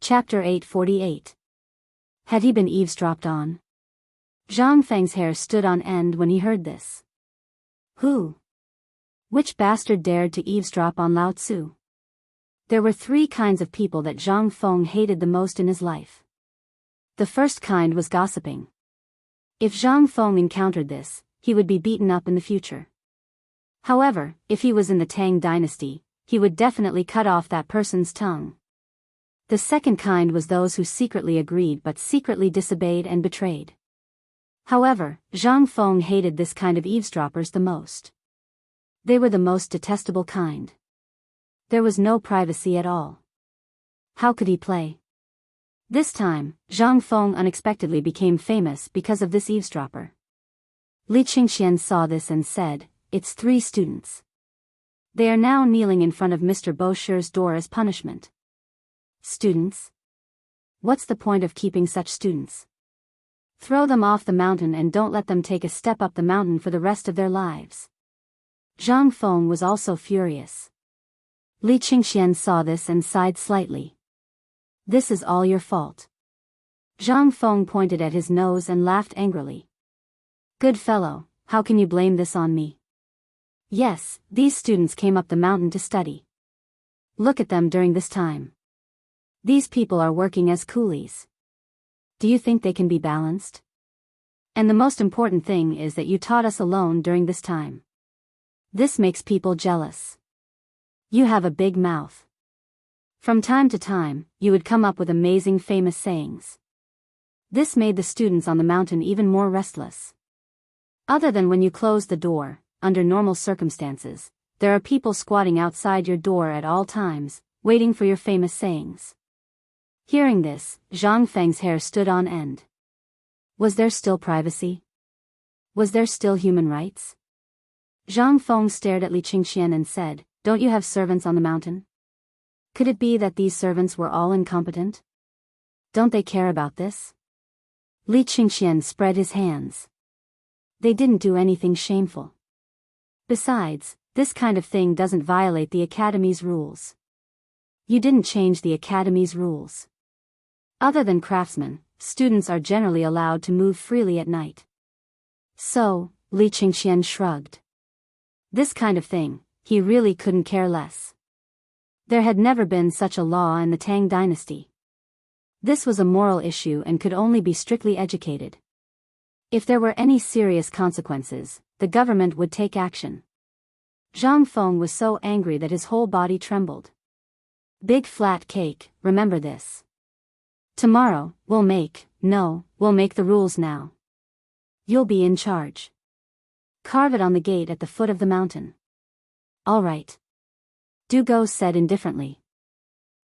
Chapter 848. Had he been eavesdropped on? Zhang Feng's hair stood on end when he heard this. Who? Which bastard dared to eavesdrop on Lao Tzu? There were three kinds of people that Zhang Feng hated the most in his life. The first kind was gossiping. If Zhang Feng encountered this, he would be beaten up in the future. However, if he was in the Tang dynasty, he would definitely cut off that person's tongue. The second kind was those who secretly agreed but secretly disobeyed and betrayed. However, Zhang Feng hated this kind of eavesdroppers the most. They were the most detestable kind. There was no privacy at all. How could he play? This time, Zhang Feng unexpectedly became famous because of this eavesdropper. Li Qingxian saw this and said, "It's 3 students. They are now kneeling in front of Mr. Bosher's door as punishment." Students? What's the point of keeping such students? Throw them off the mountain and don't let them take a step up the mountain for the rest of their lives. Zhang Feng was also furious. Li Qingxian saw this and sighed slightly. This is all your fault. Zhang Feng pointed at his nose and laughed angrily. Good fellow, how can you blame this on me? Yes, these students came up the mountain to study. Look at them during this time. These people are working as coolies. Do you think they can be balanced? And the most important thing is that you taught us alone during this time. This makes people jealous. You have a big mouth. From time to time, you would come up with amazing famous sayings. This made the students on the mountain even more restless. Other than when you close the door, under normal circumstances, there are people squatting outside your door at all times, waiting for your famous sayings. Hearing this, Zhang Feng's hair stood on end. Was there still privacy? Was there still human rights? Zhang Feng stared at Li Qingxian and said, "Don't you have servants on the mountain? Could it be that these servants were all incompetent? Don't they care about this?" Li Qingxian spread his hands. They didn't do anything shameful. Besides, this kind of thing doesn't violate the Academy's rules. You didn't change the Academy's rules. Other than craftsmen, students are generally allowed to move freely at night. So, Li Qingxian shrugged. This kind of thing, he really couldn't care less. There had never been such a law in the Tang dynasty. This was a moral issue and could only be strictly educated. If there were any serious consequences, the government would take action. Zhang Feng was so angry that his whole body trembled. Big flat cake, remember this. Tomorrow, we'll make the rules now. You'll be in charge. Carve it on the gate at the foot of the mountain. All right. Du Go said indifferently.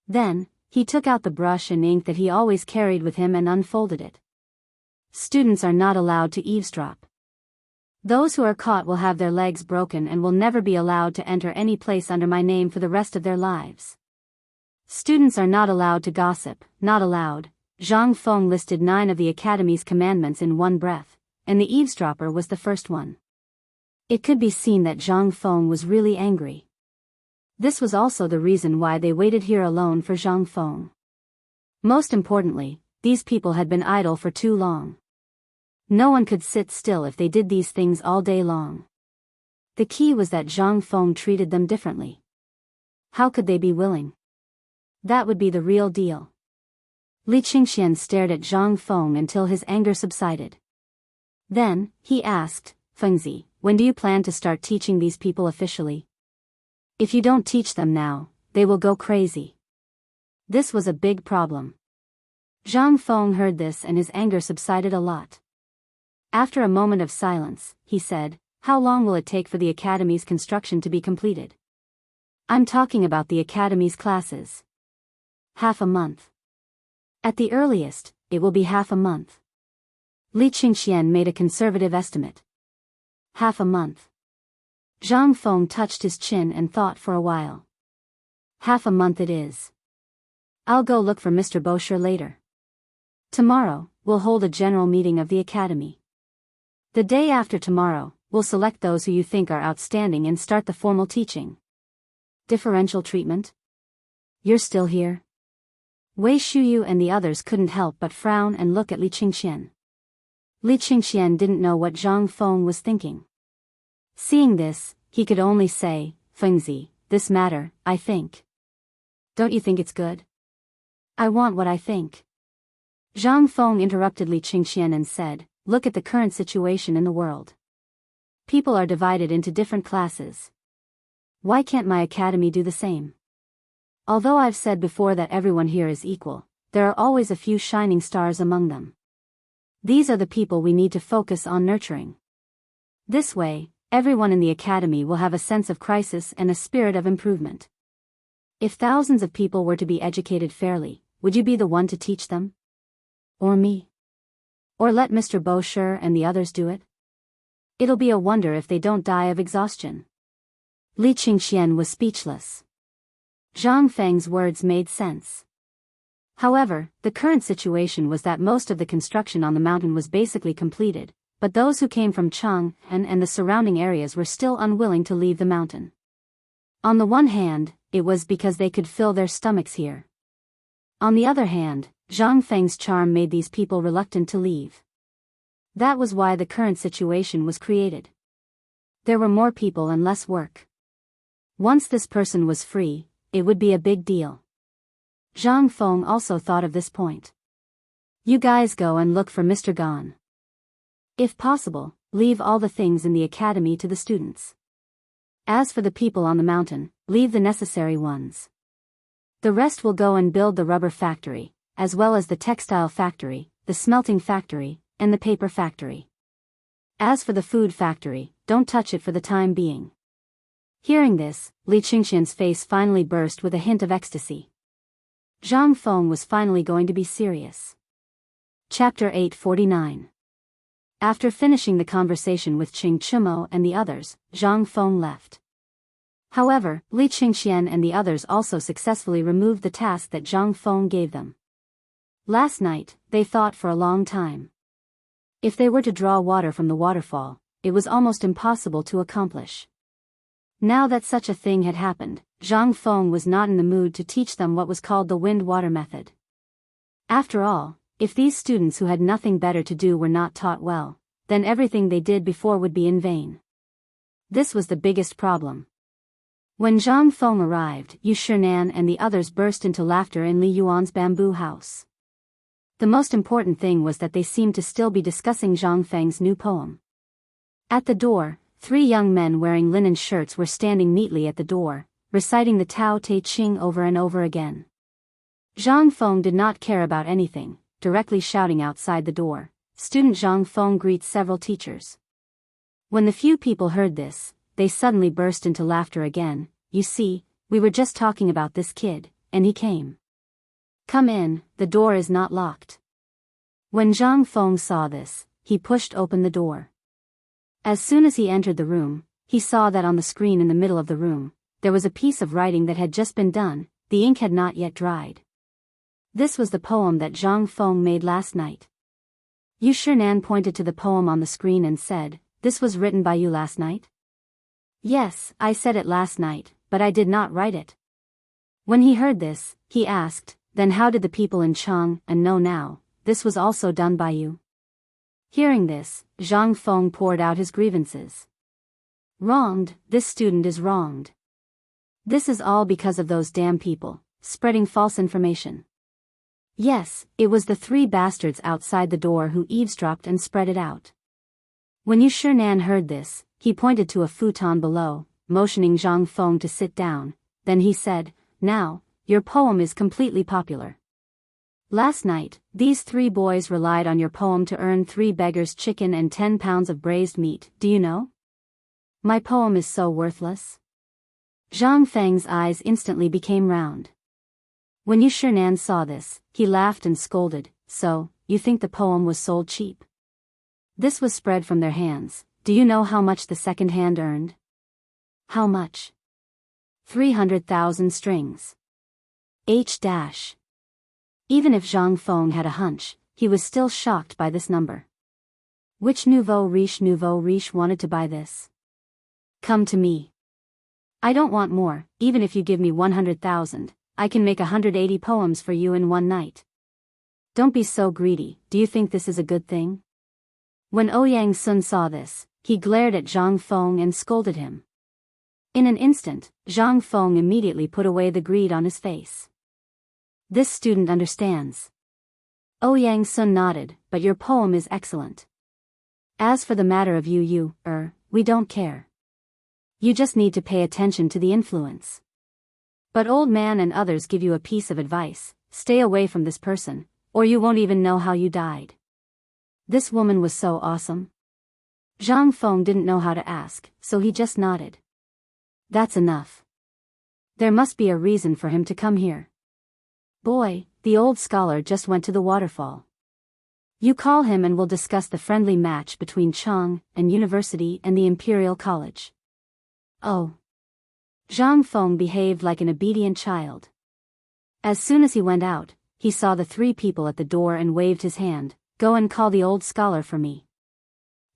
Then, he took out the brush and ink that he always carried with him and unfolded it. Students are not allowed to eavesdrop. Those who are caught will have their legs broken and will never be allowed to enter any place under my name for the rest of their lives. Students are not allowed to gossip, not allowed. Zhang Feng listed 9 of the Academy's commandments in one breath, and the eavesdropper was the first one. It could be seen that Zhang Feng was really angry. This was also the reason why they waited here alone for Zhang Feng. Most importantly, these people had been idle for too long. No one could sit still if they did these things all day long. The key was that Zhang Feng treated them differently. How could they be willing? That would be the real deal. Li Qingxian stared at Zhang Feng until his anger subsided. Then, he asked, "Fengzi, when do you plan to start teaching these people officially? If you don't teach them now, they will go crazy." This was a big problem. Zhang Feng heard this and his anger subsided a lot. After a moment of silence, he said, "How long will it take for the Academy's construction to be completed?" "I'm talking about the Academy's classes." "Half a month. At the earliest, it will be half a month." Li Qingxian made a conservative estimate. Half a month. Zhang Feng touched his chin and thought for a while. Half a month it is. I'll go look for Mr. Bosher later. Tomorrow, we'll hold a general meeting of the Academy. The day after tomorrow, we'll select those who you think are outstanding and start the formal teaching. Differential treatment? You're still here? Wei Shuyu and the others couldn't help but frown and look at Li Qingxian. Li Qingxian didn't know what Zhang Feng was thinking. Seeing this, he could only say, Fengzi, this matter, I think. Don't you think it's good? I want what I think. Zhang Feng interrupted Li Qingxian and said, look at the current situation in the world. People are divided into different classes. Why can't my academy do the same? Although I've said before that everyone here is equal, there are always a few shining stars among them. These are the people we need to focus on nurturing. This way, everyone in the academy will have a sense of crisis and a spirit of improvement. If thousands of people were to be educated fairly, would you be the one to teach them? Or me? Or let Mr. Bosher and the others do it? It'll be a wonder if they don't die of exhaustion. Li Qingxian was speechless. Zhang Feng's words made sense. However, the current situation was that most of the construction on the mountain was basically completed, but those who came from Chang and the surrounding areas were still unwilling to leave the mountain. On the one hand, it was because they could fill their stomachs here. On the other hand, Zhang Feng's charm made these people reluctant to leave. That was why the current situation was created. There were more people and less work. Once this person was free, it would be a big deal. Zhang Feng also thought of this point. You guys go and look for Mr. Gan. If possible, leave all the things in the academy to the students. As for the people on the mountain, leave the necessary ones. The rest will go and build the rubber factory, as well as the textile factory, the smelting factory, and the paper factory. As for the food factory, don't touch it for the time being. Hearing this, Li Qingxian's face finally burst with a hint of ecstasy. Zhang Feng was finally going to be serious. Chapter 849. After finishing the conversation with Qing Chumo and the others, Zhang Feng left. However, Li Qingxian and the others also successfully removed the task that Zhang Feng gave them. Last night, they thought for a long time. If they were to draw water from the waterfall, it was almost impossible to accomplish. Now that such a thing had happened, Zhang Feng was not in the mood to teach them what was called the wind-water method. After all, if these students who had nothing better to do were not taught well, then everything they did before would be in vain. This was the biggest problem. When Zhang Feng arrived, Yu Shinan and the others burst into laughter in Li Yuan's bamboo house. The most important thing was that they seemed to still be discussing Zhang Feng's new poem. At the door, 3 young men wearing linen shirts were standing neatly at the door, reciting the Tao Te Ching over and over again. Zhang Feng did not care about anything, directly shouting outside the door, "Student Zhang Feng greets several teachers." When the few people heard this, they suddenly burst into laughter again. You see, we were just talking about this kid, and he came. Come in, the door is not locked. When Zhang Feng saw this, he pushed open the door. As soon as he entered the room, he saw that on the screen in the middle of the room, there was a piece of writing that had just been done, the ink had not yet dried. This was the poem that Zhang Feng made last night. Yu Shinan pointed to the poem on the screen and said, "This was written by you last night?" "Yes, I said it last night, but I did not write it." When he heard this, he asked, "Then how did the people in Chang and know now, this was also done by you?" Hearing this, Zhang Feng poured out his grievances. "Wronged, this student is wronged. This is all because of those damn people, spreading false information." Yes, it was the 3 bastards outside the door who eavesdropped and spread it out. When Yu Shinan heard this, he pointed to a futon below, motioning Zhang Feng to sit down, then he said, "Now, your poem is completely popular. Last night, these 3 boys relied on your poem to earn 3 beggars' chicken and 10 pounds of braised meat, do you know? My poem is so worthless." Zhang Feng's eyes instantly became round. When Yu Shinan saw this, he laughed and scolded, "So, you think the poem was sold cheap? This was spread from their hands. Do you know how much the second hand earned?" "How much?" 300,000 strings. H-. Even if Zhang Feng had a hunch, he was still shocked by this number. Which nouveau riche wanted to buy this? "Come to me. I don't want more, even if you give me 100,000, I can make 180 poems for you in one night. Don't be so greedy, do you think this is a good thing? When Ouyang Sun saw this, he glared at Zhang Feng and scolded him. In an instant, Zhang Feng immediately put away the greed on his face. This student understands. Ouyang Sun nodded, but your poem is excellent. As for the matter of we don't care. You just need to pay attention to the influence. But old man and others give you a piece of advice, stay away from this person, or you won't even know how you died. This woman was so awesome. Zhang Feng didn't know how to ask, so he just nodded. That's enough. There must be a reason for him to come here. Boy, the old scholar just went to the waterfall. You call him and we'll discuss the friendly match between Chang and University and the Imperial College. Oh. Zhang Feng behaved like an obedient child. As soon as he went out, he saw the three people at the door and waved his hand. Go and call the old scholar for me.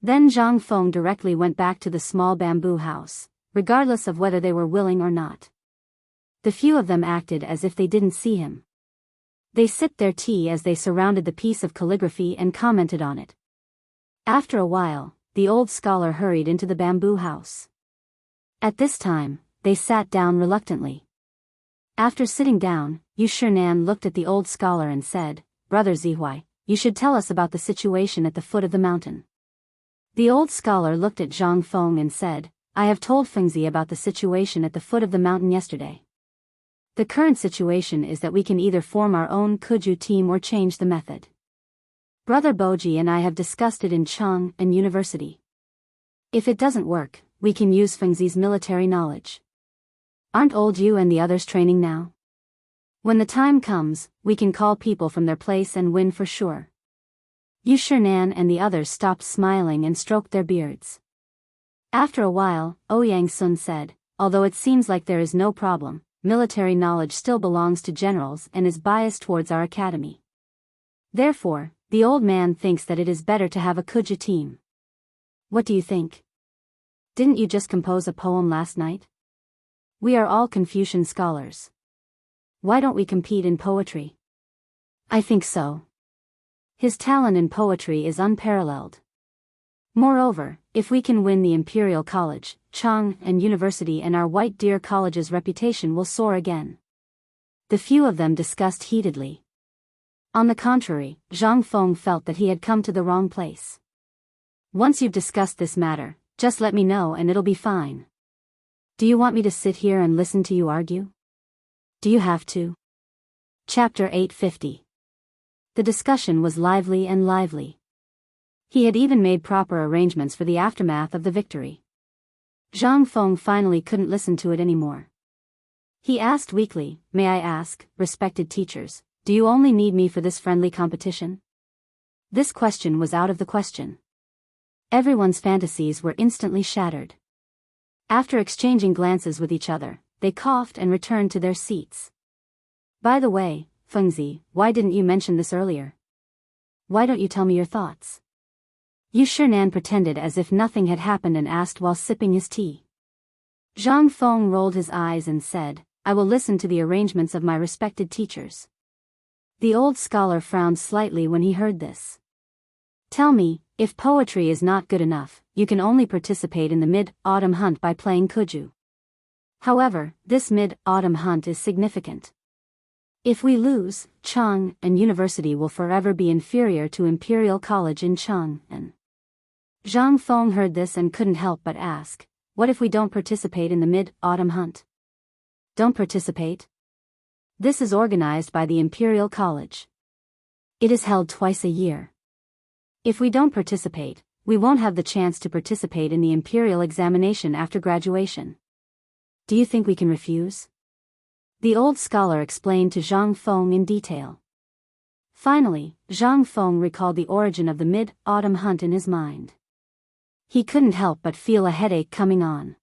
Then Zhang Feng directly went back to the small bamboo house, regardless of whether they were willing or not. The few of them acted as if they didn't see him. They sipped their tea as they surrounded the piece of calligraphy and commented on it. After a while, the old scholar hurried into the bamboo house. At this time, they sat down reluctantly. After sitting down, Yu Shinan looked at the old scholar and said, Brother Zihuai, you should tell us about the situation at the foot of the mountain. The old scholar looked at Zhang Feng and said, I have told Fengzi about the situation at the foot of the mountain yesterday. The current situation is that we can either form our own Kuju team or change the method. Brother Boji and I have discussed it in Chang and University. If it doesn't work, we can use Fengzi's military knowledge. Aren't old you and the others training now? When the time comes, we can call people from their place and win for sure. Yu Shinan and the others stopped smiling and stroked their beards. After a while, Ouyang Sun said, although it seems like there is no problem, military knowledge still belongs to generals and is biased towards our academy. Therefore, the old man thinks that it is better to have a Kuja team. What do you think? Didn't you just compose a poem last night? We are all Confucian scholars. Why don't we compete in poetry? I think so. His talent in poetry is unparalleled. Moreover, if we can win the Imperial College, Chang and University and our White Deer College's reputation will soar again. The few of them discussed heatedly. On the contrary, Zhang Feng felt that he had come to the wrong place. Once you've discussed this matter, just let me know and it'll be fine. Do you want me to sit here and listen to you argue? Do you have to? Chapter 850. The discussion was lively and lively. He had even made proper arrangements for the aftermath of the victory. Zhang Feng finally couldn't listen to it anymore. He asked weakly, May I ask, respected teachers, do you only need me for this friendly competition? This question was out of the question. Everyone's fantasies were instantly shattered. After exchanging glances with each other, they coughed and returned to their seats. By the way, Fengzi, why didn't you mention this earlier? Why don't you tell me your thoughts? Yu Shinan pretended as if nothing had happened and asked while sipping his tea. Zhang Feng rolled his eyes and said, I will listen to the arrangements of my respected teachers. The old scholar frowned slightly when he heard this. Tell me, if poetry is not good enough, you can only participate in the mid-autumn hunt by playing Kuju. However, this mid-autumn hunt is significant. If we lose, Chang and University will forever be inferior to Imperial College in Chang and Zhang Feng heard this and couldn't help but ask, what if we don't participate in the mid-autumn hunt? Don't participate? This is organized by the Imperial College. It is held twice a year. If we don't participate, we won't have the chance to participate in the Imperial examination after graduation. Do you think we can refuse? The old scholar explained to Zhang Feng in detail. Finally, Zhang Feng recalled the origin of the mid-autumn hunt in his mind. He couldn't help but feel a headache coming on.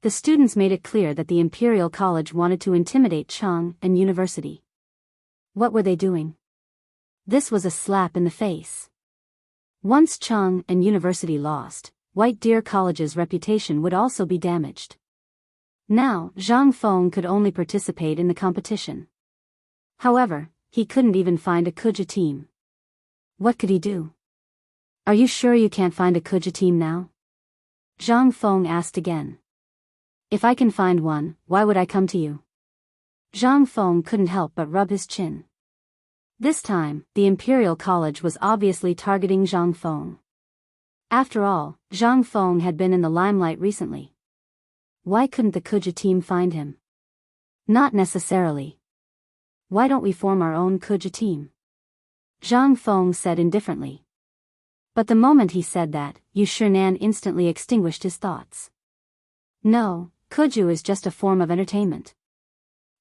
The students made it clear that the Imperial College wanted to intimidate Chang and University. What were they doing? This was a slap in the face. Once Chang and University lost, White Deer College's reputation would also be damaged. Now, Zhang Feng could only participate in the competition. However, he couldn't even find a Kuja team. What could he do? Are you sure you can't find a Kuja team now? Zhang Feng asked again. If I can find one, why would I come to you? Zhang Feng couldn't help but rub his chin. This time, the Imperial College was obviously targeting Zhang Feng. After all, Zhang Feng had been in the limelight recently. Why couldn't the Kuja team find him? Not necessarily. Why don't we form our own Kuja team? Zhang Feng said indifferently. But the moment he said that, Yu Shinan instantly extinguished his thoughts. No, Kuju is just a form of entertainment.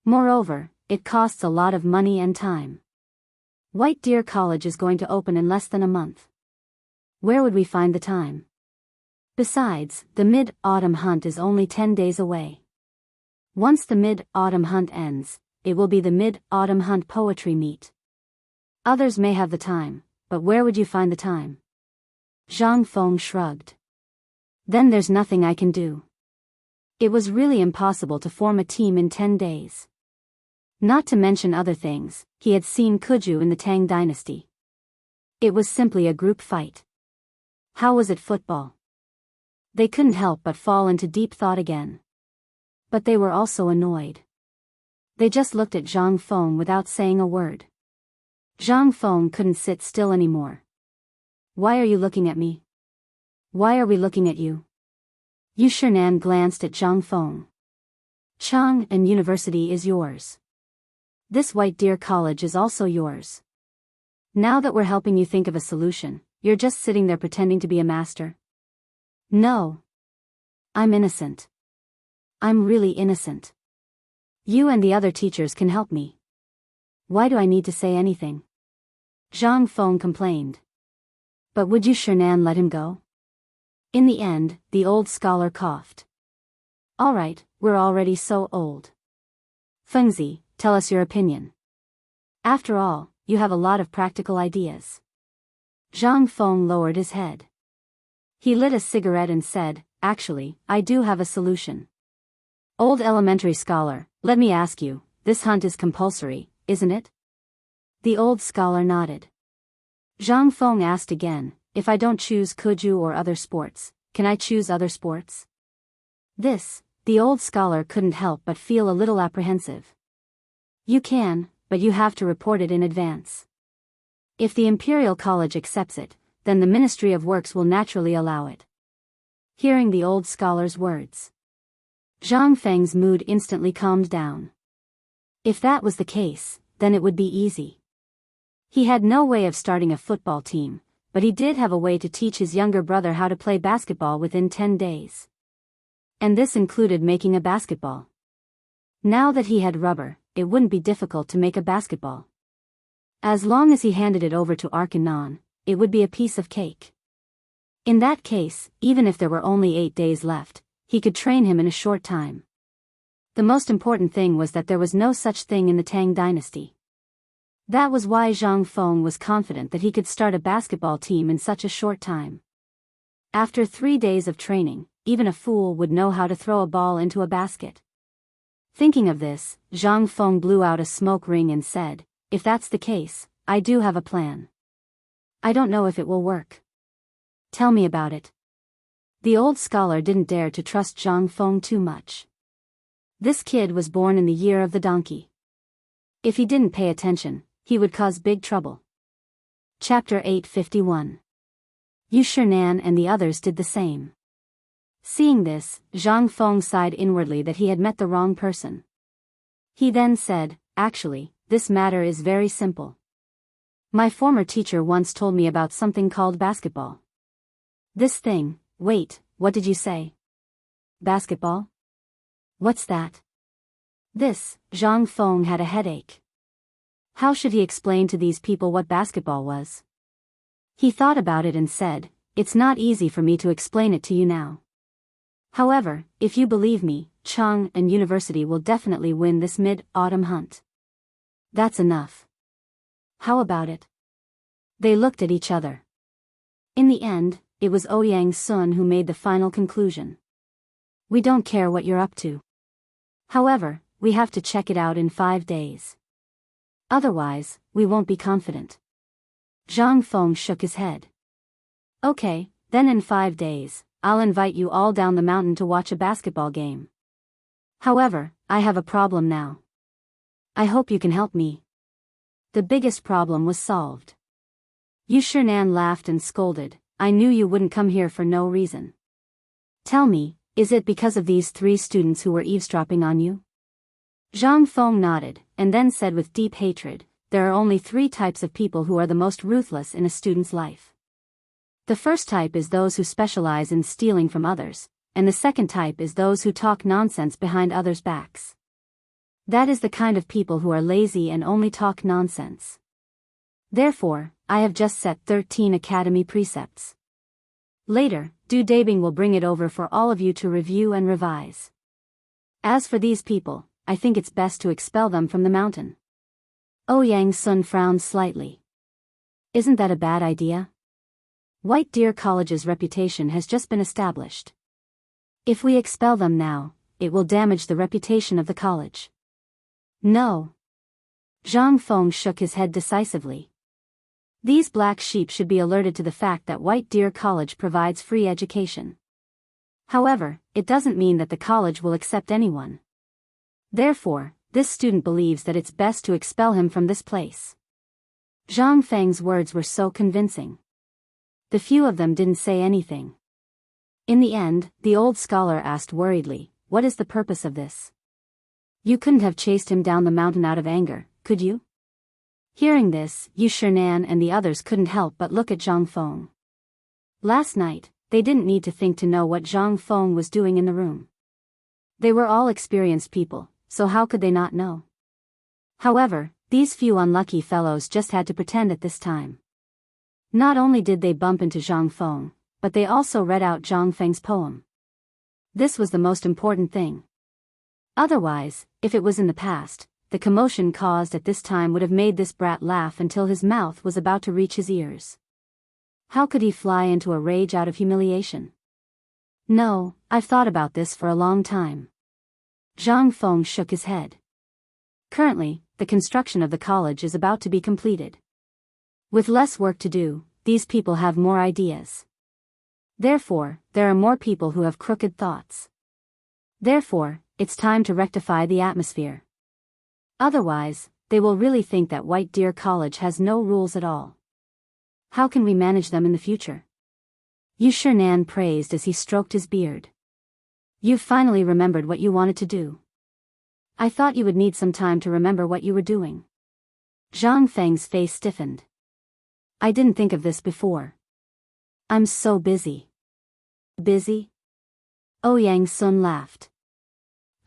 Moreover, it costs a lot of money and time. White Deer College is going to open in less than a month. Where would we find the time? Besides, the Mid-Autumn Hunt is only 10 days away. Once the Mid-Autumn Hunt ends, it will be the Mid-Autumn Hunt Poetry Meet. Others may have the time, but where would you find the time? Zhang Feng shrugged. Then there's nothing I can do. It was really impossible to form a team in 10 days. Not to mention other things, he had seen Kuju in the Tang dynasty. It was simply a group fight. How was it football? They couldn't help but fall into deep thought again. But they were also annoyed. They just looked at Zhang Feng without saying a word. Zhang Feng couldn't sit still anymore. Why are you looking at me? Why are we looking at you? Yu Shinan glanced at Zhang Feng. Chang'an University is yours. This White Deer College is also yours. Now that we're helping you think of a solution, you're just sitting there pretending to be a master. No. I'm innocent. I'm really innocent. You and the other teachers can help me. Why do I need to say anything? Zhang Feng complained. But would Yu Shinan let him go? In the end, the old scholar coughed. All right, we're already so old. Fengzi, tell us your opinion. After all, you have a lot of practical ideas. Zhang Feng lowered his head. He lit a cigarette and said, actually, I do have a solution. Old elementary scholar, let me ask you, this hunt is compulsory, isn't it? The old scholar nodded. Zhang Feng asked again, if I don't choose Kuju or other sports, can I choose other sports? This, the old scholar couldn't help but feel a little apprehensive. You can, but you have to report it in advance. If the Imperial College accepts it, then the Ministry of Works will naturally allow it. Hearing the old scholar's words, Zhang Feng's mood instantly calmed down. If that was the case, then it would be easy. He had no way of starting a football team, but he did have a way to teach his younger brother how to play basketball within 10 days. And this included making a basketball. Now that he had rubber, it wouldn't be difficult to make a basketball. As long as he handed it over to Arkanon, it would be a piece of cake. In that case, even if there were only 8 days left, he could train him in a short time. The most important thing was that there was no such thing in the Tang dynasty. That was why Zhang Feng was confident that he could start a basketball team in such a short time. After 3 days of training, even a fool would know how to throw a ball into a basket. Thinking of this, Zhang Feng blew out a smoke ring and said, if that's the case, I do have a plan. I don't know if it will work. Tell me about it. The old scholar didn't dare to trust Zhang Feng too much. This kid was born in the year of the donkey. If he didn't pay attention, he would cause big trouble. Chapter 851. Yu Shinan and the others did the same. Seeing this, Zhang Feng sighed inwardly that he had met the wrong person. He then said, actually, this matter is very simple. My former teacher once told me about something called basketball. This thing, wait, what did you say? Basketball? What's that? This, Zhang Feng had a headache. How should he explain to these people what basketball was? He thought about it and said, it's not easy for me to explain it to you now. However, if you believe me, Chang'an University will definitely win this Mid-Autumn Hunt. That's enough. How about it? They looked at each other. In the end, it was Ouyang Sun who made the final conclusion. We don't care what you're up to. However, we have to check it out in 5 days. Otherwise, we won't be confident. Zhang Feng shook his head. Okay, then in 5 days, I'll invite you all down the mountain to watch a basketball game. However, I have a problem now. I hope you can help me. The biggest problem was solved. Yu Shinan laughed and scolded, I knew you wouldn't come here for no reason. Tell me, is it because of these 3 students who were eavesdropping on you? Zhang Feng nodded, and then said with deep hatred, there are only 3 types of people who are the most ruthless in a student's life. The first type is those who specialize in stealing from others, and the second type is those who talk nonsense behind others' backs. That is the kind of people who are lazy and only talk nonsense. Therefore, I have just set 13 academy precepts. Later, Du Dabing will bring it over for all of you to review and revise. As for these people, I think it's best to expel them from the mountain. Ouyang Sun frowned slightly. Isn't that a bad idea? White Deer College's reputation has just been established. If we expel them now, it will damage the reputation of the college. No. Zhang Feng shook his head decisively. These black sheep should be alerted to the fact that White Deer College provides free education. However, it doesn't mean that the college will accept anyone. Therefore, this student believes that it's best to expel him from this place. Zhang Feng's words were so convincing. The few of them didn't say anything. In the end, the old scholar asked worriedly, what is the purpose of this? You couldn't have chased him down the mountain out of anger, could you? Hearing this, Yu Shinan and the others couldn't help but look at Zhang Feng. Last night, they didn't need to think to know what Zhang Feng was doing in the room. They were all experienced people, so how could they not know? However, these few unlucky fellows just had to pretend at this time. Not only did they bump into Zhang Feng, but they also read out Zhang Feng's poem. This was the most important thing. Otherwise, if it was in the past, the commotion caused at this time would have made this brat laugh until his mouth was about to reach his ears. How could he fly into a rage out of humiliation? No, I've thought about this for a long time. Zhang Feng shook his head. Currently, the construction of the college is about to be completed. With less work to do, these people have more ideas. Therefore, there are more people who have crooked thoughts. Therefore, it's time to rectify the atmosphere. Otherwise, they will really think that White Deer College has no rules at all. How can we manage them in the future? Yu Shinan praised as he stroked his beard. You've finally remembered what you wanted to do. I thought you would need some time to remember what you were doing. Zhang Feng's face stiffened. I didn't think of this before. I'm so busy. Busy? Ouyang Sun laughed.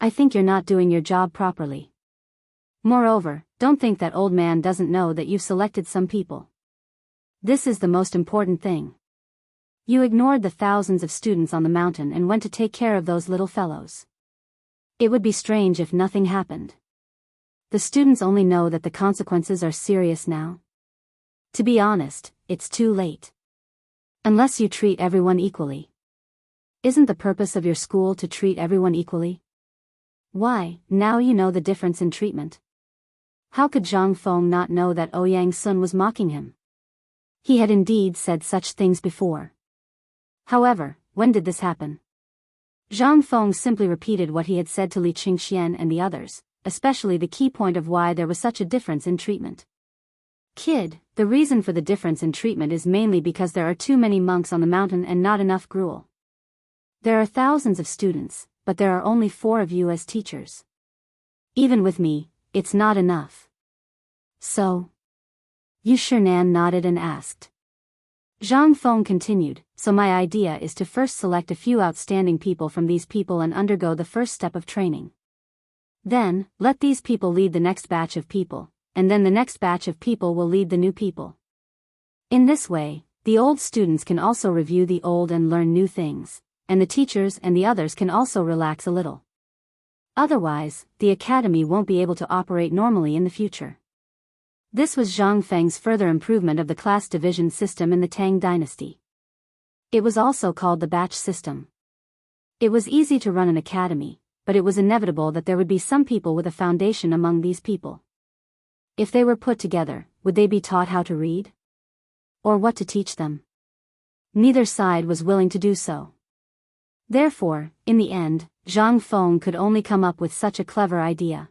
I think you're not doing your job properly. Moreover, don't think that old man doesn't know that you've selected some people. This is the most important thing. You ignored the thousands of students on the mountain and went to take care of those little fellows. It would be strange if nothing happened. The students only know that the consequences are serious now. To be honest, it's too late. Unless you treat everyone equally. Isn't the purpose of your school to treat everyone equally? Why, now you know the difference in treatment. How could Zhang Feng not know that Ouyang Sun was mocking him? He had indeed said such things before. However, when did this happen? Zhang Feng simply repeated what he had said to Li Qingxian and the others, especially the key point of why there was such a difference in treatment. Kid, the reason for the difference in treatment is mainly because there are too many monks on the mountain and not enough gruel. There are thousands of students, but there are only 4 of you as teachers. Even with me, it's not enough. So? Yu Shinan nodded and asked. Zhang Feng continued, so my idea is to first select a few outstanding people from these people and undergo the first step of training. Then, let these people lead the next batch of people, and then the next batch of people will lead the new people. In this way, the old students can also review the old and learn new things, and the teachers and the others can also relax a little. Otherwise, the academy won't be able to operate normally in the future. This was Zhang Feng's further improvement of the class division system in the Tang dynasty. It was also called the batch system. It was easy to run an academy, but it was inevitable that there would be some people with a foundation among these people. If they were put together, would they be taught how to read? Or what to teach them? Neither side was willing to do so. Therefore, in the end, Zhang Feng could only come up with such a clever idea.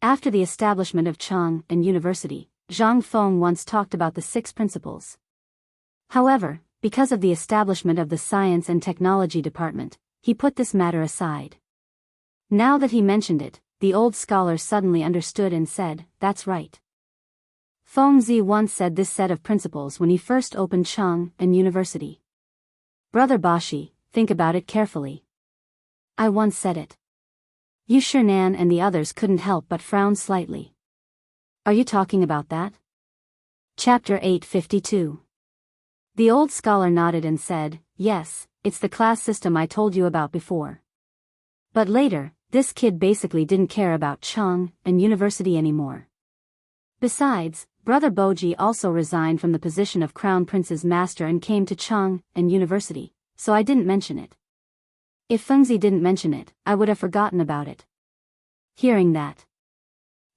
After the establishment of Cheng and University, Zhang Feng once talked about the 6 principles. However, because of the establishment of the Science and Technology Department, he put this matter aside. Now that he mentioned it, the old scholar suddenly understood and said, "That's right." Fengzi once said this set of principles when he first opened Cheng and University. Brother Bashi, think about it carefully. I once said it. Yu Shernan and the others couldn't help but frown slightly. Are you talking about that? Chapter 852. The old scholar nodded and said, "Yes, it's the class system I told you about before." But later, this kid basically didn't care about Cheng and University anymore. Besides, Brother Boji also resigned from the position of Crown Prince's master and came to Cheng and University, so I didn't mention it. If Fengzi didn't mention it, I would have forgotten about it. Hearing that,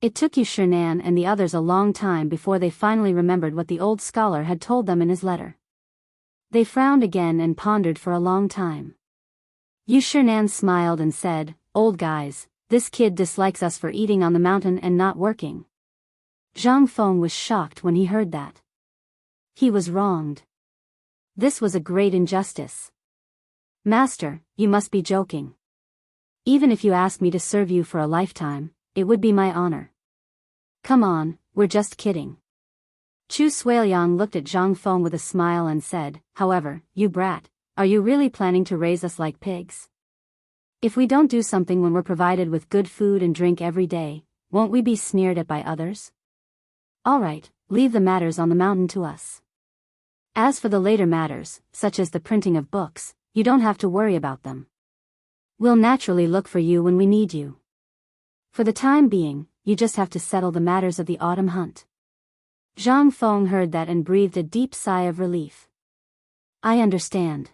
it took Yu Shernan and the others a long time before they finally remembered what the old scholar had told them in his letter. They frowned again and pondered for a long time. Yu Shernan smiled and said, "Old guys, this kid dislikes us for eating on the mountain and not working." Zhang Feng was shocked when he heard that. He was wronged. This was a great injustice. "Master, you must be joking. Even if you asked me to serve you for a lifetime, it would be my honor. Come on, we're just kidding." Chu Suiliang looked at Zhang Feng with a smile and said, "However, you brat, are you really planning to raise us like pigs? If we don't do something when we're provided with good food and drink every day, won't we be sneered at by others? All right, leave the matters on the mountain to us. As for the later matters, such as the printing of books, you don't have to worry about them. We'll naturally look for you when we need you. For the time being, you just have to settle the matters of the autumn hunt." Zhang Feng heard that and breathed a deep sigh of relief. "I understand.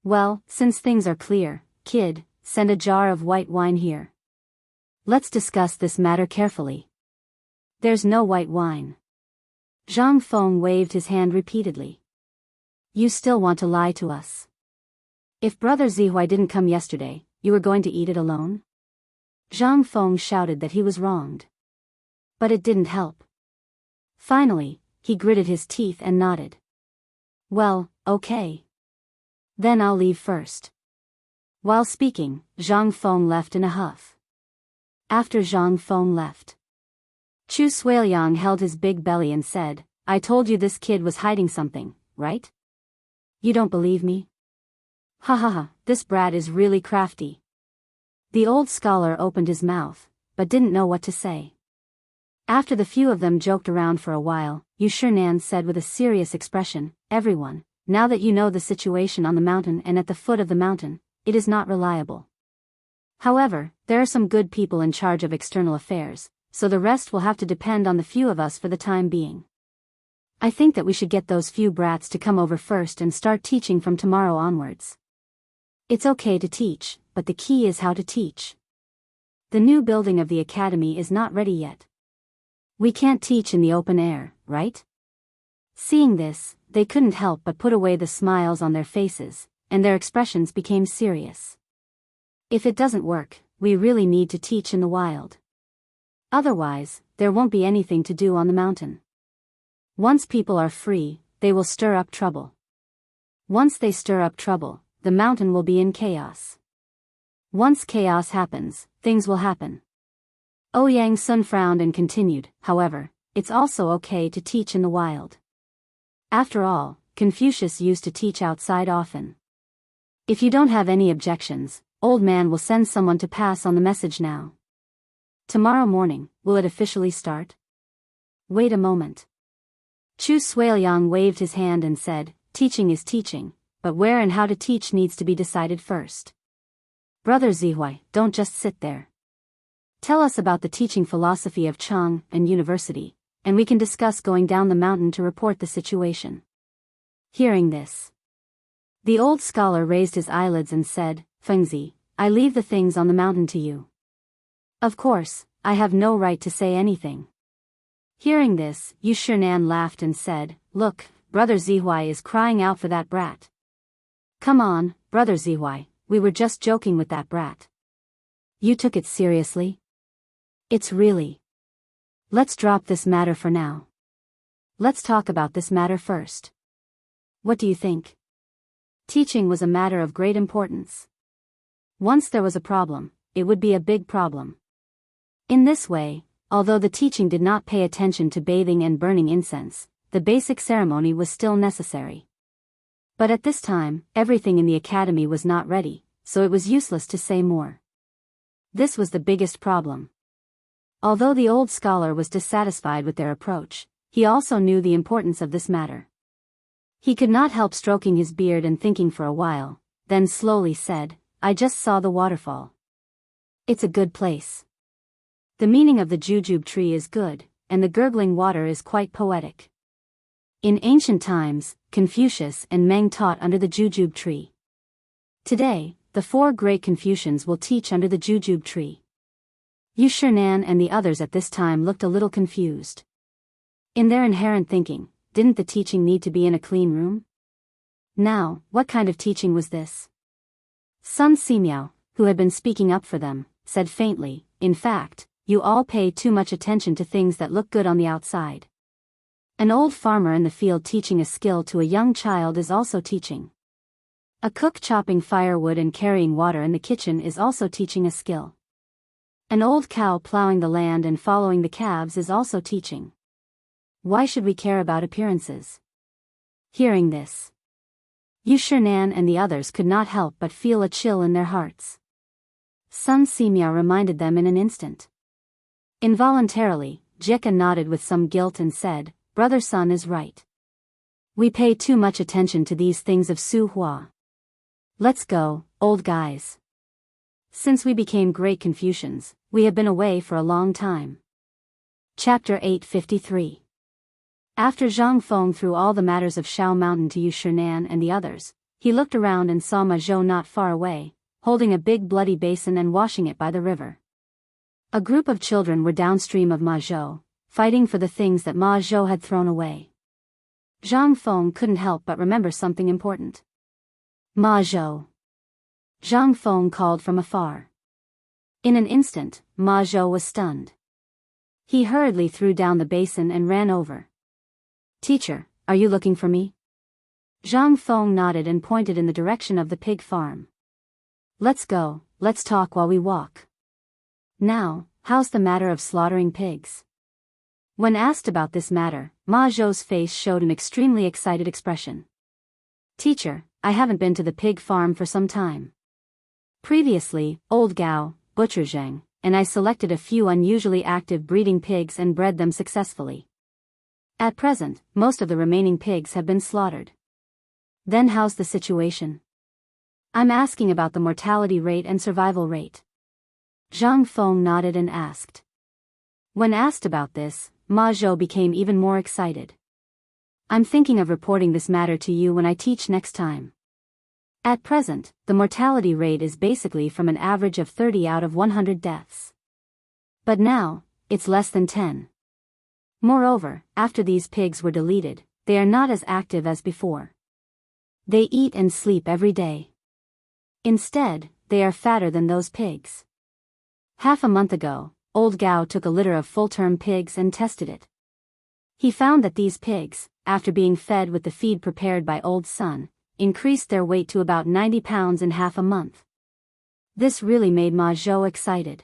Well, since things are clear, kid, send a jar of white wine here. Let's discuss this matter carefully." "There's no white wine." Zhang Feng waved his hand repeatedly. "You still want to lie to us? If Brother Zihui didn't come yesterday, you were going to eat it alone?" Zhang Feng shouted that he was wronged. But it didn't help. Finally, he gritted his teeth and nodded. "Well, okay. Then I'll leave first." While speaking, Zhang Feng left in a huff. After Zhang Feng left, Chu Suiliang held his big belly and said, "I told you this kid was hiding something, right? You don't believe me? Ha ha ha, this brat is really crafty." The old scholar opened his mouth, but didn't know what to say. After the few of them joked around for a while, Yu Shernan said with a serious expression, "Everyone, now that you know the situation on the mountain and at the foot of the mountain, it is not reliable. However, there are some good people in charge of external affairs, so the rest will have to depend on the few of us for the time being. I think that we should get those few brats to come over first and start teaching from tomorrow onwards. It's okay to teach, but the key is how to teach. The new building of the academy is not ready yet. We can't teach in the open air, right?" Seeing this, they couldn't help but put away the smiles on their faces, and their expressions became serious. "If it doesn't work, we really need to teach in the wild. Otherwise, there won't be anything to do on the mountain. Once people are free, they will stir up trouble. Once they stir up trouble, the mountain will be in chaos. Once chaos happens, things will happen." Ouyang Sun frowned and continued, "However, it's also okay to teach in the wild. After all, Confucius used to teach outside often. If you don't have any objections, old man will send someone to pass on the message now. Tomorrow morning, will it officially start?" "Wait a moment." Chu Suiliang waved his hand and said, "Teaching is teaching, but where and how to teach needs to be decided first. Brother Zihui, don't just sit there. Tell us about the teaching philosophy of Cheng and University, and we can discuss going down the mountain to report the situation." Hearing this, the old scholar raised his eyelids and said, "Fengzi, I leave the things on the mountain to you. Of course, I have no right to say anything. Hearing this, Yushernan laughed and said, Look, Brother Zihui is crying out for that brat. Come on, Brother Zihui, we were just joking with that brat. You took it seriously? It's really. Let's drop this matter for now. Let's talk about this matter first. What do you think? Teaching was a matter of great importance. Once there was a problem, it would be a big problem. In this way, although the teaching did not pay attention to bathing and burning incense, the basic ceremony was still necessary. But at this time, everything in the academy was not ready, so it was useless to say more. This was the biggest problem. Although the old scholar was dissatisfied with their approach, he also knew the importance of this matter. He could not help stroking his beard and thinking for a while, then slowly said, I just saw the waterfall. It's a good place. The meaning of the jujube tree is good, and the gurgling water is quite poetic. In ancient times, Confucius and Meng taught under the jujube tree. Today, the four great Confucians will teach under the jujube tree. Yushernan and the others at this time looked a little confused. In their inherent thinking, didn't the teaching need to be in a clean room? Now, what kind of teaching was this? Sun Simiao, who had been speaking up for them, said faintly, in fact, you all pay too much attention to things that look good on the outside. An old farmer in the field teaching a skill to a young child is also teaching. A cook chopping firewood and carrying water in the kitchen is also teaching a skill. An old cow plowing the land and following the calves is also teaching. Why should we care about appearances? Hearing this, Yushernan and the others could not help but feel a chill in their hearts. Sun Simiao reminded them in an instant. Involuntarily, Jika nodded with some guilt and said, Brother Sun is right. We pay too much attention to these things of Su Hua. Let's go, old guys. Since we became great Confucians, we have been away for a long time. Chapter 853. After Zhang Feng threw all the matters of Shao Mountain to Yushernan and the others, he looked around and saw Ma Zhou not far away, holding a big bloody basin and washing it by the river. A group of children were downstream of Ma Zhou, fighting for the things that Ma Zhou had thrown away. Zhang Feng couldn't help but remember something important. Ma Zhou. Zhang Feng called from afar. In an instant, Ma Zhou was stunned. He hurriedly threw down the basin and ran over. Teacher, are you looking for me? Zhang Feng nodded and pointed in the direction of the pig farm. Let's go, let's talk while we walk. Now, how's the matter of slaughtering pigs? When asked about this matter, Ma Zhou's face showed an extremely excited expression. Teacher, I haven't been to the pig farm for some time. Previously, Old Gao, Butcher Zheng, and I selected a few unusually active breeding pigs and bred them successfully. At present, most of the remaining pigs have been slaughtered. Then how's the situation? I'm asking about the mortality rate and survival rate. Zhang Feng nodded and asked. When asked about this, Ma Zhou became even more excited. I'm thinking of reporting this matter to you when I teach next time. At present, the mortality rate is basically from an average of 30 out of 100 deaths. But now, it's less than 10. Moreover, after these pigs were deleted, they are not as active as before. They eat and sleep every day. Instead, they are fatter than those pigs. Half a month ago, Old Gao took a litter of full-term pigs and tested it. He found that these pigs, after being fed with the feed prepared by Old Sun, increased their weight to about 90 pounds in half a month. This really made Ma Zhou excited.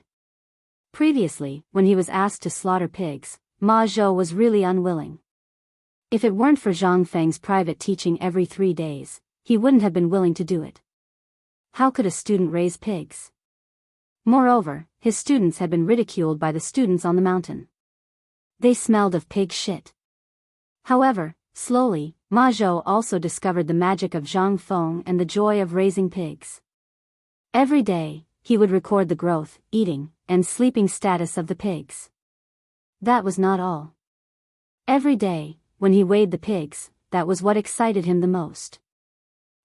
Previously, when he was asked to slaughter pigs, Ma Zhou was really unwilling. If it weren't for Zhang Feng's private teaching every 3 days, he wouldn't have been willing to do it. How could a student raise pigs? Moreover, his students had been ridiculed by the students on the mountain. They smelled of pig shit. However, slowly, Ma Zhou also discovered the magic of Zhang Feng and the joy of raising pigs. Every day, he would record the growth, eating, and sleeping status of the pigs. That was not all. Every day, when he weighed the pigs, that was what excited him the most.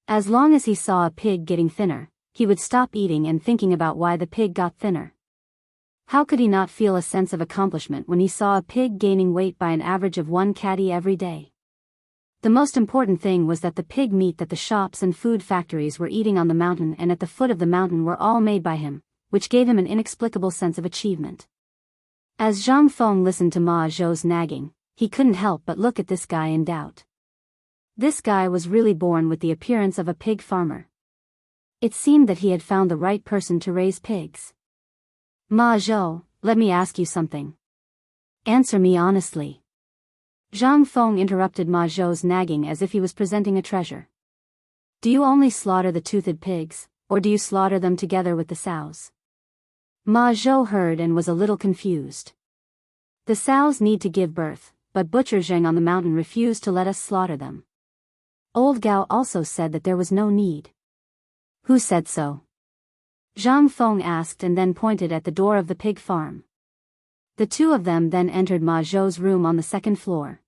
As long as he saw a pig getting thinner, he would stop eating and thinking about why the pig got thinner. How could he not feel a sense of accomplishment when he saw a pig gaining weight by an average of 1 kg every day? The most important thing was that the pig meat that the shops and food factories were eating on the mountain and at the foot of the mountain were all made by him, which gave him an inexplicable sense of achievement. As Zhang Feng listened to Ma Zhou's nagging, he couldn't help but look at this guy in doubt. This guy was really born with the appearance of a pig farmer. It seemed that he had found the right person to raise pigs. Ma Zhou, let me ask you something. Answer me honestly. Zhang Feng interrupted Ma Zhou's nagging as if he was presenting a treasure. Do you only slaughter the toothed pigs, or do you slaughter them together with the sows? Ma Zhou heard and was a little confused. The sows need to give birth, but Butcher Zheng on the mountain refused to let us slaughter them. Old Gao also said that there was no need. Who said so? Zhang Feng asked and then pointed at the door of the pig farm. The two of them then entered Ma Zhou's room on the second floor.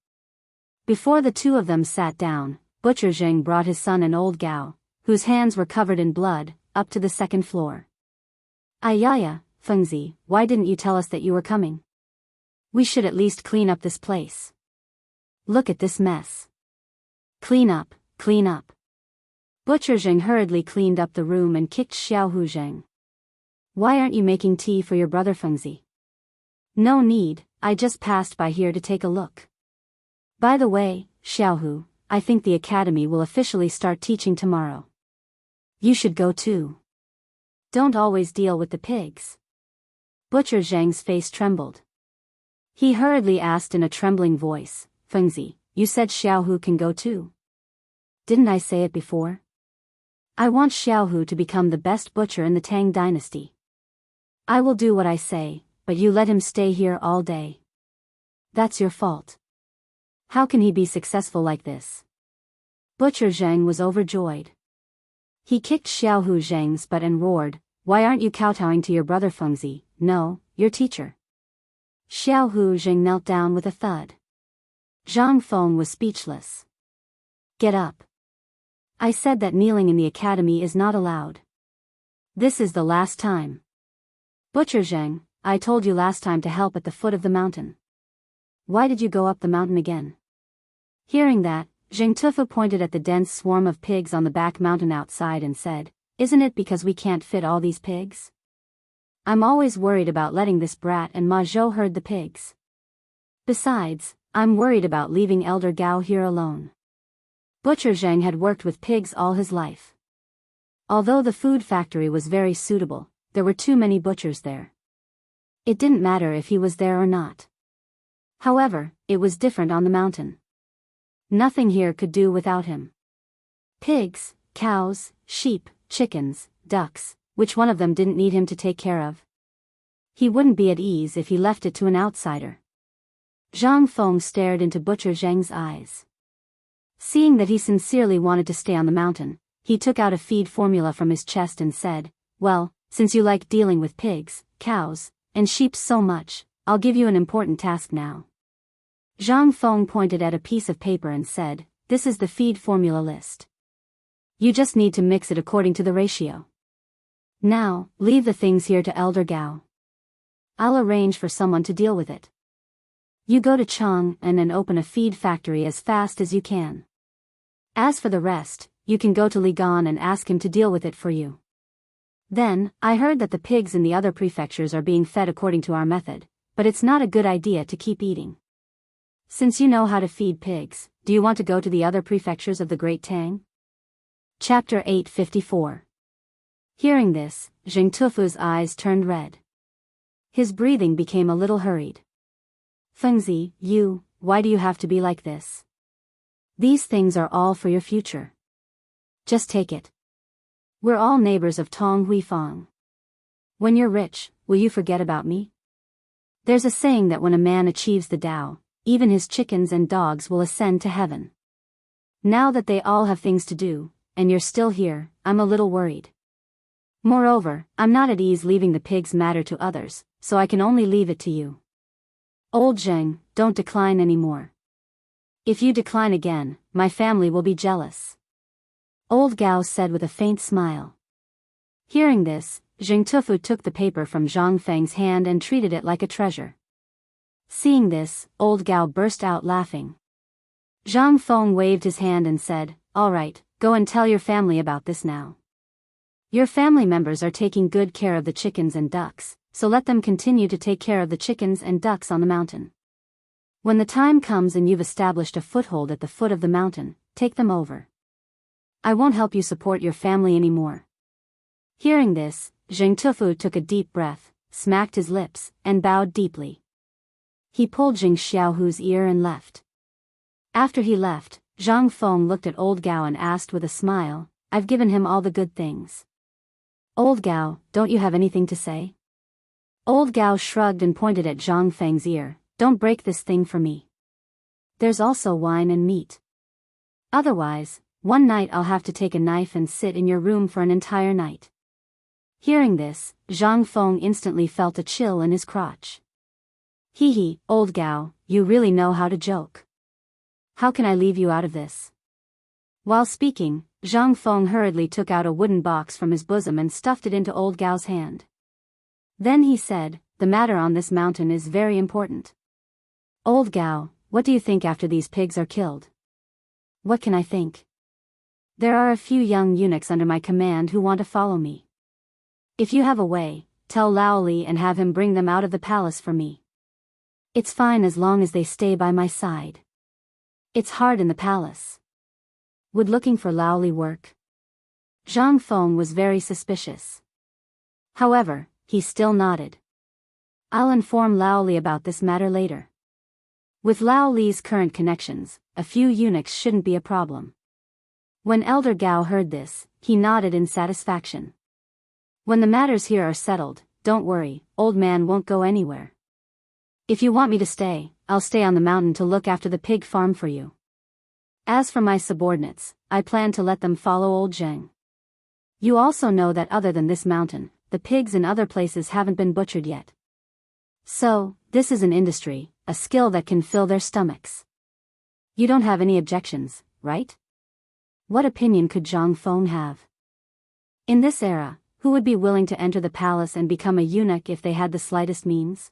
Before the two of them sat down, Butcher Zheng brought his son and Old Gao, whose hands were covered in blood, up to the second floor. Ayaya, Fengzi, why didn't you tell us that you were coming? We should at least clean up this place. Look at this mess. Clean up, clean up. Butcher Zheng hurriedly cleaned up the room and kicked Xiaohu Zheng. Why aren't you making tea for your brother Fengzi? No need, I just passed by here to take a look. By the way, Xiaohu, I think the academy will officially start teaching tomorrow. You should go too. Don't always deal with the pigs. Butcher Zheng's face trembled. He hurriedly asked in a trembling voice, Fengzi, you said Xiaohu can go too. Didn't I say it before? I want Xiaohu to become the best butcher in the Tang dynasty. I will do what I say, but you let him stay here all day. That's your fault. How can he be successful like this? Butcher Zheng was overjoyed. He kicked Xiaohu Zheng's butt and roared, why aren't you kowtowing to your brother Fengzi? No, your teacher. Xiaohu Zheng knelt down with a thud. Zhang Feng was speechless. Get up. I said that kneeling in the academy is not allowed. This is the last time. Butcher Zheng, I told you last time to help at the foot of the mountain. Why did you go up the mountain again? Hearing that, Zheng Tufu pointed at the dense swarm of pigs on the back mountain outside and said, isn't it because we can't fit all these pigs? I'm always worried about letting this brat and Ma Zhou herd the pigs. Besides, I'm worried about leaving Elder Gao here alone. Butcher Zheng had worked with pigs all his life. Although the food factory was very suitable, there were too many butchers there. It didn't matter if he was there or not. However, it was different on the mountain. Nothing here could do without him. Pigs, cows, sheep, chickens, ducks, which one of them didn't need him to take care of? He wouldn't be at ease if he left it to an outsider. Zhang Feng stared into Butcher Zheng's eyes. Seeing that he sincerely wanted to stay on the mountain, he took out a feed formula from his chest and said, well, since you like dealing with pigs, cows, and sheep so much, I'll give you an important task now. Zhang Feng pointed at a piece of paper and said, this is the feed formula list. You just need to mix it according to the ratio. Now, leave the things here to Elder Gao. I'll arrange for someone to deal with it. You go to Chang'an and open a feed factory as fast as you can. As for the rest, you can go to Ligan and ask him to deal with it for you. Then, I heard that the pigs in the other prefectures are being fed according to our method, but it's not a good idea to keep eating. Since you know how to feed pigs, do you want to go to the other prefectures of the Great Tang? Chapter 854. Hearing this, Zheng Tufu's eyes turned red. His breathing became a little hurried. Fengzi, why do you have to be like this? These things are all for your future. Just take it. We're all neighbors of Tong Huifang. When you're rich, will you forget about me? There's a saying that when a man achieves the Tao, even his chickens and dogs will ascend to heaven. Now that they all have things to do, and you're still here, I'm a little worried. Moreover, I'm not at ease leaving the pigs matter to others, so I can only leave it to you. Old Zheng, don't decline anymore. If you decline again, my family will be jealous. Old Gao said with a faint smile. Hearing this, Jing Tufu took the paper from Zhang Feng's hand and treated it like a treasure. Seeing this, old Gao burst out laughing. Zhang Feng waved his hand and said, "All right, go and tell your family about this now. Your family members are taking good care of the chickens and ducks, so let them continue to take care of the chickens and ducks on the mountain. When the time comes and you've established a foothold at the foot of the mountain, take them over. I won't help you support your family anymore." Hearing this, Zheng Tufu took a deep breath, smacked his lips, and bowed deeply. He pulled Jing Xiaohu's ear and left. After he left, Zhang Feng looked at old Gao and asked with a smile, "I've given him all the good things. Old Gao, don't you have anything to say?" Old Gao shrugged and pointed at Zhang Feng's ear, "Don't break this thing for me. There's also wine and meat. Otherwise, one night I'll have to take a knife and sit in your room for an entire night." Hearing this, Zhang Feng instantly felt a chill in his crotch. "Hee, old Gao, you really know how to joke. How can I leave you out of this?" While speaking, Zhang Feng hurriedly took out a wooden box from his bosom and stuffed it into old Gao's hand. Then he said, "The matter on this mountain is very important. Old Gao, what do you think after these pigs are killed?" "What can I think? There are a few young eunuchs under my command who want to follow me. If you have a way, tell Lao Li and have him bring them out of the palace for me. It's fine as long as they stay by my side. It's hard in the palace. Would looking for Lao Li work?" Zhang Feng was very suspicious. However, he still nodded. "I'll inform Lao Li about this matter later. With Lao Li's current connections, a few eunuchs shouldn't be a problem." When Elder Gao heard this, he nodded in satisfaction. "When the matters here are settled, don't worry, old man won't go anywhere. If you want me to stay, I'll stay on the mountain to look after the pig farm for you. As for my subordinates, I plan to let them follow old Zheng. You also know that other than this mountain, the pigs in other places haven't been butchered yet. So, this is an industry, a skill that can fill their stomachs. You don't have any objections, right?" What opinion could Zhang Feng have? In this era, who would be willing to enter the palace and become a eunuch if they had the slightest means?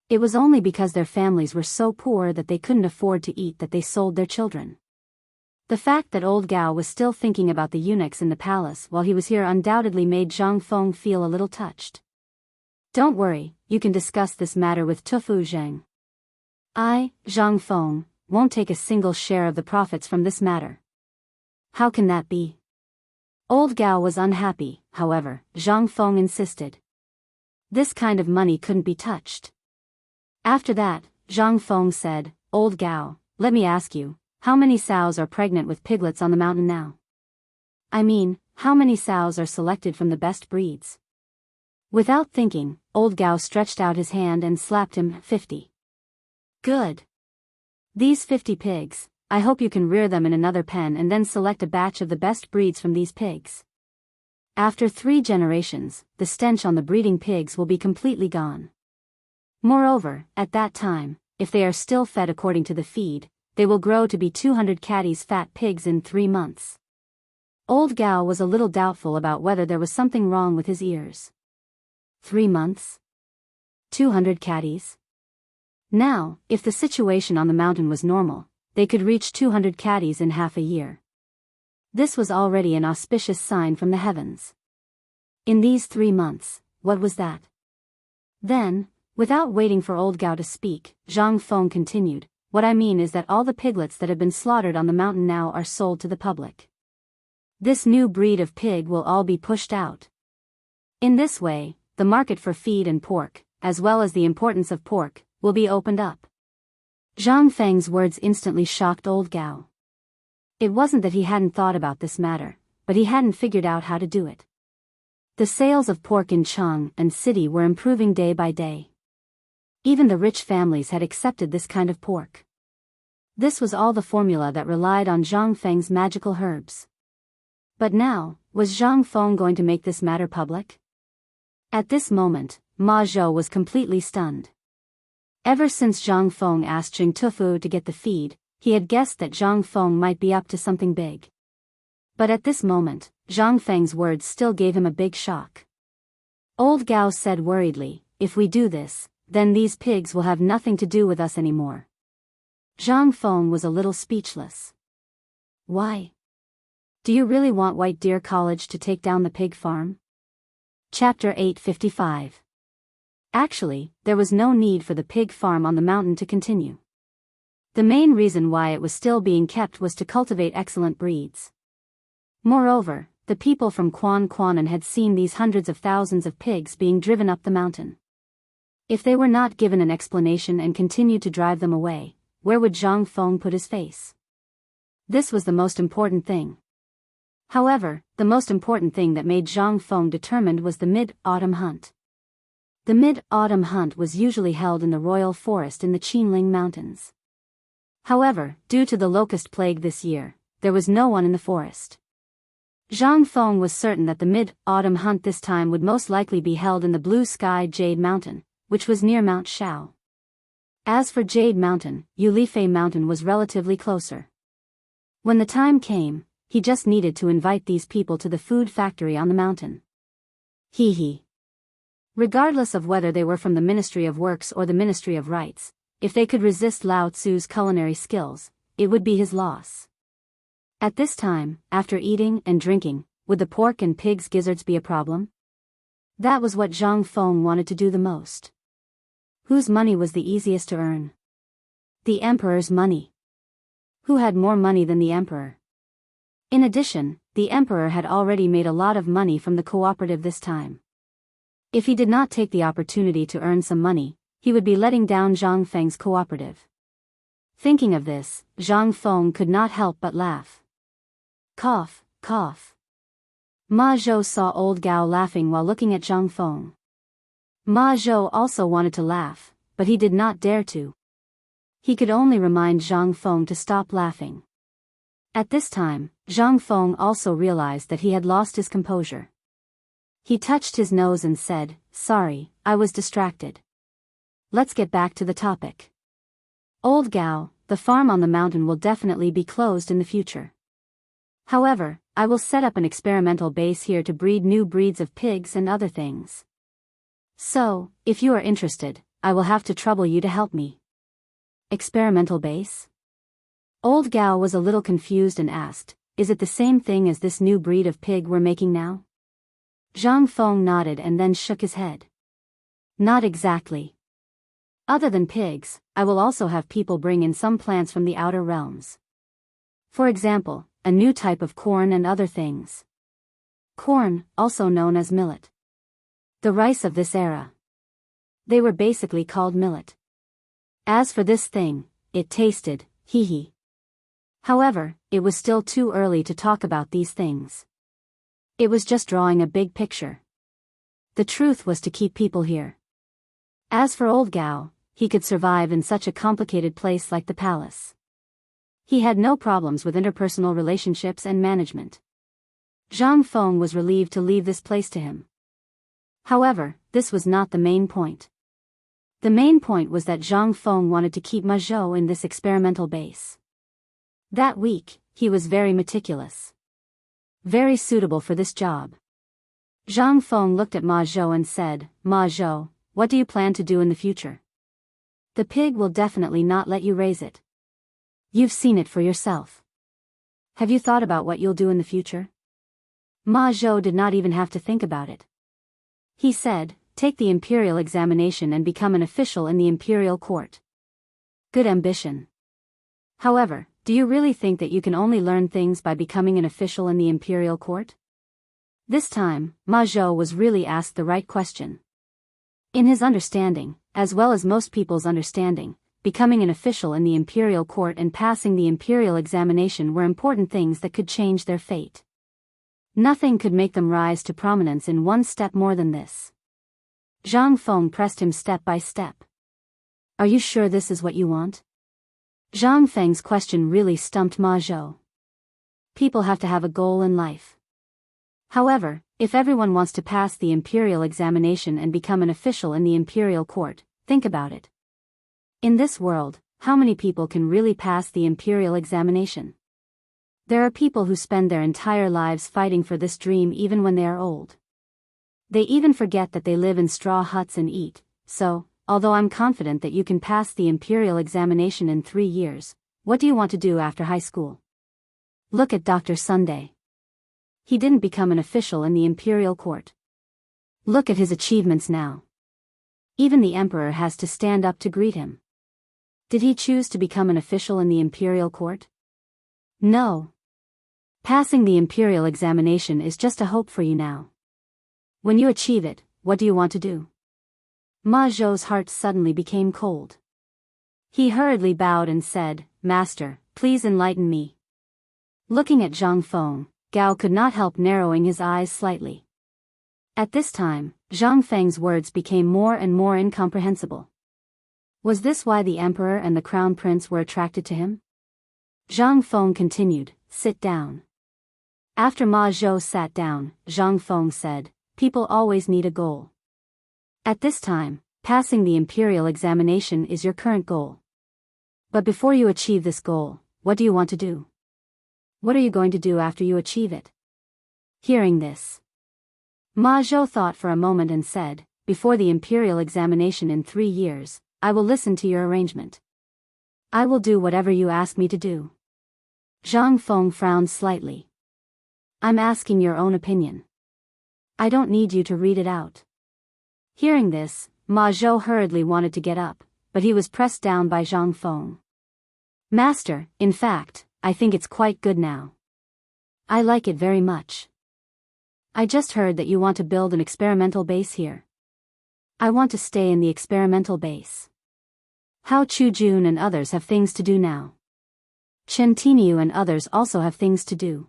It was only because their families were so poor that they couldn't afford to eat that they sold their children. The fact that old Gao was still thinking about the eunuchs in the palace while he was here undoubtedly made Zhang Feng feel a little touched. "Don't worry, you can discuss this matter with Tufu Zheng. I, Zhang Feng, won't take a single share of the profits from this matter." "How can that be?" Old Gao was unhappy, however, Zhang Feng insisted. This kind of money couldn't be touched. After that, Zhang Feng said, "Old Gao, let me ask you, how many sows are pregnant with piglets on the mountain now? I mean, how many sows are selected from the best breeds?" Without thinking, old Gao stretched out his hand and slapped him. 50. "Good. These 50 pigs, I hope you can rear them in another pen and then select a batch of the best breeds from these pigs. After 3 generations, the stench on the breeding pigs will be completely gone. Moreover, at that time, if they are still fed according to the feed, they will grow to be 200 catties fat pigs in 3 months. Old Gao was a little doubtful about whether there was something wrong with his ears. 3 months? 200 catties? Now, if the situation on the mountain was normal, they could reach 200 catties in half a year. This was already an auspicious sign from the heavens. In these 3 months, what was that? Then, without waiting for old Gao to speak, Zhang Feng continued, "What I mean is that all the piglets that have been slaughtered on the mountain now are sold to the public. This new breed of pig will all be pushed out. In this way, the market for feed and pork, as well as the importance of pork, will be opened up." Zhang Feng's words instantly shocked old Gao. It wasn't that he hadn't thought about this matter, but he hadn't figured out how to do it. The sales of pork in Chang and city were improving day by day. Even the rich families had accepted this kind of pork. This was all the formula that relied on Zhang Feng's magical herbs. But now, was Zhang Feng going to make this matter public? At this moment, Ma Zhou was completely stunned. Ever since Zhang Feng asked Jing Tufu to get the feed, he had guessed that Zhang Feng might be up to something big. But at this moment, Zhang Feng's words still gave him a big shock. Old Gao said worriedly, "If we do this, then these pigs will have nothing to do with us anymore." Zhang Feng was a little speechless. Why? Do you really want White Deer College to take down the pig farm? Chapter 855. Actually, there was no need for the pig farm on the mountain to continue. The main reason why it was still being kept was to cultivate excellent breeds. Moreover, the people from Kwanan had seen these hundreds of thousands of pigs being driven up the mountain. If they were not given an explanation and continued to drive them away, where would Zhang Feng put his face? This was the most important thing. However, the most important thing that made Zhang Feng determined was the mid-autumn hunt. The mid-autumn hunt was usually held in the royal forest in the Qinling Mountains. However, due to the locust plague this year, there was no one in the forest. Zhang Feng was certain that the mid-autumn hunt this time would most likely be held in the Blue Sky Jade Mountain, which was near Mount Shao. As for Jade Mountain, Yulifei Mountain was relatively closer. When the time came, he just needed to invite these people to the food factory on the mountain. Hee. Regardless of whether they were from the Ministry of Works or the Ministry of Rights, if they could resist Lao Tzu's culinary skills, it would be his loss. At this time, after eating and drinking, would the pork and pig's gizzards be a problem? That was what Zhang Feng wanted to do the most. Whose money was the easiest to earn? The emperor's money. Who had more money than the emperor? In addition, the emperor had already made a lot of money from the cooperative this time. If he did not take the opportunity to earn some money, he would be letting down Zhang Feng's cooperative. Thinking of this, Zhang Feng could not help but laugh. Cough, cough. Ma Zhou saw old Gao laughing while looking at Zhang Feng. Ma Zhou also wanted to laugh, but he did not dare to. He could only remind Zhang Feng to stop laughing. At this time, Zhang Feng also realized that he had lost his composure. He touched his nose and said, "Sorry, I was distracted. Let's get back to the topic. Old Gao, the farm on the mountain will definitely be closed in the future. However, I will set up an experimental base here to breed new breeds of pigs and other things. So, if you are interested, I will have to trouble you to help me." Experimental base? Old Gao was a little confused and asked, "Is it the same thing as this new breed of pig we're making now?" Zhang Feng nodded and then shook his head. "Not exactly. Other than pigs, I will also have people bring in some plants from the outer realms. For example, a new type of corn and other things. Corn, also known as millet. The rice of this era. They were basically called millet. As for this thing, it tasted, hee. However, it was still too early to talk about these things. It was just drawing a big picture. The truth was to keep people here. As for old Gao, he could survive in such a complicated place like the palace. He had no problems with interpersonal relationships and management. Zhang Feng was relieved to leave this place to him. However, this was not the main point. The main point was that Zhang Feng wanted to keep Ma Zhou in this experimental base. That week, he was very meticulous. Very suitable for this job. Zhang Feng looked at Ma Zhou and said, "Ma Zhou, what do you plan to do in the future? The pig will definitely not let you raise it. You've seen it for yourself. Have you thought about what you'll do in the future?" Ma Zhou did not even have to think about it. He said, "Take the imperial examination and become an official in the imperial court." Good ambition. However, do you really think that you can only learn things by becoming an official in the imperial court? This time, Ma Zhou was really asked the right question. In his understanding, as well as most people's understanding, becoming an official in the imperial court and passing the imperial examination were important things that could change their fate. Nothing could make them rise to prominence in one step more than this. Zhang Feng pressed him step by step. "Are you sure this is what you want?" Zhang Feng's question really stumped Ma Zhou. People have to have a goal in life. However, if everyone wants to pass the imperial examination and become an official in the imperial court, think about it. In this world, how many people can really pass the imperial examination? There are people who spend their entire lives fighting for this dream even when they are old. They even forget that they live in straw huts and eat, so, although I'm confident that you can pass the imperial examination in 3 years, what do you want to do after high school? Look at Dr. Sunday. He didn't become an official in the imperial court. Look at his achievements now. Even the emperor has to stand up to greet him. Did he choose to become an official in the imperial court? No. Passing the imperial examination is just a hope for you now. When you achieve it, what do you want to do? Ma Zhou's heart suddenly became cold. He hurriedly bowed and said, Master, please enlighten me. Looking at Zhang Feng, Gao could not help narrowing his eyes slightly. At this time, Zhang Feng's words became more and more incomprehensible. Was this why the emperor and the crown prince were attracted to him? Zhang Feng continued, Sit down. After Ma Zhou sat down, Zhang Feng said, People always need a goal. At this time, passing the imperial examination is your current goal. But before you achieve this goal, what do you want to do? What are you going to do after you achieve it? Hearing this, Ma Zhou thought for a moment and said, Before the imperial examination in 3 years, I will listen to your arrangement. I will do whatever you ask me to do. Zhang Feng frowned slightly. I'm asking your own opinion. I don't need you to read it out. Hearing this, Ma Zhou hurriedly wanted to get up, but he was pressed down by Zhang Feng. Master, in fact, I think it's quite good now. I like it very much. I just heard that you want to build an experimental base here. I want to stay in the experimental base. Hao Chujun and others have things to do now. Chen Tiniu and others also have things to do.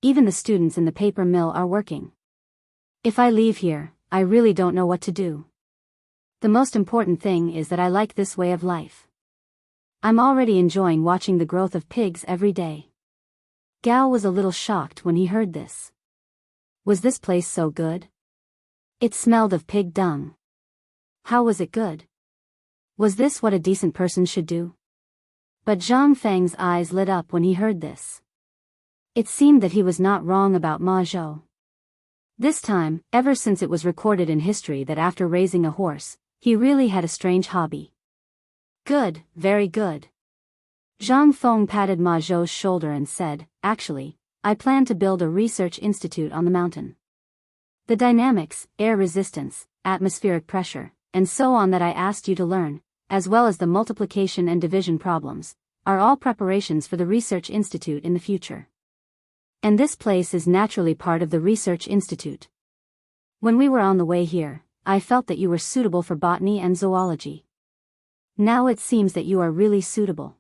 Even the students in the paper mill are working. If I leave here, I really don't know what to do. The most important thing is that I like this way of life. I'm already enjoying watching the growth of pigs every day. Gao was a little shocked when he heard this. Was this place so good? It smelled of pig dung. How was it good? Was this what a decent person should do? But Zhang Feng's eyes lit up when he heard this. It seemed that he was not wrong about Ma Zhou. This time, ever since it was recorded in history that after raising a horse, he really had a strange hobby. Good, very good. Zhang Feng patted Ma Zhou's shoulder and said, Actually, I plan to build a research institute on the mountain. The dynamics, air resistance, atmospheric pressure, and so on that I asked you to learn, as well as the multiplication and division problems, are all preparations for the research institute in the future. And this place is naturally part of the research institute. When we were on the way here, I felt that you were suitable for botany and zoology. Now it seems that you are really suitable.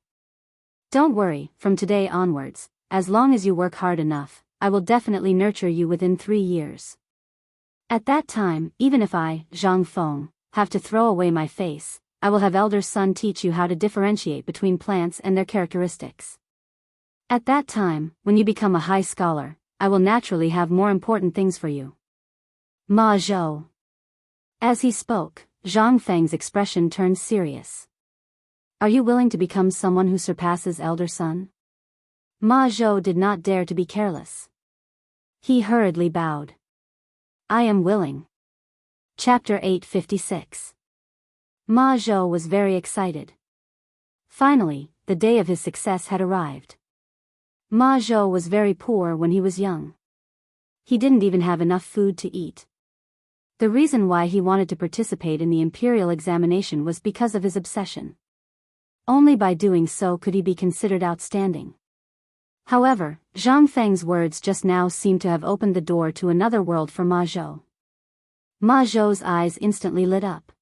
Don't worry, from today onwards, as long as you work hard enough, I will definitely nurture you within 3 years. At that time, even if I, Zhang Feng, have to throw away my face, I will have elder son teach you how to differentiate between plants and their characteristics. At that time, when you become a high scholar, I will naturally have more important things for you. Ma Zhou. As he spoke, Zhang Feng's expression turned serious. Are you willing to become someone who surpasses elder son? Ma Zhou did not dare to be careless. He hurriedly bowed. I am willing. Chapter 856. Ma Zhou was very excited. Finally, the day of his success had arrived. Ma Zhou was very poor when he was young. He didn't even have enough food to eat. The reason why he wanted to participate in the imperial examination was because of his obsession. Only by doing so could he be considered outstanding. However, Zhang Feng's words just now seemed to have opened the door to another world for Ma Zhou. Ma Zhou's eyes instantly lit up.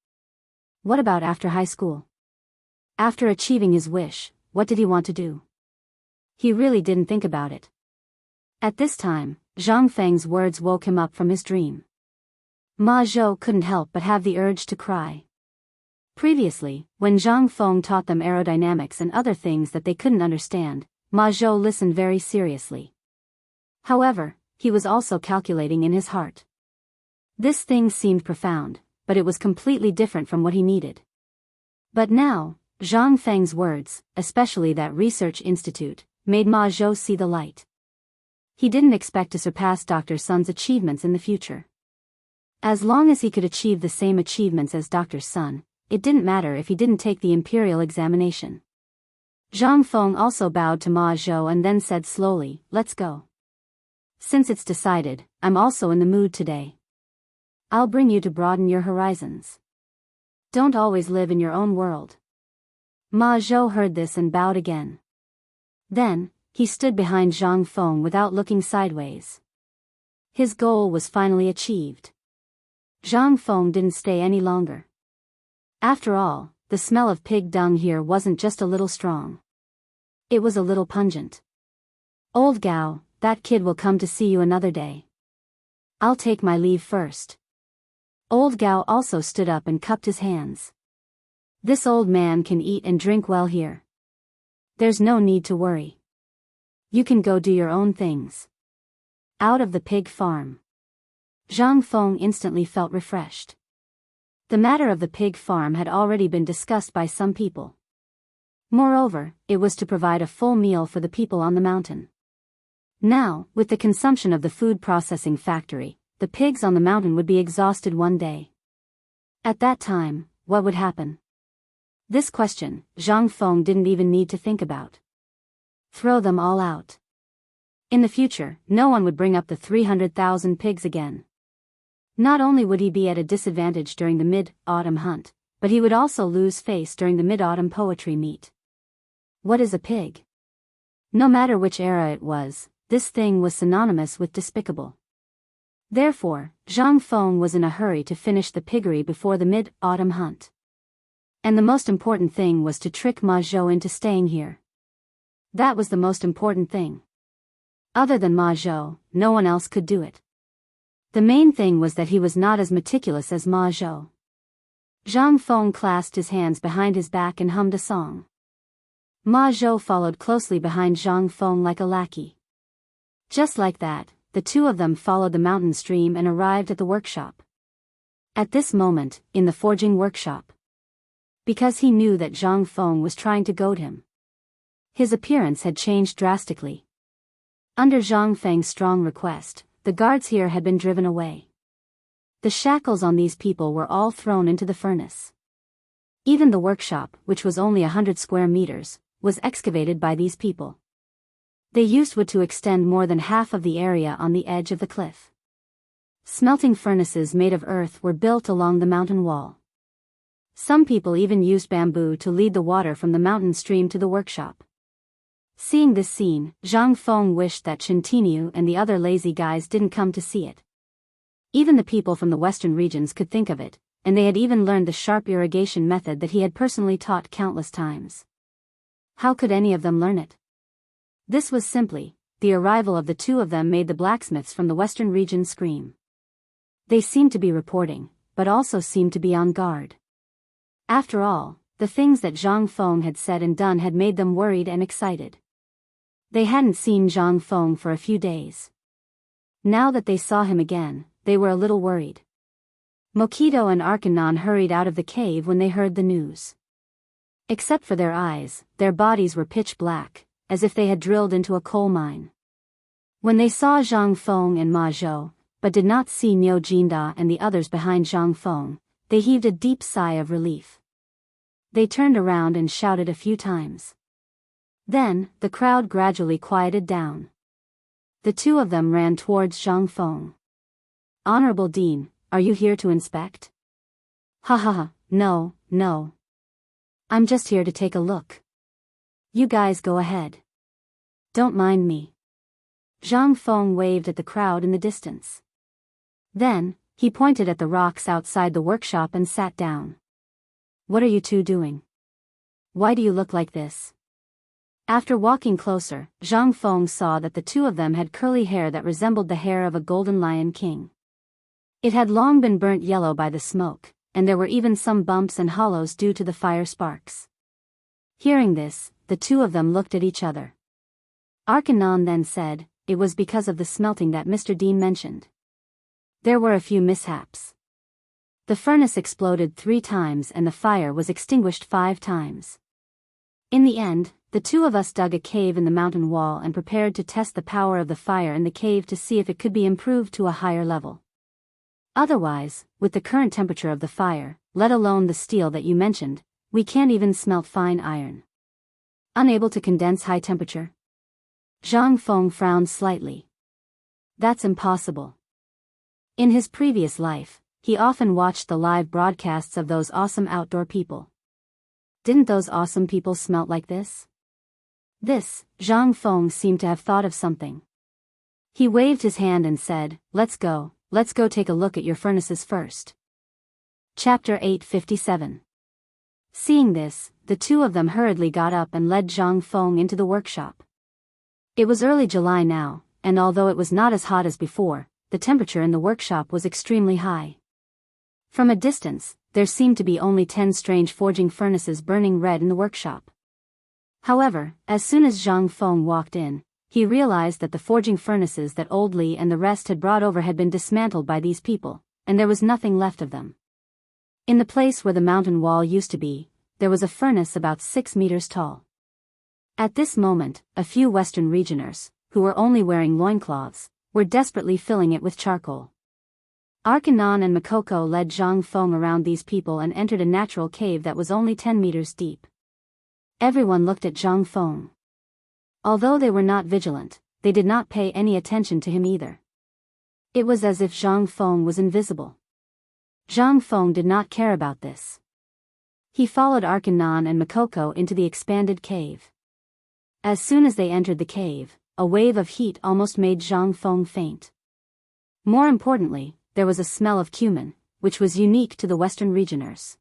What about after high school? After achieving his wish, what did he want to do? He really didn't think about it. At this time, Zhang Feng's words woke him up from his dream. Ma Zhou couldn't help but have the urge to cry. Previously, when Zhang Feng taught them aerodynamics and other things that they couldn't understand, Ma Zhou listened very seriously. However, he was also calculating in his heart. This thing seemed profound, but it was completely different from what he needed. But now, Zhang Feng's words, especially that research institute, made Ma Zhou see the light. He didn't expect to surpass Dr. Sun's achievements in the future. As long as he could achieve the same achievements as Dr. Sun, it didn't matter if he didn't take the imperial examination. Zhang Feng also bowed to Ma Zhou and then said slowly, "Let's go. Since it's decided, I'm also in the mood today. I'll bring you to broaden your horizons. Don't always live in your own world." Ma Zhou heard this and bowed again. Then, he stood behind Zhang Feng without looking sideways. His goal was finally achieved. Zhang Feng didn't stay any longer. After all, the smell of pig dung here wasn't just a little strong. It was a little pungent. "Old Gao, that kid will come to see you another day. I'll take my leave first." Old Gao also stood up and cupped his hands. "This old man can eat and drink well here. There's no need to worry. You can go do your own things." Out of the pig farm. Zhang Feng instantly felt refreshed. The matter of the pig farm had already been discussed by some people. Moreover, it was to provide a full meal for the people on the mountain. Now, with the consumption of the food processing factory, the pigs on the mountain would be exhausted one day. At that time, what would happen? This question, Zhang Feng didn't even need to think about. Throw them all out. In the future, no one would bring up the 300,000 pigs again. Not only would he be at a disadvantage during the mid-autumn hunt, but he would also lose face during the mid-autumn poetry meet. What is a pig? No matter which era it was, this thing was synonymous with despicable. Therefore, Zhang Feng was in a hurry to finish the piggery before the mid-autumn hunt. And the most important thing was to trick Ma Zhou into staying here. That was the most important thing. Other than Ma Zhou, no one else could do it. The main thing was that he was not as meticulous as Ma Zhou. Zhang Feng clasped his hands behind his back and hummed a song. Ma Zhou followed closely behind Zhang Feng like a lackey. Just like that, the two of them followed the mountain stream and arrived at the workshop. At this moment, in the forging workshop. Because he knew that Zhang Feng was trying to goad him. His appearance had changed drastically. Under Zhang Feng's strong request, the guards here had been driven away. The shackles on these people were all thrown into the furnace. Even the workshop, which was only 100 square meters, was excavated by these people. They used wood to extend more than half of the area on the edge of the cliff. Smelting furnaces made of earth were built along the mountain wall. Some people even used bamboo to lead the water from the mountain stream to the workshop. Seeing this scene, Zhang Feng wished that Chen Tiniu and the other lazy guys didn't come to see it. Even the people from the western regions could think of it, and they had even learned the sharp irrigation method that he had personally taught countless times. How could any of them learn it? This was simply, the arrival of the two of them made the blacksmiths from the western region scream. They seemed to be reporting, but also seemed to be on guard. After all, the things that Zhang Feng had said and done had made them worried and excited. They hadn't seen Zhang Feng for a few days. Now that they saw him again, they were a little worried. Mokito and Arkanon hurried out of the cave when they heard the news. Except for their eyes, their bodies were pitch black, as if they had drilled into a coal mine. When they saw Zhang Feng and Ma Zhou, but did not see Niu Jinda and the others behind Zhang Feng, they heaved a deep sigh of relief. They turned around and shouted a few times. Then, the crowd gradually quieted down. The two of them ran towards Zhang Feng. "Honorable Dean, are you here to inspect?" "Ha ha ha, no. I'm just here to take a look. You guys go ahead. Don't mind me." Zhang Feng waved at the crowd in the distance. Then, he pointed at the rocks outside the workshop and sat down. "What are you two doing? Why do you look like this?" After walking closer, Zhang Feng saw that the two of them had curly hair that resembled the hair of a golden lion king. It had long been burnt yellow by the smoke, and there were even some bumps and hollows due to the fire sparks. Hearing this, the two of them looked at each other. Arkanon then said, it was because of the smelting that Mr. Dean mentioned. There were a few mishaps. The furnace exploded 3 times and the fire was extinguished 5 times. In the end, the two of us dug a cave in the mountain wall and prepared to test the power of the fire in the cave to see if it could be improved to a higher level. Otherwise, with the current temperature of the fire, let alone the steel that you mentioned, we can't even smelt fine iron. Unable to condense high temperature? Zhang Feng frowned slightly. That's impossible. In his previous life, he often watched the live broadcasts of those awesome outdoor people. Didn't those awesome people smelt like this? Zhang Feng seemed to have thought of something. He waved his hand and said, let's go take a look at your furnaces first. Chapter 857. Seeing this, the two of them hurriedly got up and led Zhang Feng into the workshop. It was early July now, and although it was not as hot as before, the temperature in the workshop was extremely high. From a distance, there seemed to be only 10 strange forging furnaces burning red in the workshop. However, as soon as Zhang Feng walked in, he realized that the forging furnaces that Old Li and the rest had brought over had been dismantled by these people, and there was nothing left of them. In the place where the mountain wall used to be, there was a furnace about 6 meters tall. At this moment, a few Western regioners, who were only wearing loincloths, were desperately filling it with charcoal. Arkanon and Makoko led Zhang Feng around these people and entered a natural cave that was only 10 meters deep. Everyone looked at Zhang Feng. Although they were not vigilant, they did not pay any attention to him either. It was as if Zhang Feng was invisible. Zhang Feng did not care about this. He followed Arkanon and Makoko into the expanded cave. As soon as they entered the cave, a wave of heat almost made Zhang Feng faint. More importantly, there was a smell of cumin, which was unique to the Western regioners.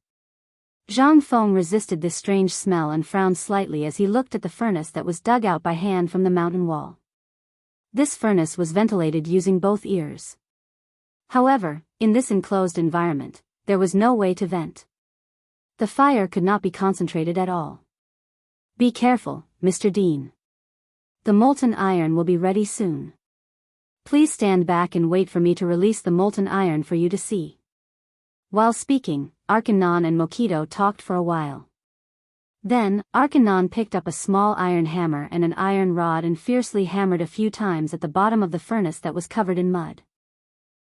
Zhang Feng resisted this strange smell and frowned slightly as he looked at the furnace that was dug out by hand from the mountain wall. This furnace was ventilated using both ears. However, in this enclosed environment, there was no way to vent. The fire could not be concentrated at all. Be careful, Mr. Dean. The molten iron will be ready soon. Please stand back and wait for me to release the molten iron for you to see. While speaking, Arkanon and Mokido talked for a while. Then, Arkanon picked up a small iron hammer and an iron rod and fiercely hammered a few times at the bottom of the furnace that was covered in mud.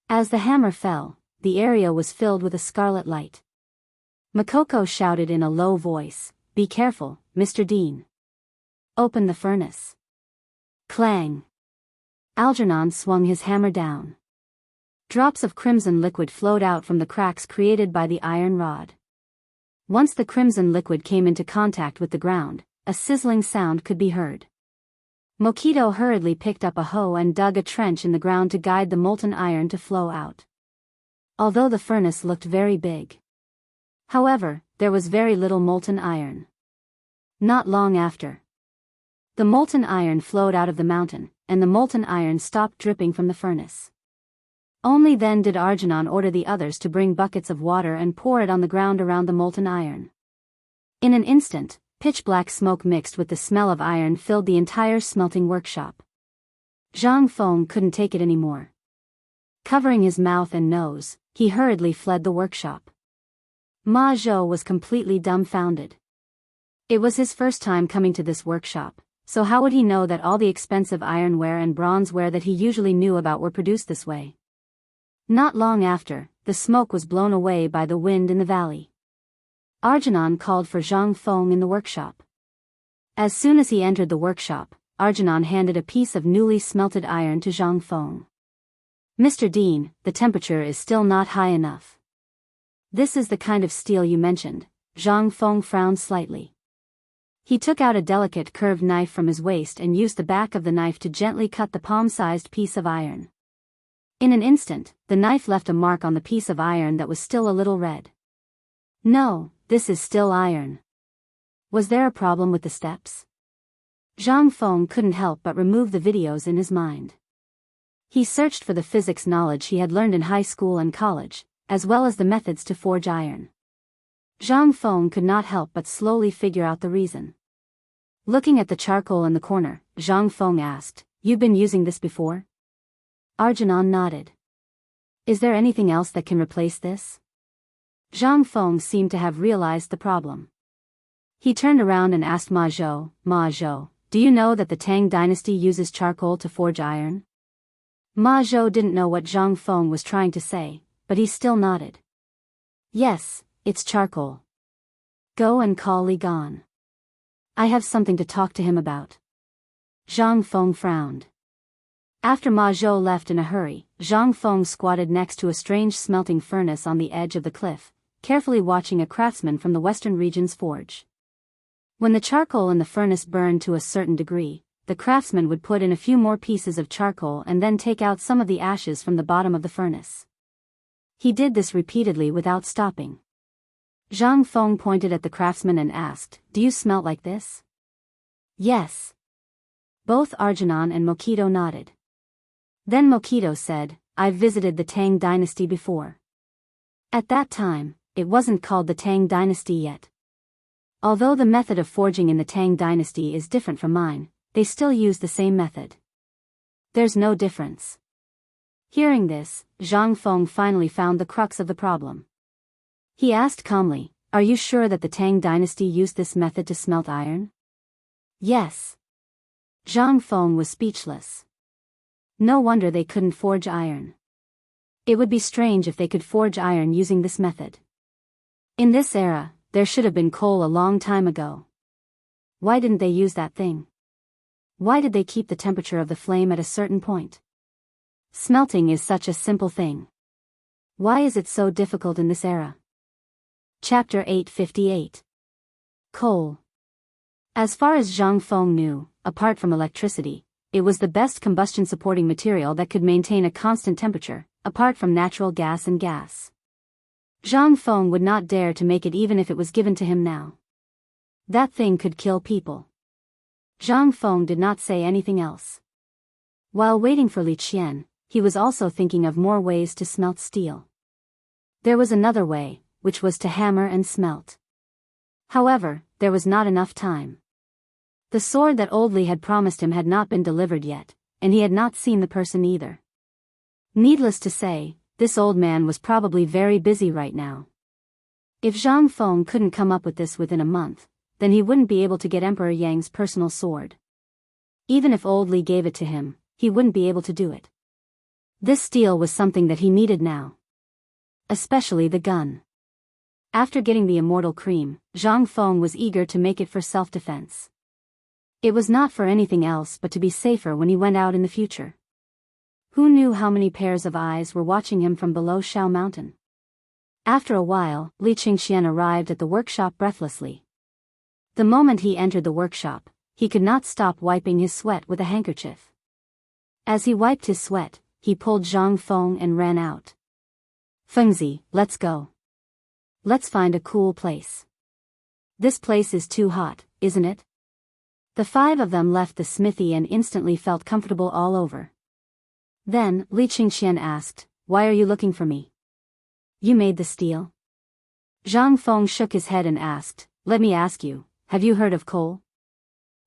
As the hammer fell, the area was filled with a scarlet light. Makoko shouted in a low voice, "Be careful, Mr. Dean. Open the furnace." Clang! Algernon swung his hammer down. Drops of crimson liquid flowed out from the cracks created by the iron rod. Once the crimson liquid came into contact with the ground, a sizzling sound could be heard. Mokido hurriedly picked up a hoe and dug a trench in the ground to guide the molten iron to flow out. Although the furnace looked very big. However, there was very little molten iron. Not long after, the molten iron flowed out of the mountain, and the molten iron stopped dripping from the furnace. Only then did Arjunon order the others to bring buckets of water and pour it on the ground around the molten iron. In an instant, pitch-black smoke mixed with the smell of iron filled the entire smelting workshop. Zhang Feng couldn't take it anymore. Covering his mouth and nose, he hurriedly fled the workshop. Ma Zhou was completely dumbfounded. It was his first time coming to this workshop, so how would he know that all the expensive ironware and bronzeware that he usually knew about were produced this way? Not long after, the smoke was blown away by the wind in the valley. Arjunon called for Zhang Feng in the workshop. As soon as he entered the workshop, Arjunon handed a piece of newly smelted iron to Zhang Feng. "Mr. Dean, the temperature is still not high enough." "This is the kind of steel you mentioned." Zhang Feng frowned slightly. He took out a delicate curved knife from his waist and used the back of the knife to gently cut the palm-sized piece of iron. In an instant, the knife left a mark on the piece of iron that was still a little red. "No, this is still iron. Was there a problem with the steps?" Zhang Feng couldn't help but remove the videos in his mind. He searched for the physics knowledge he had learned in high school and college, as well as the methods to forge iron. Zhang Feng could not help but slowly figure out the reason. Looking at the charcoal in the corner, Zhang Feng asked, "You've been using this before?" Arjunon nodded. "Is there anything else that can replace this?" Zhang Feng seemed to have realized the problem. He turned around and asked Ma Zhou, "Ma Zhou, do you know that the Tang dynasty uses charcoal to forge iron?" Ma Zhou didn't know what Zhang Feng was trying to say, but he still nodded. "Yes, it's charcoal. Go and call Li Gan. I have something to talk to him about." Zhang Feng frowned. After Ma Zhou left in a hurry, Zhang Feng squatted next to a strange smelting furnace on the edge of the cliff, carefully watching a craftsman from the western regions forge. When the charcoal in the furnace burned to a certain degree, the craftsman would put in a few more pieces of charcoal and then take out some of the ashes from the bottom of the furnace. He did this repeatedly without stopping. Zhang Feng pointed at the craftsman and asked, "Do you smelt like this?" "Yes." Both Arjunan and Mokito nodded. Then Mokito said, "I've visited the Tang dynasty before. At that time, it wasn't called the Tang dynasty yet. Although the method of forging in the Tang dynasty is different from mine, they still use the same method. There's no difference." Hearing this, Zhang Feng finally found the crux of the problem. He asked calmly, "Are you sure that the Tang dynasty used this method to smelt iron?" "Yes." Zhang Feng was speechless. No wonder they couldn't forge iron. It would be strange if they could forge iron using this method. In this era, there should have been coal a long time ago. Why didn't they use that thing? Why did they keep the temperature of the flame at a certain point? Smelting is such a simple thing. Why is it so difficult in this era? Chapter 858. Coal. As far as Zhang Feng knew, apart from electricity, it was the best combustion-supporting material that could maintain a constant temperature, apart from natural gas and gas. Zhang Feng would not dare to make it even if it was given to him now. That thing could kill people. Zhang Feng did not say anything else. While waiting for Li Qian, he was also thinking of more ways to smelt steel. There was another way, which was to hammer and smelt. However, there was not enough time. The sword that Old Li had promised him had not been delivered yet, and he had not seen the person either. Needless to say, this old man was probably very busy right now. If Zhang Feng couldn't come up with this within a month, then he wouldn't be able to get Emperor Yang's personal sword. Even if Old Li gave it to him, he wouldn't be able to do it. This steel was something that he needed now. Especially the gun. After getting the immortal cream, Zhang Feng was eager to make it for self-defense. It was not for anything else but to be safer when he went out in the future. Who knew how many pairs of eyes were watching him from below Shao Mountain? After a while, Li Qingxian arrived at the workshop breathlessly. The moment he entered the workshop, he could not stop wiping his sweat with a handkerchief. As he wiped his sweat, he pulled Zhang Feng and ran out. "Fengzi, let's go. Let's find a cool place. This place is too hot, isn't it?" The five of them left the smithy and instantly felt comfortable all over. Then, Li Qingxian asked, "Why are you looking for me? You made the steel?" Zhang Feng shook his head and asked, "Let me ask you, have you heard of coal?"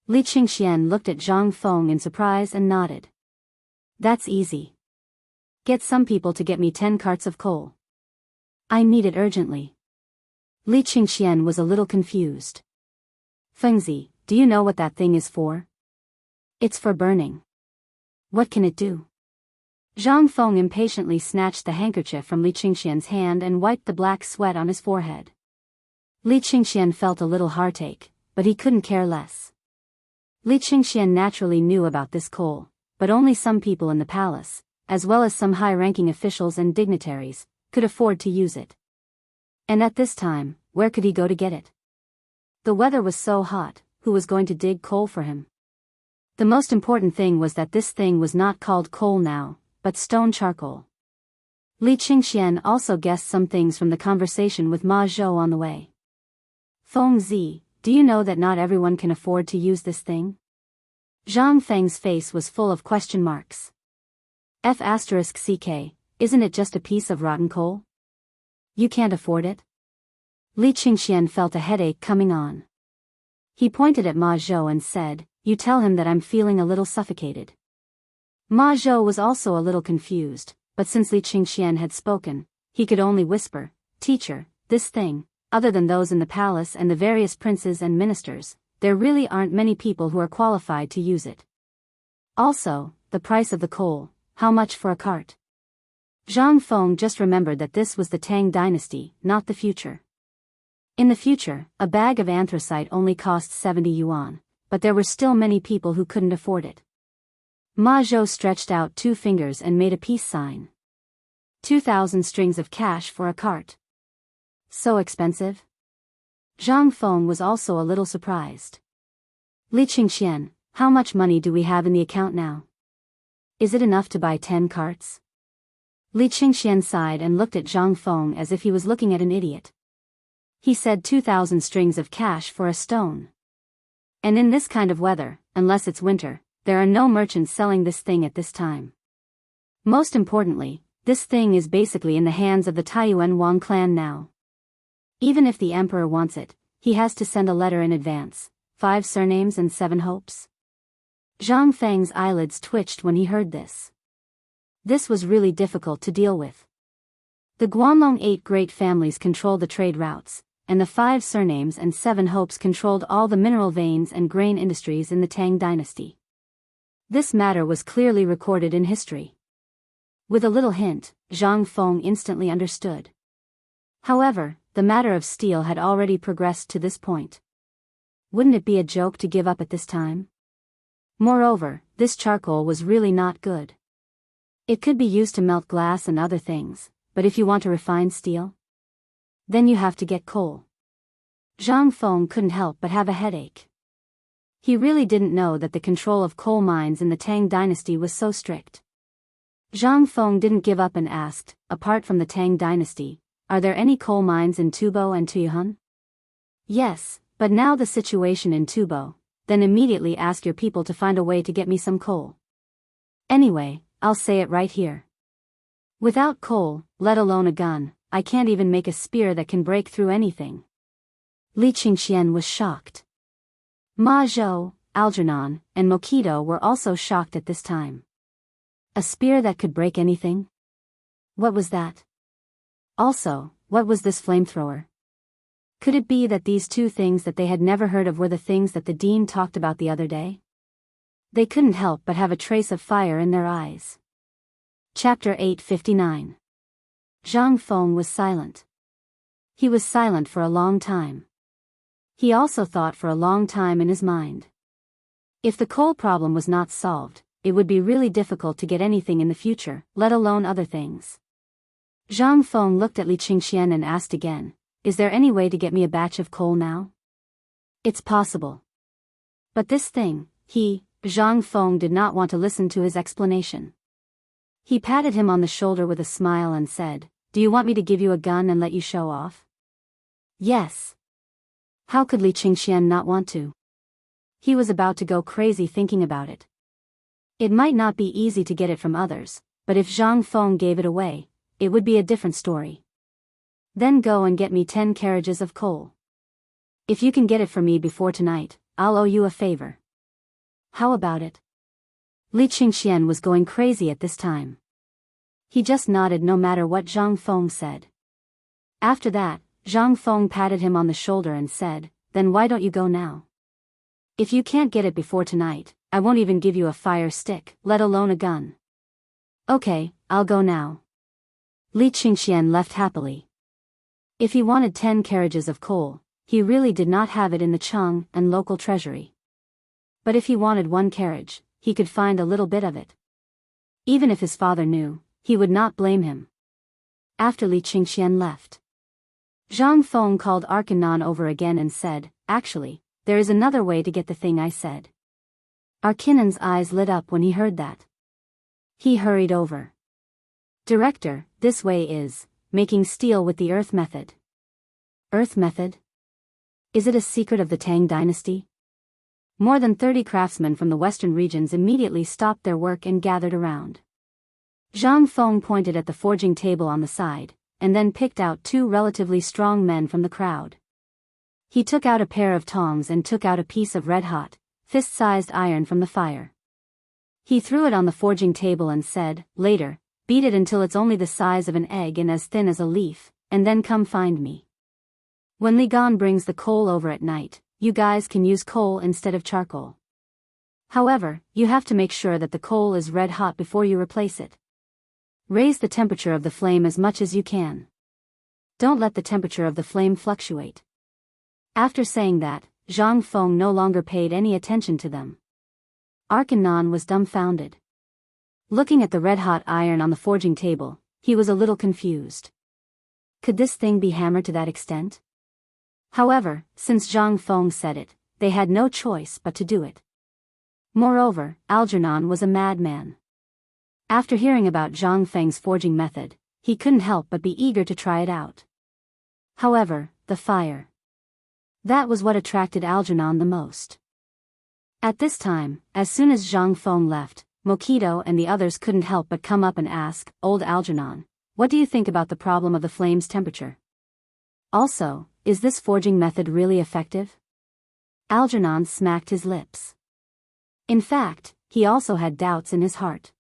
Li Qingxian looked at Zhang Feng in surprise and nodded. "That's easy. Get some people to get me 10 carts of coal. I need it urgently." Li Qingxian was a little confused. "Fengzi, do you know what that thing is for?" "It's for burning." "What can it do?" Zhang Feng impatiently snatched the handkerchief from Li Qingxian's hand and wiped the black sweat on his forehead. Li Qingxian felt a little heartache, but he couldn't care less. Li Qingxian naturally knew about this coal, but only some people in the palace, as well as some high-ranking officials and dignitaries, could afford to use it. And at this time, where could he go to get it? The weather was so hot, who was going to dig coal for him? The most important thing was that this thing was not called coal now, but stone charcoal. Li Qingxian also guessed some things from the conversation with Ma Zhou on the way. "Feng Zi, do you know that not everyone can afford to use this thing?" Zhang Feng's face was full of question marks. F***CK, isn't it just a piece of rotten coal? You can't afford it? Li Qingxian felt a headache coming on. He pointed at Ma Zhou and said, "You tell him that I'm feeling a little suffocated." Ma Zhou was also a little confused, but since Li Qingxian had spoken, he could only whisper, "Teacher, this thing, other than those in the palace and the various princes and ministers, there really aren't many people who are qualified to use it. Also, the price of the coal, how much for a cart? Zhang Feng just remembered that this was the Tang dynasty, not the future. In the future, a bag of anthracite only cost 70 yuan, but there were still many people who couldn't afford it. Ma Zhou stretched out 2 fingers and made a peace sign. 2,000 strings of cash for a cart. So expensive? Zhang Feng was also a little surprised. Li Qingxian, how much money do we have in the account now? Is it enough to buy 10 carts? Li Qingxian sighed and looked at Zhang Feng as if he was looking at an idiot. He said 2,000 strings of cash for a stone. And in this kind of weather, unless it's winter, there are no merchants selling this thing at this time. Most importantly, this thing is basically in the hands of the Taiyuan Wang clan now. Even if the emperor wants it, he has to send a letter in advance, 5 surnames and 7 hopes. Zhang Feng's eyelids twitched when he heard this. This was really difficult to deal with. The Guanlong 8 great families controlled the trade routes, and the 5 surnames and 7 hopes controlled all the mineral veins and grain industries in the Tang dynasty. This matter was clearly recorded in history. With a little hint, Zhang Feng instantly understood. However, the matter of steel had already progressed to this point. Wouldn't it be a joke to give up at this time? Moreover, this charcoal was really not good. It could be used to melt glass and other things, but if you want to refine steel, then you have to get coal. Zhang Feng couldn't help but have a headache. He really didn't know that the control of coal mines in the Tang dynasty was so strict. Zhang Feng didn't give up and asked, apart from the Tang dynasty, are there any coal mines in Tubo and Tuyuhun? Yes, but now the situation in Tubo, then immediately ask your people to find a way to get me some coal. Anyway, I'll say it right here. Without coal, let alone a gun, I can't even make a spear that can break through anything. Li Qingxian was shocked. Ma Zhou, Algernon, and Mokido were also shocked at this time. A spear that could break anything? What was that? Also, what was this flamethrower? Could it be that these 2 things that they had never heard of were the things that the dean talked about the other day? They couldn't help but have a trace of fire in their eyes. Chapter 859. Zhang Feng was silent. He was silent for a long time. He also thought for a long time in his mind. If the coal problem was not solved, it would be really difficult to get anything in the future, let alone other things. Zhang Feng looked at Li Qingxian and asked again, is there any way to get me a batch of coal now? It's possible. But this thing, Zhang Feng did not want to listen to his explanation. He patted him on the shoulder with a smile and said, do you want me to give you a gun and let you show off? Yes. How could Li Qingxian not want to? He was about to go crazy thinking about it. It might not be easy to get it from others, but if Zhang Feng gave it away, it would be a different story. Then go and get me 10 carriages of coal. If you can get it for me before tonight, I'll owe you a favor. How about it? Li Qingxian was going crazy at this time. He just nodded no matter what Zhang Feng said. After that, Zhang Feng patted him on the shoulder and said, then why don't you go now? If you can't get it before tonight, I won't even give you a fire stick, let alone a gun. Okay, I'll go now. Li Qingxian left happily. If he wanted 10 carriages of coal, he really did not have it in the Cheng and local treasury. But if he wanted 1 carriage, he could find a little bit of it. Even if his father knew, he would not blame him. After Li Qingxian left, Zhang Feng called Arkanon over again and said, actually, there is another way to get the thing I said. Arkinon's eyes lit up when he heard that. He hurried over. Director, this way is, making steel with the earth method. Earth method? Is it a secret of the Tang dynasty? More than 30 craftsmen from the western regions immediately stopped their work and gathered around. Zhang Feng pointed at the forging table on the side, and then picked out 2 relatively strong men from the crowd. He took out a pair of tongs and took out a piece of red-hot, fist-sized iron from the fire. He threw it on the forging table and said, later, beat it until it's only the size of an egg and as thin as a leaf, and then come find me. When Li Gan brings the coal over at night, you guys can use coal instead of charcoal. However, you have to make sure that the coal is red hot before you replace it. Raise the temperature of the flame as much as you can. Don't let the temperature of the flame fluctuate. After saying that, Zhang Feng no longer paid any attention to them. Arkanon was dumbfounded. Looking at the red-hot iron on the forging table, he was a little confused. Could this thing be hammered to that extent? However, since Zhang Feng said it, they had no choice but to do it. Moreover, Algernon was a madman. After hearing about Zhang Feng's forging method, he couldn't help but be eager to try it out. However, the fire. That was what attracted Algernon the most. At this time, as soon as Zhang Feng left, Mokito and the others couldn't help but come up and ask, "Old Algernon, what do you think about the problem of the flame's temperature? Also, is this forging method really effective?" Algernon smacked his lips. In fact, he also had doubts in his heart.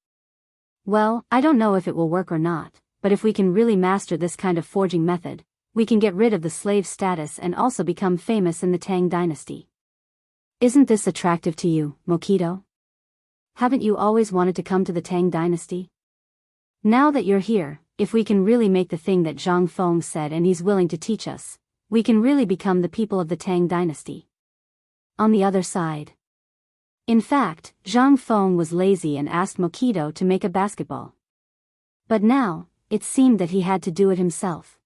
"Well, I don't know if it will work or not, but if we can really master this kind of forging method, we can get rid of the slave status and also become famous in the Tang dynasty. Isn't this attractive to you, Mokito? Haven't you always wanted to come to the Tang dynasty? Now that you're here, if we can really make the thing that Zhang Feng said and he's willing to teach us, we can really become the people of the Tang dynasty." On the other side. In fact, Zhang Feng was lazy and asked Mokito to make a basketball. But now, it seemed that he had to do it himself.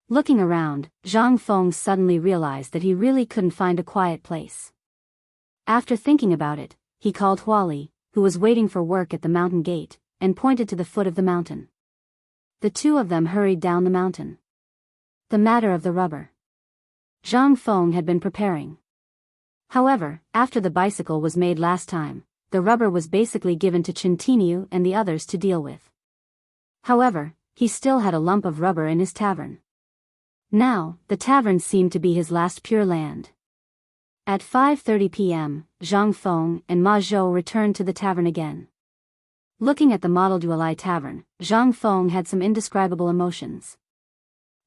Looking around, Zhang Feng suddenly realized that he really couldn't find a quiet place. After thinking about it, he called Huali, who was waiting for work at the mountain gate, and pointed to the foot of the mountain. The two of them hurried down the mountain. The matter of the rubber. Zhang Feng had been preparing. However, after the bicycle was made last time, the rubber was basically given to Chintinu and the others to deal with. However, he still had a lump of rubber in his tavern. Now, the tavern seemed to be his last pure land. At 5:30 p.m., Zhang Feng and Ma Zhou returned to the tavern again. Looking at the Model Dualai tavern, Zhang Feng had some indescribable emotions.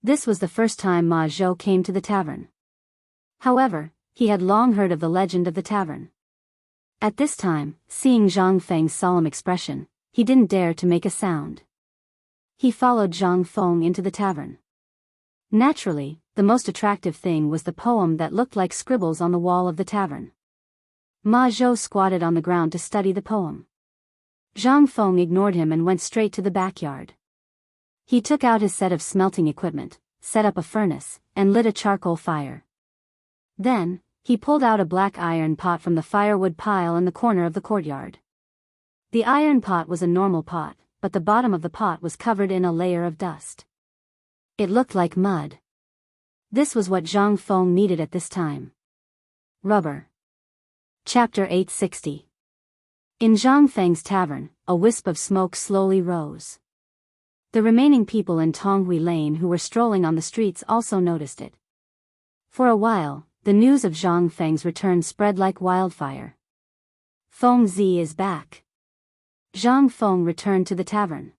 This was the first time Ma Zhou came to the tavern. However, he had long heard of the legend of the tavern. At this time, seeing Zhang Feng's solemn expression, he didn't dare to make a sound. He followed Zhang Feng into the tavern. Naturally, the most attractive thing was the poem that looked like scribbles on the wall of the tavern. Ma Zhou squatted on the ground to study the poem. Zhang Feng ignored him and went straight to the backyard. He took out his set of smelting equipment, set up a furnace, and lit a charcoal fire. Then, he pulled out a black iron pot from the firewood pile in the corner of the courtyard. The iron pot was a normal pot, but the bottom of the pot was covered in a layer of dust. It looked like mud. This was what Zhang Feng needed at this time. Rubber. Chapter 860. In Zhang Feng's tavern, a wisp of smoke slowly rose. The remaining people in Tonghui Lane who were strolling on the streets also noticed it. For a while, the news of Zhang Feng's return spread like wildfire. Feng Zi is back. Zhang Feng returned to the tavern.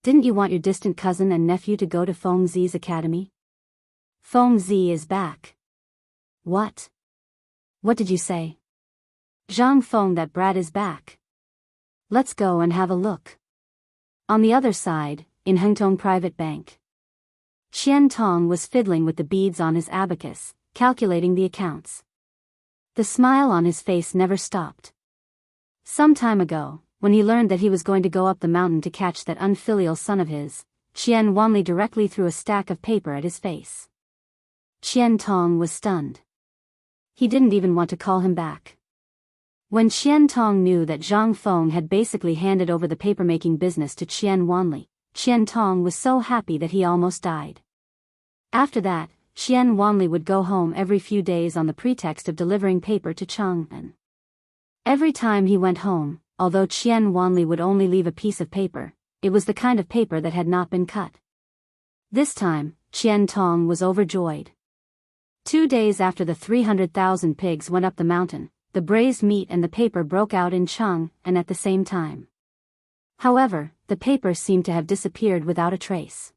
Didn't you want your distant cousin and nephew to go to Feng Zi's academy? Feng Zi is back. What? What did you say? Zhang Feng, that brat is back. Let's go and have a look. On the other side, in Hengtong Private Bank. Qian Tong was fiddling with the beads on his abacus, calculating the accounts. The smile on his face never stopped. Some time ago, when he learned that he was going to go up the mountain to catch that unfilial son of his, Qian Wanli directly threw a stack of paper at his face. Qian Tong was stunned. He didn't even want to call him back. When Qian Tong knew that Zhang Feng had basically handed over the papermaking business to Qian Wanli, Qian Tong was so happy that he almost died. After that, Qian Wanli would go home every few days on the pretext of delivering paper to Chang'an. Every time he went home, although Qian Wanli would only leave a piece of paper, it was the kind of paper that had not been cut. This time, Qian Tong was overjoyed. 2 days after the 300,000 pigs went up the mountain, the braised meat and the paper broke out in Chang'an at the same time. However, the paper seemed to have disappeared without a trace.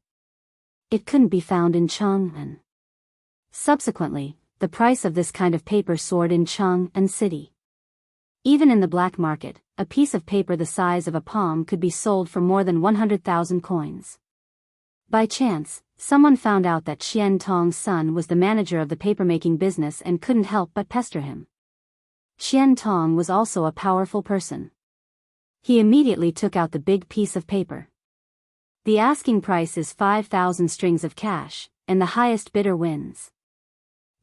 It couldn't be found in Chang'an. Subsequently, the price of this kind of paper soared in Cheng and city. Even in the black market, a piece of paper the size of a palm could be sold for more than 100,000 coins. By chance, someone found out that Qian Tong's son was the manager of the papermaking business and couldn't help but pester him. Qian Tong was also a powerful person. He immediately took out the big piece of paper. The asking price is 5,000 strings of cash, and the highest bidder wins.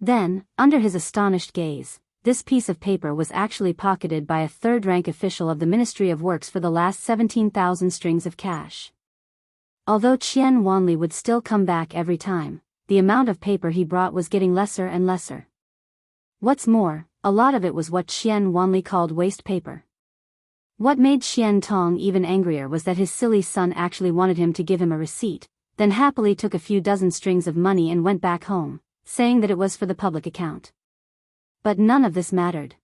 Then, under his astonished gaze, this piece of paper was actually pocketed by a third-rank official of the Ministry of Works for the last 17,000 strings of cash. Although Qian Wanli would still come back every time, the amount of paper he brought was getting lesser and lesser. What's more, a lot of it was what Qian Wanli called waste paper. What made Qian Tong even angrier was that his silly son actually wanted him to give him a receipt, then happily took a few dozen strings of money and went back home, saying that it was for the public account. But none of this mattered.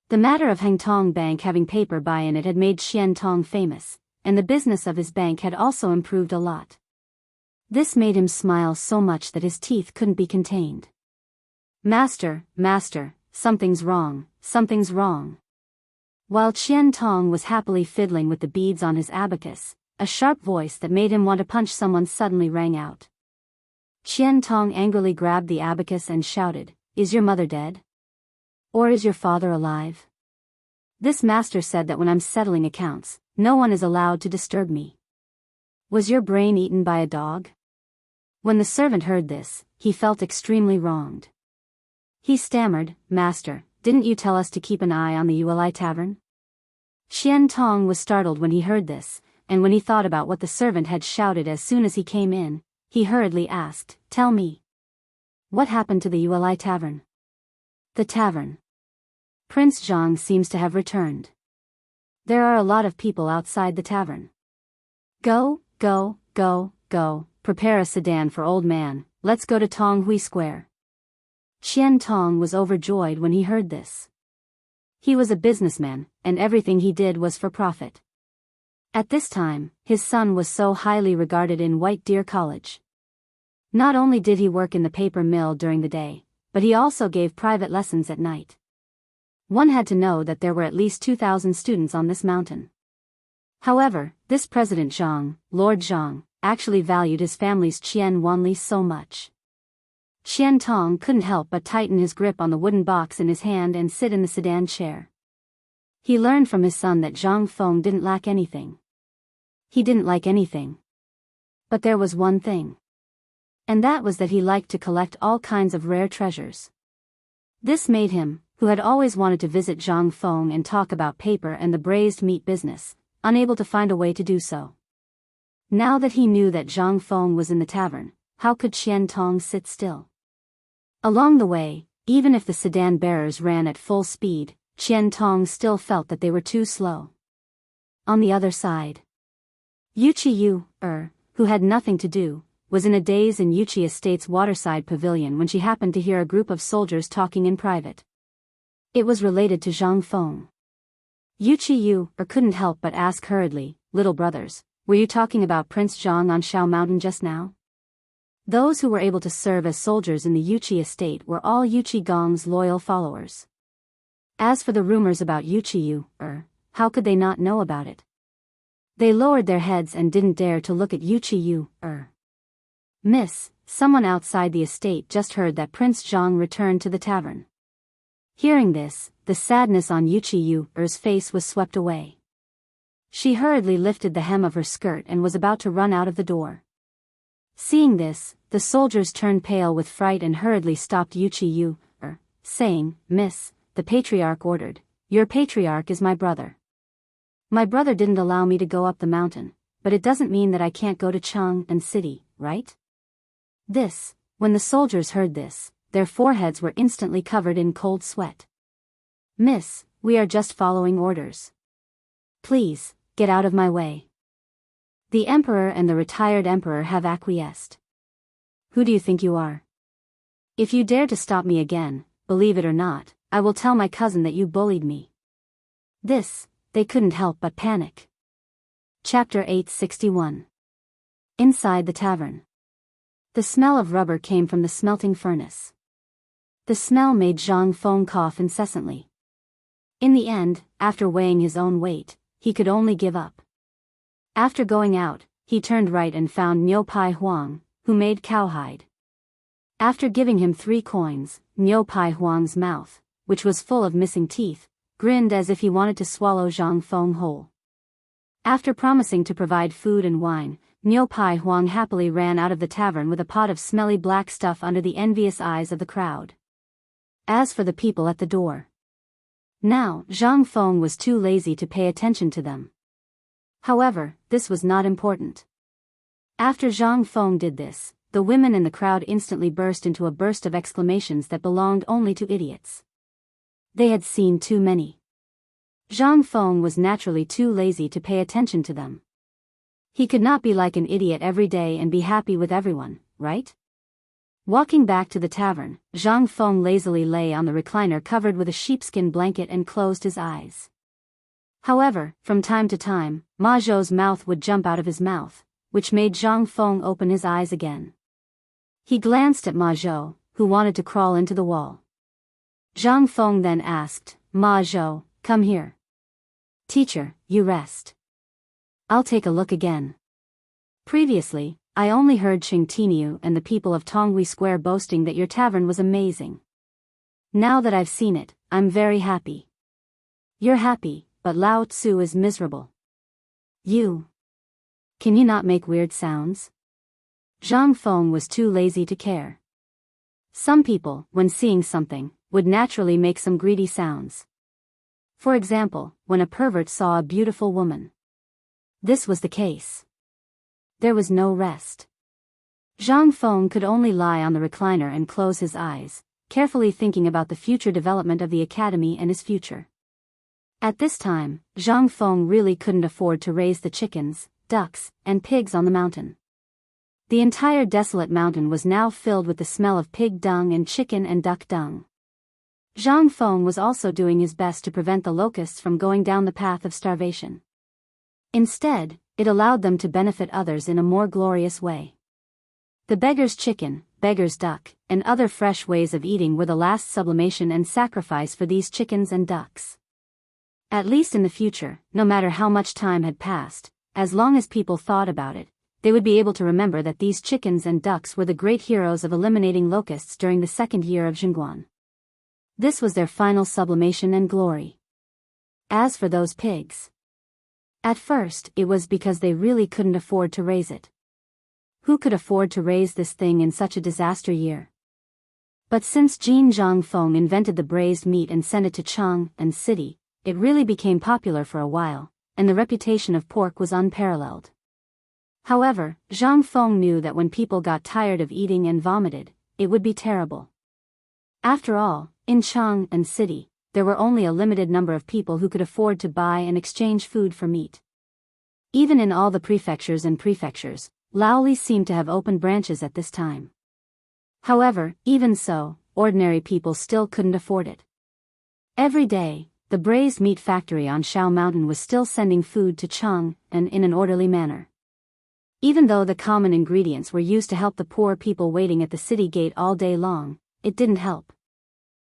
The matter of Hengtong Bank having paper buy in it had made Qian Tong famous, and the business of his bank had also improved a lot. This made him smile so much that his teeth couldn't be contained. Master, something's wrong, something's wrong. While Qian Tong was happily fiddling with the beads on his abacus, a sharp voice that made him want to punch someone suddenly rang out. Qian Tong angrily grabbed the abacus and shouted, "Is your mother dead? Or is your father alive? This master said that when I'm settling accounts, no one is allowed to disturb me. Was your brain eaten by a dog?" When the servant heard this, he felt extremely wronged. He stammered, "Master, didn't you tell us to keep an eye on the Uli tavern?" Qian Tong was startled when he heard this, and when he thought about what the servant had shouted as soon as he came in, he hurriedly asked, "Tell me. What happened to the Uli tavern?" "The tavern. Prince Zhang seems to have returned. There are a lot of people outside the tavern. Go, prepare a sedan for old man, let's go to Tonghui Square." Qian Tong was overjoyed when he heard this. He was a businessman, and everything he did was for profit. At this time, his son was so highly regarded in White Deer College. Not only did he work in the paper mill during the day, but he also gave private lessons at night. One had to know that there were at least 2,000 students on this mountain. However, this President Zhang, Lord Zhang, actually valued his family's Qian Wanli so much. Qian Tong couldn't help but tighten his grip on the wooden box in his hand and sit in the sedan chair. He learned from his son that Zhang Feng didn't lack anything. He didn't like anything. But there was one thing. And that was that he liked to collect all kinds of rare treasures. This made him, who had always wanted to visit Zhang Feng and talk about paper and the braised meat business, unable to find a way to do so. Now that he knew that Zhang Feng was in the tavern, how could Qian Tong sit still? Along the way, even if the sedan bearers ran at full speed, Qian Tong still felt that they were too slow. On the other side, Yuchi Yu, who had nothing to do, was in a daze in Yuchi Estate's waterside pavilion when she happened to hear a group of soldiers talking in private. It was related to Zhang Feng. Yuchi Yu couldn't help but ask hurriedly, "Little brothers, were you talking about Prince Zhang on Shao Mountain just now?" Those who were able to serve as soldiers in the Yuchi Estate were all Yuchi Gong's loyal followers. As for the rumors about Yuchi Yu, how could they not know about it? They lowered their heads and didn't dare to look at Yuchi Yu, "Miss, someone outside the estate just heard that Prince Zhang returned to the tavern." Hearing this, the sadness on Yuchi Yu's face was swept away. She hurriedly lifted the hem of her skirt and was about to run out of the door. Seeing this, the soldiers turned pale with fright and hurriedly stopped Yuchi Yu, saying, "Miss, the patriarch ordered. Your patriarch is my brother. My brother didn't allow me to go up the mountain, but it doesn't mean that I can't go to Cheng and city, right?" When the soldiers heard this, their foreheads were instantly covered in cold sweat. "Miss, we are just following orders. Please, get out of my way." The emperor and the retired emperor have acquiesced. "Who do you think you are? If you dare to stop me again, believe it or not, I will tell my cousin that you bullied me." They couldn't help but panic. Chapter 861. Inside the tavern. The smell of rubber came from the smelting furnace. The smell made Zhang Feng cough incessantly. In the end, after weighing his own weight, he could only give up. After going out, he turned right and found Niu Pai Huang, who made cowhide. After giving him 3 coins, Niu Pai Huang's mouth, which was full of missing teeth, grinned as if he wanted to swallow Zhang Feng whole. After promising to provide food and wine, Niu Pai Huang happily ran out of the tavern with a pot of smelly black stuff under the envious eyes of the crowd. As for the people at the door, now Zhang Feng was too lazy to pay attention to them. However, this was not important. After Zhang Feng did this, the women in the crowd instantly burst into a burst of exclamations that belonged only to idiots. They had seen too many. Zhang Feng was naturally too lazy to pay attention to them. He could not be like an idiot every day and be happy with everyone, right? Walking back to the tavern, Zhang Feng lazily lay on the recliner covered with a sheepskin blanket and closed his eyes. However, from time to time, Ma Zhou's mouth would jump out of his mouth, which made Zhang Feng open his eyes again. He glanced at Ma Zhou, who wanted to crawl into the wall. Zhang Feng then asked, "Ma Zhou, come here." "Teacher, you rest. I'll take a look again. Previously, I only heard Qing Tiniu and the people of Tonghui Square boasting that your tavern was amazing. Now that I've seen it, I'm very happy." "You're happy, but Lao Tzu is miserable. Can you not make weird sounds?" Zhang Feng was too lazy to care. Some people, when seeing something, would naturally make some greedy sounds. For example, when a pervert saw a beautiful woman. This was the case. There was no rest. Zhang Feng could only lie on the recliner and close his eyes, carefully thinking about the future development of the academy and his future. At this time, Zhang Feng really couldn't afford to raise the chickens, ducks, and pigs on the mountain. The entire desolate mountain was now filled with the smell of pig dung and chicken and duck dung. Zhang Feng was also doing his best to prevent the locusts from going down the path of starvation. Instead, it allowed them to benefit others in a more glorious way. The beggar's chicken, beggar's duck, and other fresh ways of eating were the last sublimation and sacrifice for these chickens and ducks. At least in the future, no matter how much time had passed, as long as people thought about it, they would be able to remember that these chickens and ducks were the great heroes of eliminating locusts during the 2nd year of Xinguan. This was their final sublimation and glory. As for those pigs, at first it was because they really couldn't afford to raise it. Who could afford to raise this thing in such a disaster year? But since Jin Zhang Feng invented the braised meat and sent it to Chang and City, it really became popular for a while, and the reputation of pork was unparalleled. However, Zhang Feng knew that when people got tired of eating and vomited, it would be terrible. After all, in Chang and City, there were only a limited number of people who could afford to buy and exchange food for meat. Even in all the prefectures, Laoli seemed to have opened branches at this time. However, even so, ordinary people still couldn't afford it. Every day, the braised meat factory on Shao Mountain was still sending food to Chang, and in an orderly manner. Even though the common ingredients were used to help the poor people waiting at the city gate all day long, it didn't help.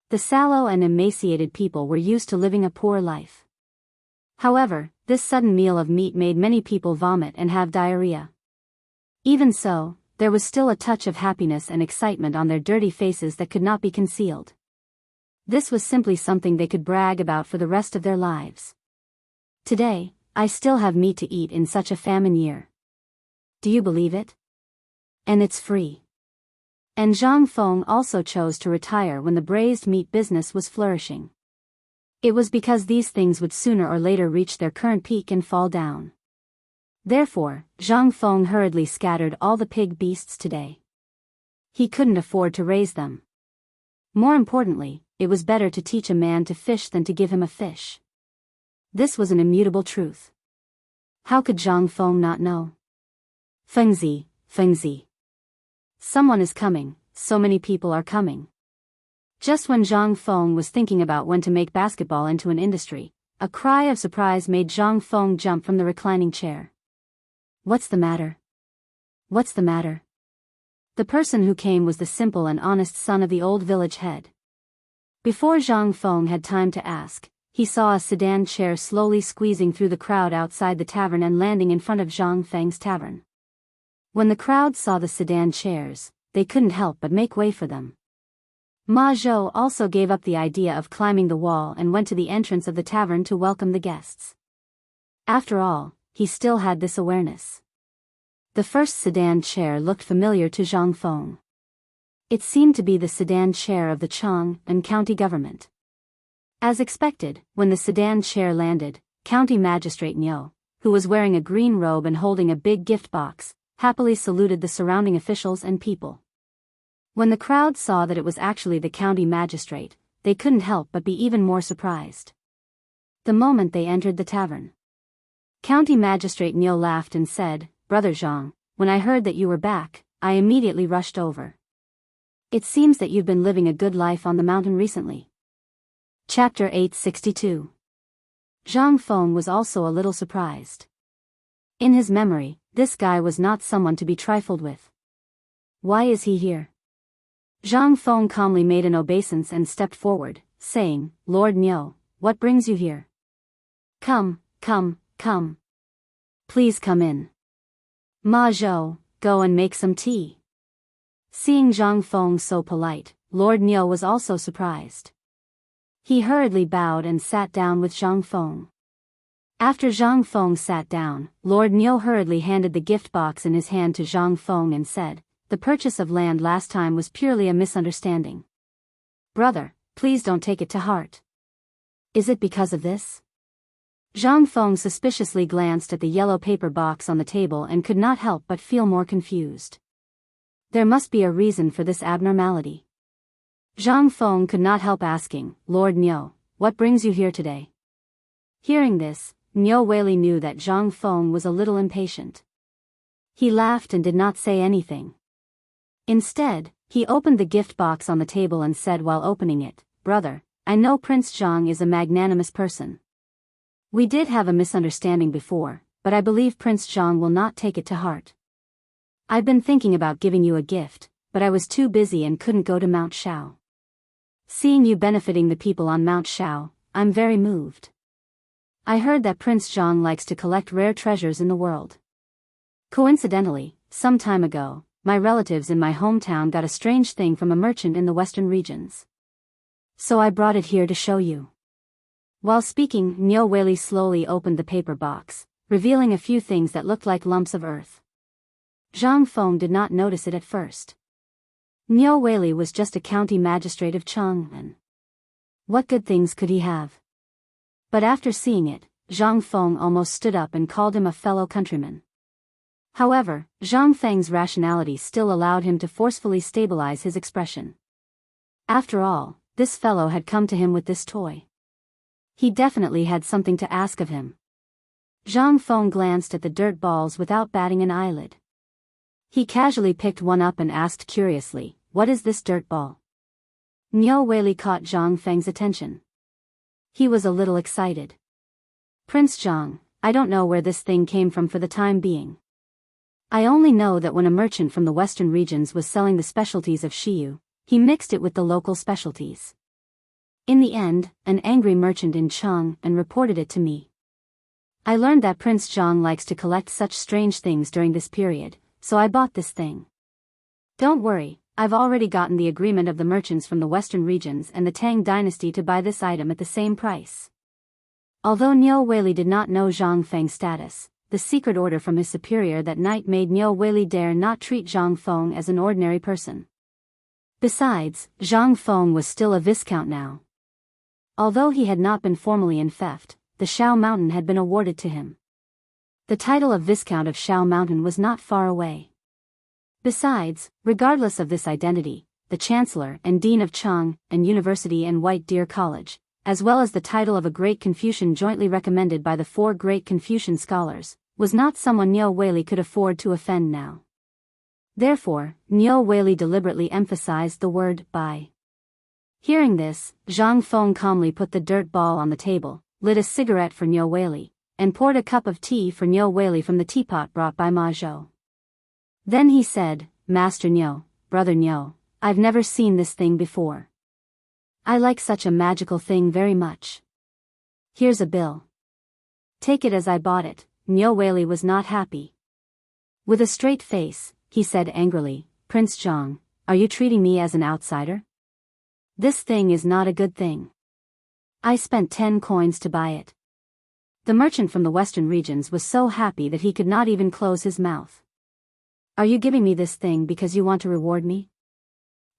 The sallow and emaciated people were used to living a poor life. However, this sudden meal of meat made many people vomit and have diarrhea. Even so, there was still a touch of happiness and excitement on their dirty faces that could not be concealed. This was simply something they could brag about for the rest of their lives. "Today, I still have meat to eat in such a famine year. Do you believe it? And it's free." And Zhang Feng also chose to retire when the braised meat business was flourishing. It was because these things would sooner or later reach their current peak and fall down. Therefore, Zhang Feng hurriedly scattered all the pig beasts today. He couldn't afford to raise them. More importantly, it was better to teach a man to fish than to give him a fish. This was an immutable truth. How could Zhang Feng not know? Fengzi, Fengzi. Someone is coming, so many people are coming. Just when Zhang Feng was thinking about when to make basketball into an industry, a cry of surprise made Zhang Feng jump from the reclining chair. "What's the matter? What's the matter?" The person who came was the simple and honest son of the old village head. Before Zhang Feng had time to ask, he saw a sedan chair slowly squeezing through the crowd outside the tavern and landing in front of Zhang Feng's tavern. When the crowd saw the sedan chairs, they couldn't help but make way for them. Ma Zhou also gave up the idea of climbing the wall and went to the entrance of the tavern to welcome the guests. After all, he still had this awareness. The first sedan chair looked familiar to Zhang Feng. It seemed to be the sedan chair of the Chang'an county government. As expected, when the sedan chair landed, County Magistrate Niu, who was wearing a green robe and holding a big gift box, happily saluted the surrounding officials and people. When the crowd saw that it was actually the county magistrate, they couldn't help but be even more surprised. The moment they entered the tavern, County Magistrate Niu laughed and said, "Brother Zhang, when I heard that you were back, I immediately rushed over. It seems that you've been living a good life on the mountain recently." Chapter 862. Zhang Feng was also a little surprised. In his memory, this guy was not someone to be trifled with. Why is he here? Zhang Feng calmly made an obeisance and stepped forward, saying, "Lord Niu, what brings you here? Come, come, come. Please come in. Ma Zhou, go and make some tea." Seeing Zhang Feng so polite, Lord Niu was also surprised. He hurriedly bowed and sat down with Zhang Feng. After Zhang Feng sat down, Lord Niu hurriedly handed the gift box in his hand to Zhang Feng and said, "The purchase of land last time was purely a misunderstanding. Brother, please don't take it to heart. Is it because of this?" Zhang Feng suspiciously glanced at the yellow paper box on the table and could not help but feel more confused. There must be a reason for this abnormality. Zhang Feng could not help asking, "Lord Niu, what brings you here today?" Hearing this, Niu Weili knew that Zhang Feng was a little impatient. He laughed and did not say anything. Instead, he opened the gift box on the table and said while opening it, "Brother, I know Prince Zhang is a magnanimous person. We did have a misunderstanding before, but I believe Prince Zhang will not take it to heart. I've been thinking about giving you a gift, but I was too busy and couldn't go to Mount Shao. Seeing you benefiting the people on Mount Shao, I'm very moved. I heard that Prince Zhang likes to collect rare treasures in the world. Coincidentally, some time ago, my relatives in my hometown got a strange thing from a merchant in the western regions. So I brought it here to show you." While speaking, Niu Weili slowly opened the paper box, revealing a few things that looked like lumps of earth. Zhang Feng did not notice it at first. Niu Weili was just a county magistrate of Chang'an. What good things could he have? But after seeing it, Zhang Feng almost stood up and called him a fellow countryman. However, Zhang Feng's rationality still allowed him to forcefully stabilize his expression. After all, this fellow had come to him with this toy. He definitely had something to ask of him. Zhang Feng glanced at the dirt balls without batting an eyelid. He casually picked one up and asked curiously, "What is this dirt ball?" Niu Weili caught Zhang Feng's attention. He was a little excited. "Prince Zhang, I don't know where this thing came from for the time being. I only know that when a merchant from the western regions was selling the specialties of Shiyu, he mixed it with the local specialties. In the end, an angry merchant in Chang'an reported it to me. I learned that Prince Zhang likes to collect such strange things during this period, so I bought this thing. Don't worry, I've already gotten the agreement of the merchants from the western regions and the Tang dynasty to buy this item at the same price." Although Niu Weili did not know Zhang Feng's status, the secret order from his superior that night made Niu Weili dare not treat Zhang Feng as an ordinary person. Besides, Zhang Feng was still a viscount now. Although he had not been formally in theft, the Shao Mountain had been awarded to him. The title of Viscount of Shao Mountain was not far away. Besides, regardless of this identity, the Chancellor and Dean of Chang'an University and White Deer College, as well as the title of a Great Confucian jointly recommended by the 4 Great Confucian scholars, was not someone Niu Weili could afford to offend now. Therefore, Niu Weili deliberately emphasized the word "by." Hearing this, Zhang Feng calmly put the dirt ball on the table, lit a cigarette for Niu Weili, and poured a cup of tea for Niu Weili from the teapot brought by Ma Zhou. Then he said, Master Nyo, Brother Nyo, I've never seen this thing before. I like such a magical thing very much. Here's a bill. Take it as I bought it. Nyo Whaley was not happy. With a straight face, he said angrily, Prince Zhang, are you treating me as an outsider? This thing is not a good thing. I spent 10 coins to buy it. The merchant from the western regions was so happy that he could not even close his mouth. Are you giving me this thing because you want to reward me?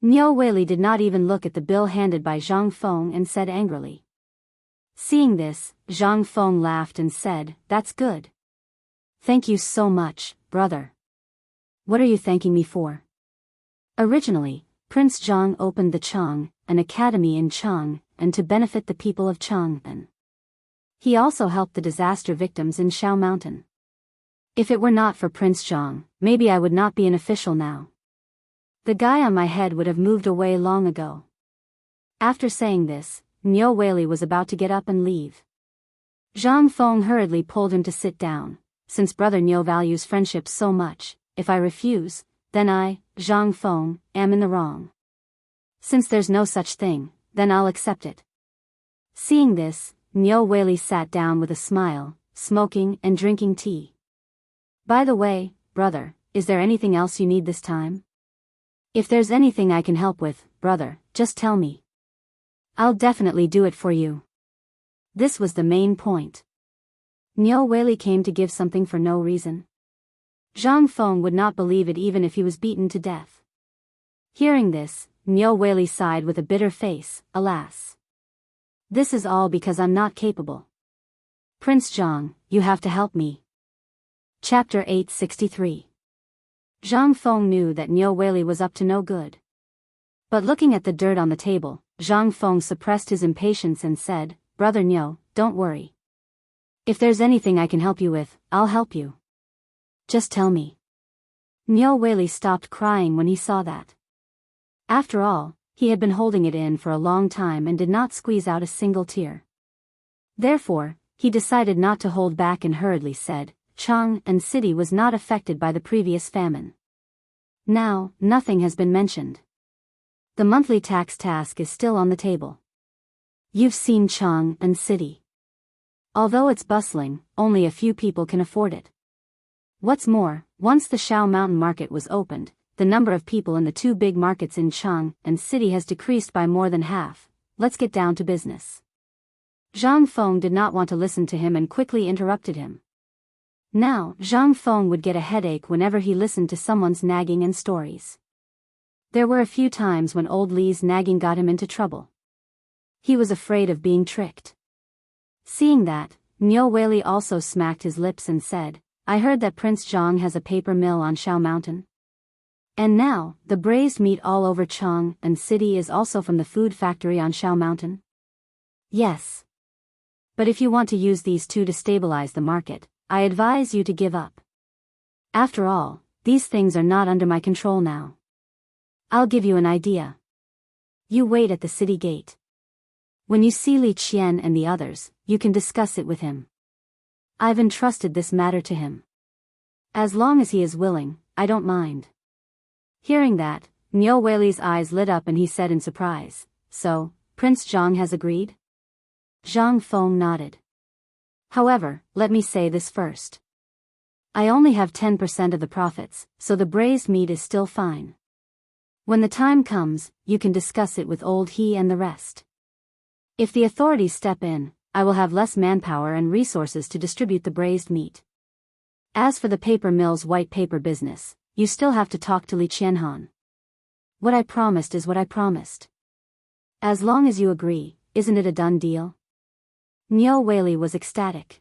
Nyo Whaley did not even look at the bill handed by Zhang Feng and said angrily. Seeing this, Zhang Feng laughed and said, That's good. Thank you so much, brother. What are you thanking me for? Originally, Prince Zhang opened the Cheng, an academy in Cheng, and to benefit the people of Cheng. He also helped the disaster victims in Shao Mountain. If it were not for Prince Zhang, maybe I would not be an official now. The guy on my head would have moved away long ago. After saying this, Nyo Whaley was about to get up and leave. Zhang Feng hurriedly pulled him to sit down. Since Brother Nyo values friendship so much, if I refuse, then I, Zhang Feng, am in the wrong. Since there's no such thing, then I'll accept it. Seeing this, Nyo Whaley sat down with a smile, smoking and drinking tea. By the way, brother, is there anything else you need this time? If there's anything I can help with, brother, just tell me. I'll definitely do it for you. This was the main point. Nyo Whaley came to give something for no reason. Zhang Feng would not believe it even if he was beaten to death. Hearing this, Nyo Whaley sighed with a bitter face, alas. This is all because I'm not capable. Prince Zhang, you have to help me. Chapter 863. Zhang Feng knew that Nyo Whaley was up to no good. But looking at the dirt on the table, Zhang Feng suppressed his impatience and said, Brother Nyo, don't worry. If there's anything I can help you with, I'll help you. Just tell me. Nyo Whaley stopped crying when he saw that. After all, he had been holding it in for a long time and did not squeeze out a single tear. Therefore, he decided not to hold back and hurriedly said, Cheng and city was not affected by the previous famine. Now, nothing has been mentioned. The monthly tax task is still on the table. You've seen Cheng and city. Although it's bustling, only a few people can afford it. What's more, once the Shao Mountain market was opened, the number of people in the two big markets in Cheng and city has decreased by more than half. Let's get down to business. Zhang Feng did not want to listen to him and quickly interrupted him. Now, Zhang Feng would get a headache whenever he listened to someone's nagging and stories. There were a few times when old Li's nagging got him into trouble. He was afraid of being tricked. Seeing that, Nyo Whaley also smacked his lips and said, I heard that Prince Zhang has a paper mill on Shao Mountain. And now, the braised meat all over Cheng and city is also from the food factory on Shao Mountain? Yes. But if you want to use these two to stabilize the market, I advise you to give up. After all, these things are not under my control now. I'll give you an idea. You wait at the city gate. When you see Li Qian and the others, you can discuss it with him. I've entrusted this matter to him. As long as he is willing, I don't mind. Hearing that, Nyo Whaley's eyes lit up and he said in surprise, So, Prince Zhang has agreed? Zhang Feng nodded. However, let me say this first. I only have 10% of the profits, so the braised meat is still fine. When the time comes, you can discuss it with old he and the rest. If the authorities step in, I will have less manpower and resources to distribute the braised meat. As for the paper mill's white paper business, you still have to talk to Li Qianhan. What I promised is what I promised. As long as you agree, isn't it a done deal? Nyo Whaley was ecstatic.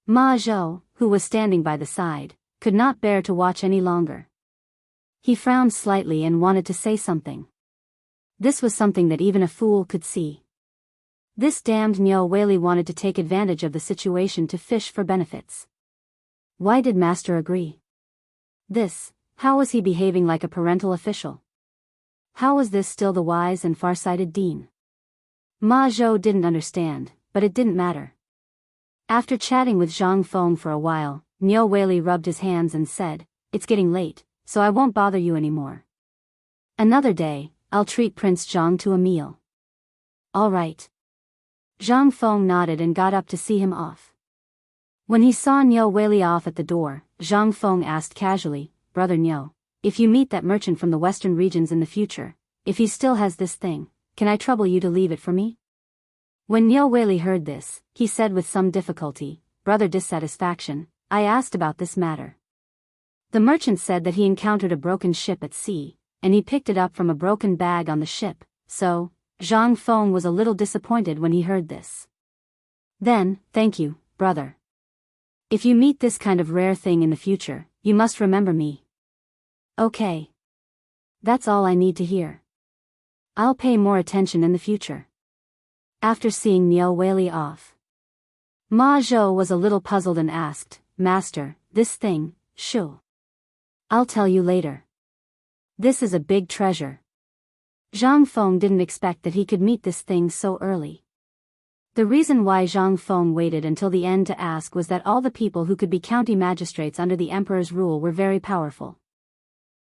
Ma Zhou, who was standing by the side, could not bear to watch any longer. He frowned slightly and wanted to say something. This was something that even a fool could see. This damned Nyo Whaley wanted to take advantage of the situation to fish for benefits. Why did Master agree? How was he behaving like a parental official? How was this still the wise and far-sighted dean? Ma Zhou didn't understand, but it didn't matter. After chatting with Zhang Feng for a while, Nyo Whaley rubbed his hands and said, It's getting late, so I won't bother you anymore. Another day, I'll treat Prince Zhang to a meal. All right. Zhang Feng nodded and got up to see him off. When he saw Niu Weili off at the door, Zhang Feng asked casually, Brother Niu, if you meet that merchant from the western regions in the future, if he still has this thing, can I trouble you to leave it for me? When Niu Weili heard this, he said with some difficulty, Brother Dissatisfaction, I asked about this matter. The merchant said that he encountered a broken ship at sea, and he picked it up from a broken bag on the ship, so, Zhang Feng was a little disappointed when he heard this. Then, thank you, brother. If you meet this kind of rare thing in the future, you must remember me. Okay. That's all I need to hear. I'll pay more attention in the future. After seeing Niu Weili off, Ma Zhou was a little puzzled and asked, Master, this thing, shu. I'll tell you later. This is a big treasure. Zhang Feng didn't expect that he could meet this thing so early. The reason why Zhang Feng waited until the end to ask was that all the people who could be county magistrates under the emperor's rule were very powerful.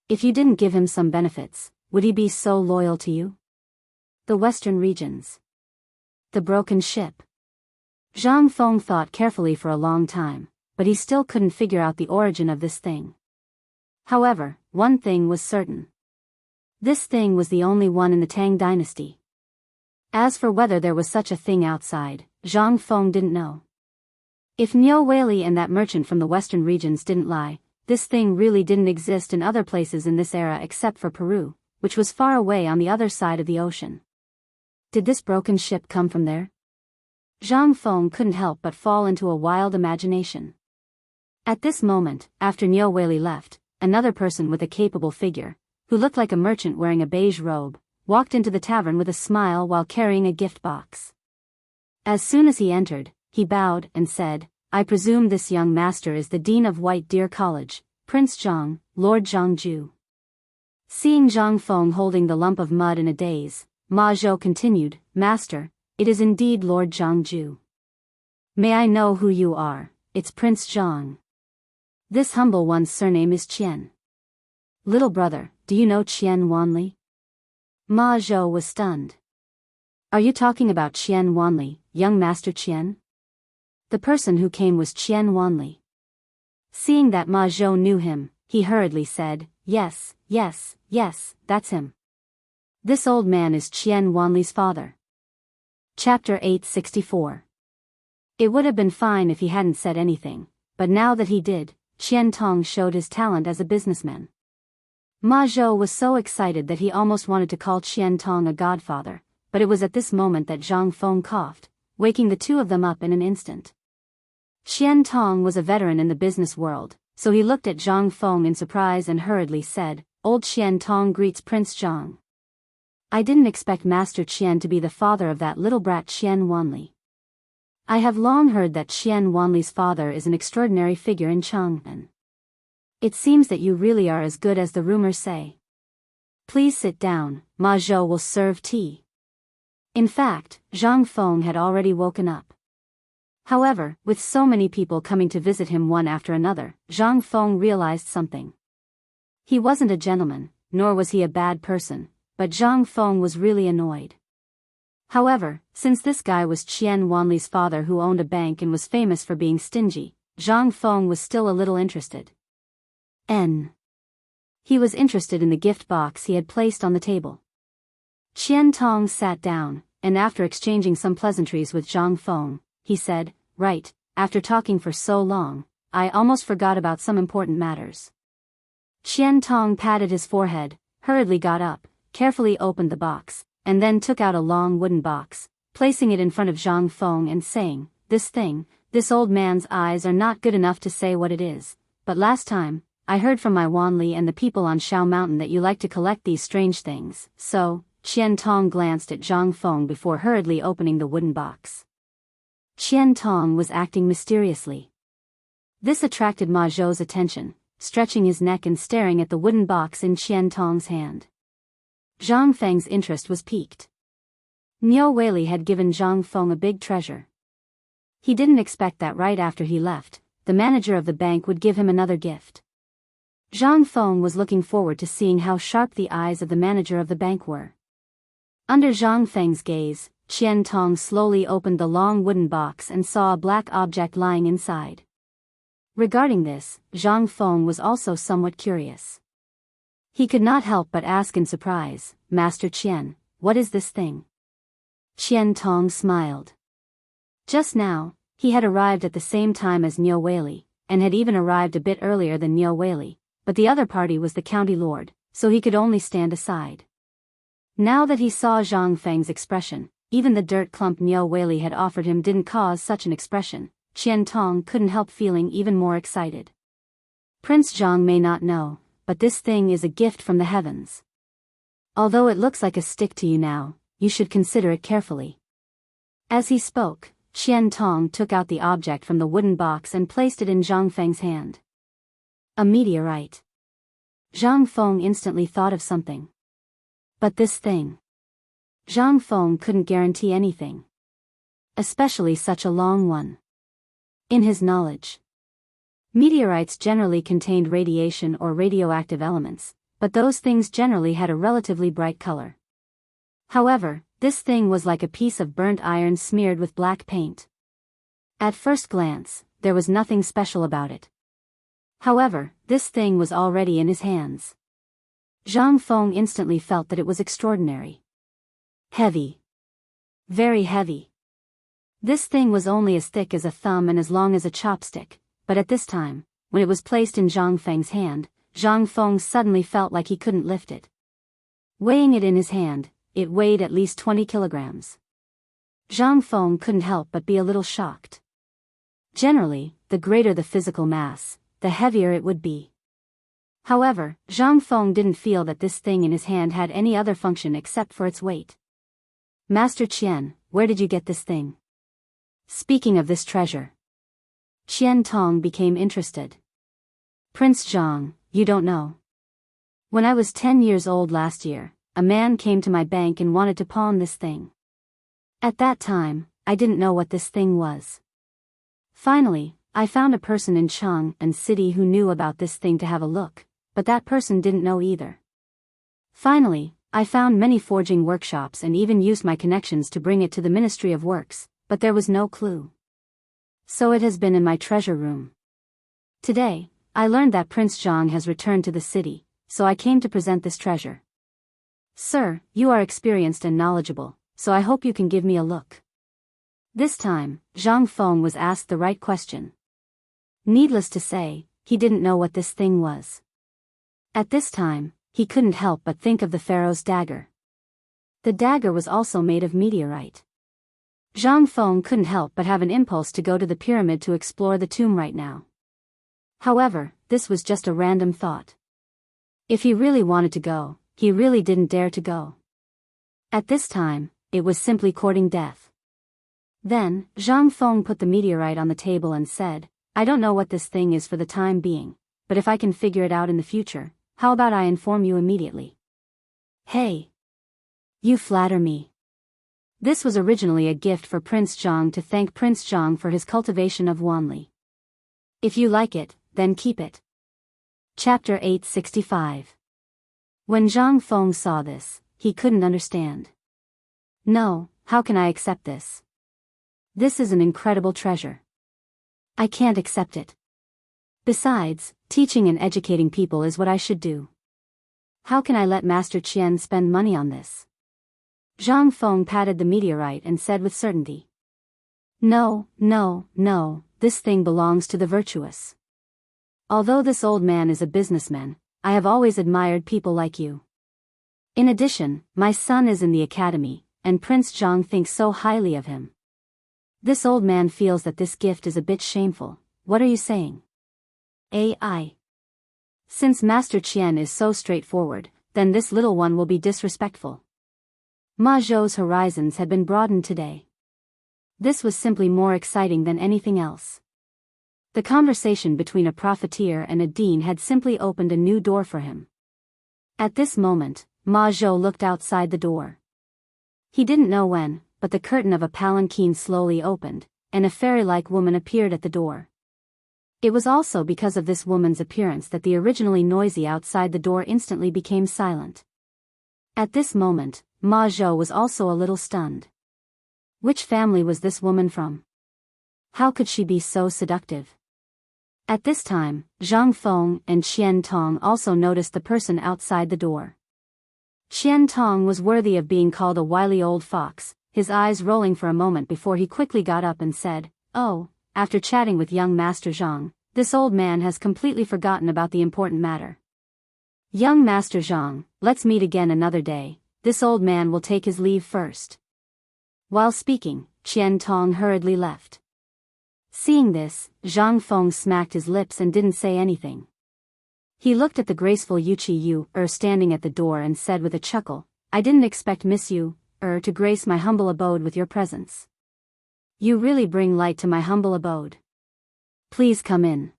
If you didn't give him some benefits, would he be so loyal to you? The western regions. The broken ship. Zhang Feng thought carefully for a long time, but he still couldn't figure out the origin of this thing. However, one thing was certain. This thing was the only one in the Tang dynasty. As for whether there was such a thing outside, Zhang Feng didn't know. If Niu Weili and that merchant from the western regions didn't lie, this thing really didn't exist in other places in this era except for Peru, which was far away on the other side of the ocean. Did this broken ship come from there? Zhang Feng couldn't help but fall into a wild imagination. At this moment, after Niu Weili left, another person with a capable figure, who looked like a merchant wearing a beige robe, walked into the tavern with a smile while carrying a gift box. As soon as he entered, he bowed and said, I presume this young master is the Dean of White Deer College, Prince Zhang, Lord Zhangju. Seeing Zhang Feng holding the lump of mud in a daze, Ma Zhou continued, Master, it is indeed Lord Zhangju. May I know who you are? It's Prince Zhang. This humble one's surname is Qian. Little brother, do you know Qian Wanli? Ma Zhou was stunned. Are you talking about Qian Wanli, young Master Qian? The person who came was Qian Wanli. Seeing that Ma Zhou knew him, he hurriedly said, Yes, yes, yes, that's him. This old man is Qian Wanli's father. Chapter 864. It would have been fine if he hadn't said anything, but now that he did, Qian Tong showed his talent as a businessman. Ma Zhou was so excited that he almost wanted to call Qian Tong a godfather, but it was at this moment that Zhang Feng coughed, waking the two of them up in an instant. Qian Tong was a veteran in the business world, so he looked at Zhang Feng in surprise and hurriedly said, Old Qian Tong greets Prince Zhang. I didn't expect Master Qian to be the father of that little brat Qian Wanli. I have long heard that Qian Wanli's father is an extraordinary figure in Chang'an. It seems that you really are as good as the rumors say. Please sit down, Ma Zhou will serve tea. In fact, Zhang Feng had already woken up. However, with so many people coming to visit him one after another, Zhang Feng realized something. He wasn't a gentleman, nor was he a bad person, but Zhang Feng was really annoyed. However, since this guy was Qian Wanli's father who owned a bank and was famous for being stingy, Zhang Feng was still a little interested. He was interested in the gift box he had placed on the table. Qian Tong sat down, and after exchanging some pleasantries with Zhang Feng, he said, Right, after talking for so long, I almost forgot about some important matters. Qian Tong patted his forehead, hurriedly got up, carefully opened the box, and then took out a long wooden box, placing it in front of Zhang Feng and saying, This old man's eyes are not good enough to say what it is, but last time, I heard from my Wanli and the people on Shao Mountain that you like to collect these strange things, so, Qian Tong glanced at Zhang Feng before hurriedly opening the wooden box. Qian Tong was acting mysteriously. This attracted Ma Zhou's attention, stretching his neck and staring at the wooden box in Qian Tong's hand. Zhang Feng's interest was piqued. Niu Weili had given Zhang Feng a big treasure. He didn't expect that right after he left, the manager of the bank would give him another gift. Zhang Feng was looking forward to seeing how sharp the eyes of the manager of the bank were. Under Zhang Feng's gaze, Qian Tong slowly opened the long wooden box and saw a black object lying inside. Regarding this, Zhang Feng was also somewhat curious. He could not help but ask in surprise, "Master Qian, what is this thing?" Qian Tong smiled. Just now, he had arrived at the same time as Niu Weili, and had even arrived a bit earlier than Niu Weili, but the other party was the county lord, so he could only stand aside. Now that he saw Zhang Feng's expression, even the dirt clump Niu Weili had offered him didn't cause such an expression. Qian Tong couldn't help feeling even more excited. Prince Zhang may not know, but this thing is a gift from the heavens. Although it looks like a stick to you now, you should consider it carefully. As he spoke, Qian Tong took out the object from the wooden box and placed it in Zhang Feng's hand. A meteorite. Zhang Feng instantly thought of something. But this thing. Zhang Feng couldn't guarantee anything. Especially such a long one. In his knowledge, meteorites generally contained radiation or radioactive elements, but those things generally had a relatively bright color. However, this thing was like a piece of burnt iron smeared with black paint. At first glance, there was nothing special about it. However, this thing was already in his hands. Zhang Feng instantly felt that it was extraordinary. Heavy. Very heavy. This thing was only as thick as a thumb and as long as a chopstick, but at this time, when it was placed in Zhang Feng's hand, Zhang Feng suddenly felt like he couldn't lift it. Weighing it in his hand, it weighed at least 20 kilograms. Zhang Feng couldn't help but be a little shocked. Generally, the greater the physical mass, the heavier it would be. However, Zhang Feng didn't feel that this thing in his hand had any other function except for its weight. "Master Qian, where did you get this thing?" Speaking of this treasure. Qian Tong became interested. "Prince Zhang, you don't know. When I was 10 years old last year, a man came to my bank and wanted to pawn this thing. At that time, I didn't know what this thing was. Finally, I found a person in Chang'an City who knew about this thing to have a look, but that person didn't know either. Finally, I found many forging workshops and even used my connections to bring it to the Ministry of Works, but there was no clue. So it has been in my treasure room. Today, I learned that Prince Zhang has returned to the city, so I came to present this treasure. Sir, you are experienced and knowledgeable, so I hope you can give me a look." This time, Zhang Feng was asked the right question. Needless to say, he didn't know what this thing was. At this time, he couldn't help but think of the pharaoh's dagger. The dagger was also made of meteorite. Zhang Feng couldn't help but have an impulse to go to the pyramid to explore the tomb right now. However, this was just a random thought. If he really wanted to go, he really didn't dare to go. At this time, it was simply courting death. Then, Zhang Feng put the meteorite on the table and said, "I don't know what this thing is for the time being, but if I can figure it out in the future, how about I inform you immediately?" "Hey! You flatter me." This was originally a gift for Prince Zhang to thank Prince Zhang for his cultivation of Wanli. If you like it, then keep it. Chapter 865. When Zhang Feng saw this, he couldn't understand. "No, how can I accept this? This is an incredible treasure. I can't accept it. Besides, teaching and educating people is what I should do. How can I let Master Qian spend money on this?" Zhang Feng patted the meteorite and said with certainty. "No, no, no, this thing belongs to the virtuous. Although this old man is a businessman, I have always admired people like you. In addition, my son is in the academy, and Prince Zhang thinks so highly of him. This old man feels that this gift is a bit shameful. What are you saying?" "AI. Since Master Qian is so straightforward, then this little one will be disrespectful." Ma Zhou's horizons had been broadened today. This was simply more exciting than anything else. The conversation between a profiteer and a dean had simply opened a new door for him. At this moment, Ma Zhou looked outside the door. He didn't know when, but the curtain of a palanquin slowly opened, and a fairy-like woman appeared at the door. It was also because of this woman's appearance that the originally noisy outside the door instantly became silent. At this moment, Ma Zhou was also a little stunned. Which family was this woman from? How could she be so seductive? At this time, Zhang Feng and Qian Tong also noticed the person outside the door. Qian Tong was worthy of being called a wily old fox, his eyes rolling for a moment before he quickly got up and said, "Oh, after chatting with young Master Zhang, this old man has completely forgotten about the important matter. Young Master Zhang, let's meet again another day, this old man will take his leave first." While speaking, Qian Tong hurriedly left. Seeing this, Zhang Feng smacked his lips and didn't say anything. He looked at the graceful Yu standing at the door and said with a chuckle, "I didn't expect Miss Yu to grace my humble abode with your presence. You really bring light to my humble abode. Please come in."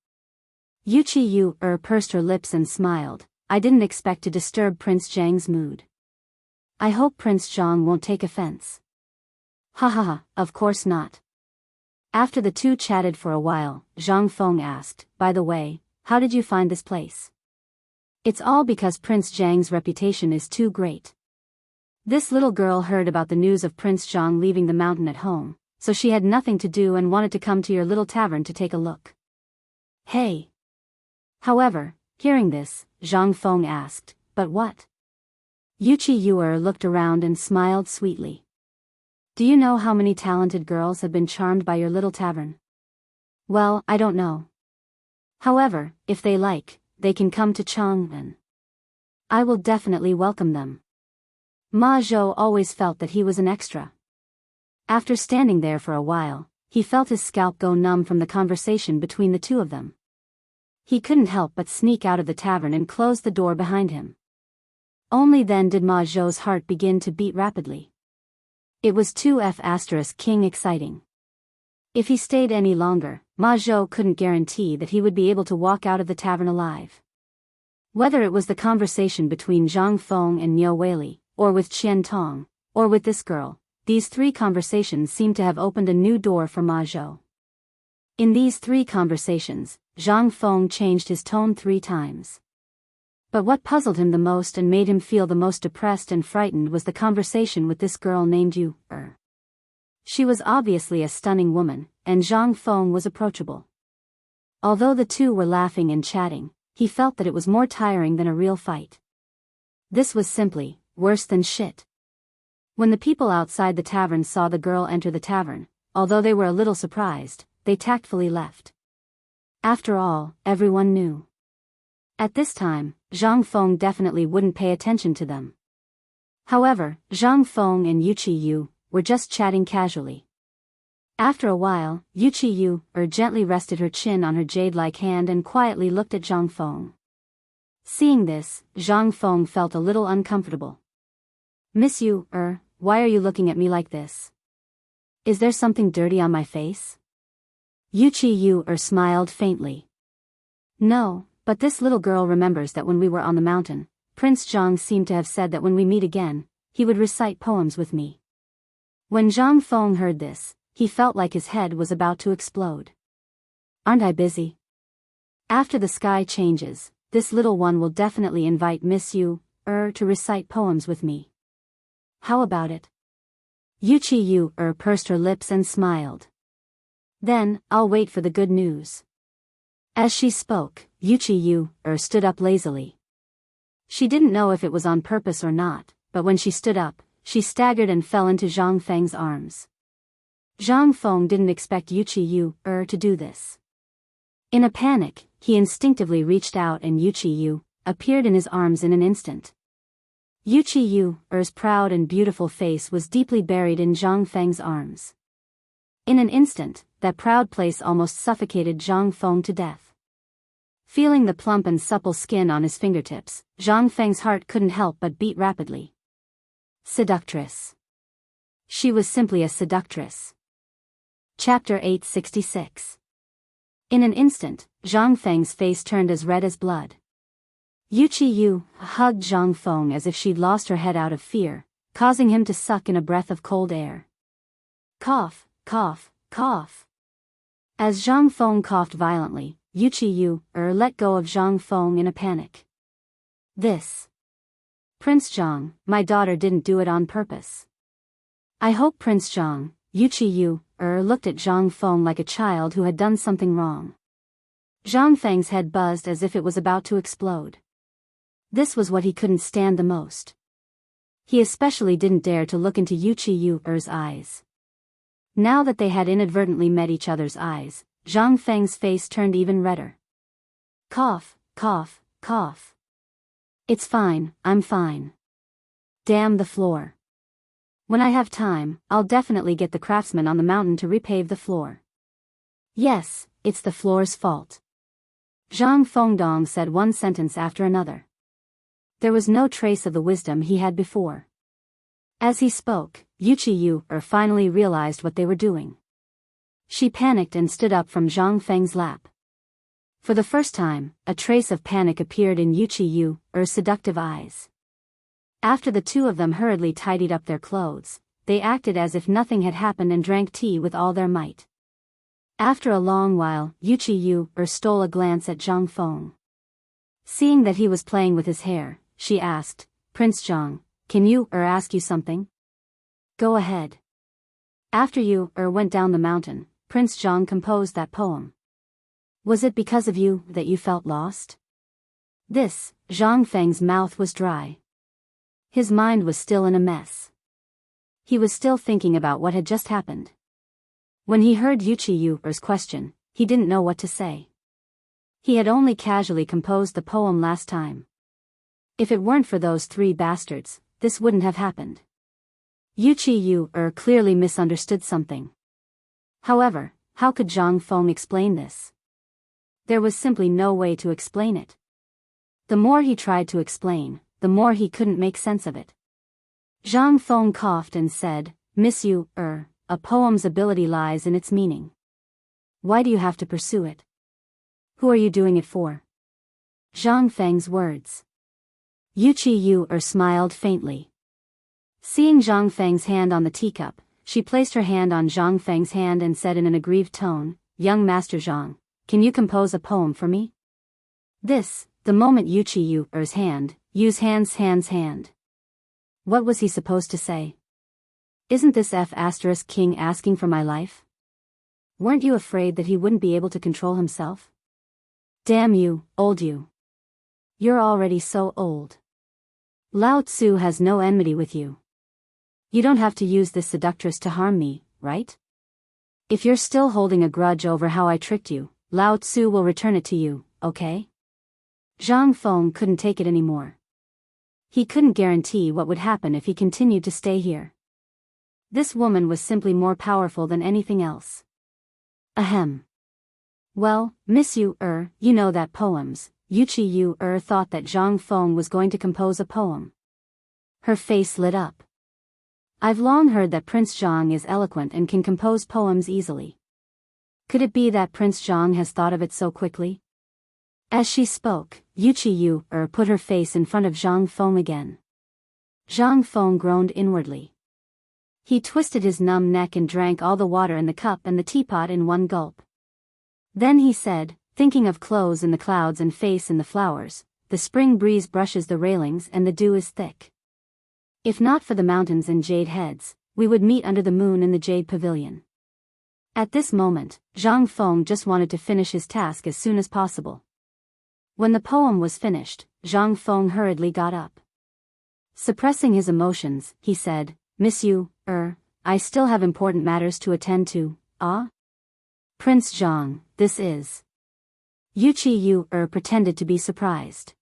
Yu pursed her lips and smiled. "I didn't expect to disturb Prince Zhang's mood. I hope Prince Zhang won't take offense." "Ha ha ha, of course not." After the two chatted for a while, Zhang Feng asked, "By the way, how did you find this place?" "It's all because Prince Zhang's reputation is too great. This little girl heard about the news of Prince Zhang leaving the mountain at home, so she had nothing to do and wanted to come to your little tavern to take a look." "Hey." However, hearing this, Zhang Feng asked, "But what?" Yu looked around and smiled sweetly. "Do you know how many talented girls have been charmed by your little tavern?" "Well, I don't know. However, if they like, they can come to Chang'an. I will definitely welcome them." Ma Zhou always felt that he was an extra. After standing there for a while, he felt his scalp go numb from the conversation between the two of them. He couldn't help but sneak out of the tavern and close the door behind him. Only then did Ma Zhou's heart begin to beat rapidly. It was 2F** king exciting. If he stayed any longer, Ma Zhou couldn't guarantee that he would be able to walk out of the tavern alive. Whether it was the conversation between Zhang Feng and Niu Weili, or with Qian Tong, or with this girl, these three conversations seemed to have opened a new door for Ma Zhou. In these three conversations, Zhang Feng changed his tone 3 times. But what puzzled him the most and made him feel the most depressed and frightened was the conversation with this girl named Yu. She was obviously a stunning woman, and Zhang Feng was approachable. Although the two were laughing and chatting, he felt that it was more tiring than a real fight. This was simply worse than shit. When the people outside the tavern saw the girl enter the tavern, although they were a little surprised, they tactfully left. After all, everyone knew. At this time, Zhang Feng definitely wouldn't pay attention to them. However, Zhang Feng and Yu were just chatting casually. After a while, Yu gently rested her chin on her jade-like hand and quietly looked at Zhang Feng. Seeing this, Zhang Feng felt a little uncomfortable. "Miss Yu, why are you looking at me like this? Is there something dirty on my face?" Yu smiled faintly. "No, but this little girl remembers that when we were on the mountain, Prince Zhang seemed to have said that when we meet again, he would recite poems with me." When Zhang Feng heard this, he felt like his head was about to explode. "Aren't I busy? After the sky changes, this little one will definitely invite Miss Yu to recite poems with me. How about it?" Yu pursed her lips and smiled. "Then, I'll wait for the good news." As she spoke, Yu stood up lazily. She didn't know if it was on purpose or not, but when she stood up, she staggered and fell into Zhang Feng's arms. Zhang Feng didn't expect Yu to do this. In a panic, he instinctively reached out and Yu appeared in his arms in an instant. Yu's proud and beautiful face was deeply buried in Zhang Feng's arms. In an instant, that proud place almost suffocated Zhang Feng to death. Feeling the plump and supple skin on his fingertips, Zhang Feng's heart couldn't help but beat rapidly. Seductress. She was simply a seductress. Chapter 866. In an instant, Zhang Feng's face turned as red as blood. Yu hugged Zhang Feng as if she'd lost her head out of fear, causing him to suck in a breath of cold air. Cough, cough, cough. As Zhang Feng coughed violently, Yu let go of Zhang Feng in a panic. This. Prince Zhang, my daughter didn't do it on purpose. I hope Prince Zhang, Yu looked at Zhang Feng like a child who had done something wrong. Zhang Feng's head buzzed as if it was about to explode. This was what he couldn't stand the most. He especially didn't dare to look into Yu's eyes. Now that they had inadvertently met each other's eyes, Zhang Feng's face turned even redder. Cough, cough, cough. It's fine, I'm fine. Damn the floor. When I have time, I'll definitely get the craftsman on the mountain to repave the floor. Yes, it's the floor's fault. Zhang Fengdong said one sentence after another. There was no trace of the wisdom he had before. As he spoke, Yu finally realized what they were doing. She panicked and stood up from Zhang Feng's lap. For the first time, a trace of panic appeared in Yu's seductive eyes. After the two of them hurriedly tidied up their clothes, they acted as if nothing had happened and drank tea with all their might. After a long while, Yu stole a glance at Zhang Feng. Seeing that he was playing with his hair, she asked, Prince Zhang, can you ask you something? Go ahead. After you went down the mountain, Prince Zhang composed that poem. Was it because of you that you felt lost? Zhang Feng's mouth was dry. His mind was still in a mess. He was still thinking about what had just happened. When he heard Yu's question, he didn't know what to say. He had only casually composed the poem last time. If it weren't for those three bastards, this wouldn't have happened. Yu clearly misunderstood something. However, how could Zhang Feng explain this? There was simply no way to explain it. The more he tried to explain, the more he couldn't make sense of it. Zhang Feng coughed and said, Miss Yu, a poem's ability lies in its meaning. Why do you have to pursue it? Who are you doing it for? Zhang Feng's words. Yu smiled faintly. Seeing Zhang Feng's hand on the teacup, she placed her hand on Zhang Feng's hand and said in an aggrieved tone, Young Master Zhang, can you compose a poem for me? The moment Yu's hand. What was he supposed to say? Isn't this king asking for my life? Weren't you afraid that he wouldn't be able to control himself? Damn you, old you. You're already so old. Lao Tzu has no enmity with you. You don't have to use this seductress to harm me, right? If you're still holding a grudge over how I tricked you, Lao Tzu will return it to you, okay? Zhang Feng couldn't take it anymore. He couldn't guarantee what would happen if he continued to stay here. This woman was simply more powerful than anything else. Ahem. Well, Miss Yu you know that poems, Yu thought that Zhang Feng was going to compose a poem. Her face lit up. I've long heard that Prince Zhang is eloquent and can compose poems easily. Could it be that Prince Zhang has thought of it so quickly? As she spoke, Yu put her face in front of Zhang Feng again. Zhang Feng groaned inwardly. He twisted his numb neck and drank all the water in the cup and the teapot in one gulp. Then he said, thinking of clothes in the clouds and face in the flowers, the spring breeze brushes the railings and the dew is thick. If not for the mountains and jade heads, we would meet under the moon in the jade pavilion. At this moment, Zhang Feng just wanted to finish his task as soon as possible. When the poem was finished, Zhang Feng hurriedly got up. Suppressing his emotions, he said, Miss Yu, I still have important matters to attend to, Prince Zhang, this is. Yu pretended to be surprised.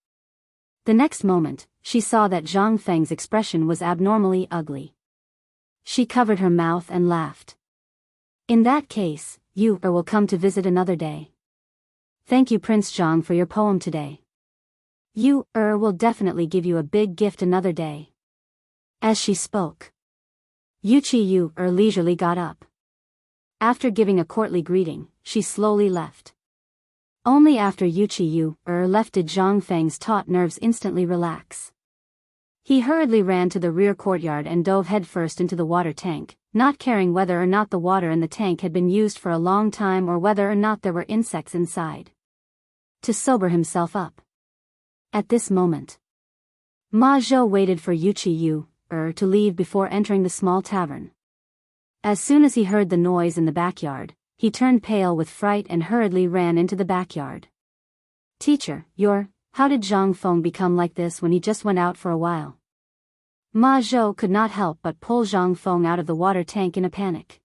The next moment, she saw that Zhang Feng's expression was abnormally ugly. She covered her mouth and laughed. In that case, you will come to visit another day. Thank you Prince Zhang for your poem today. You will definitely give you a big gift another day. As she spoke, Yu leisurely got up. After giving a courtly greeting, she slowly left. Only after Yu left did Zhang Feng's taut nerves instantly relax. He hurriedly ran to the rear courtyard and dove headfirst into the water tank, not caring whether or not the water in the tank had been used for a long time or whether or not there were insects inside. to sober himself up. At this moment, Ma Zhou waited for to leave before entering the small tavern. As soon as he heard the noise in the backyard, he turned pale with fright and hurriedly ran into the backyard. Teacher, how did Zhang Feng become like this when he just went out for a while? Ma Zhou could not help but pull Zhang Feng out of the water tank in a panic.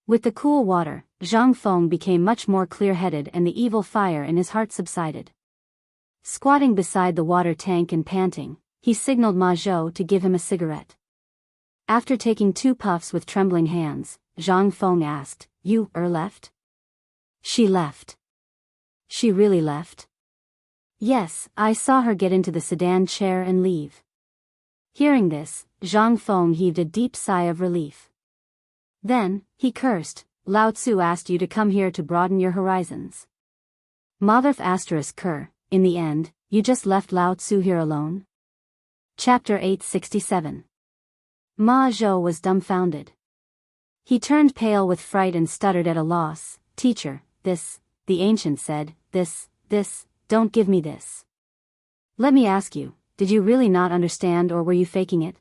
With the cool water, Zhang Feng became much more clear-headed and the evil fire in his heart subsided. Squatting beside the water tank and panting, he signaled Ma Zhou to give him a cigarette. After taking 2 puffs with trembling hands, Zhang Feng asked, "You left?" She left. She really left? Yes, I saw her get into the sedan chair and leave. Hearing this, Zhang Feng heaved a deep sigh of relief. Then, he cursed, "Lao Tzu asked you to come here to broaden your horizons. Motherf *Ker, in the end, you just left Lao Tzu here alone?" Chapter 867. Ma Zhou was dumbfounded. He turned pale with fright and stuttered at a loss. "Teacher, the ancient said, don't give me this. Let me ask you, did you really not understand or were you faking it?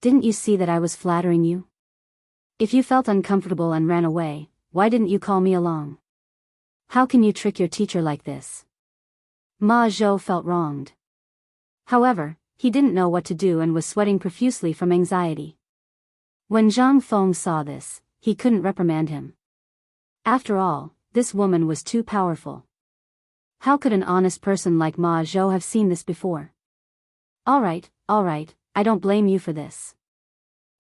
Didn't you see that I was flattering you? If you felt uncomfortable and ran away, why didn't you call me along? How can you trick your teacher like this?" Ma Zhou felt wronged. However, he didn't know what to do and was sweating profusely from anxiety. When Zhang Feng saw this, he couldn't reprimand him. After all, this woman was too powerful. How could an honest person like Ma Zhou have seen this before? All right, I don't blame you for this.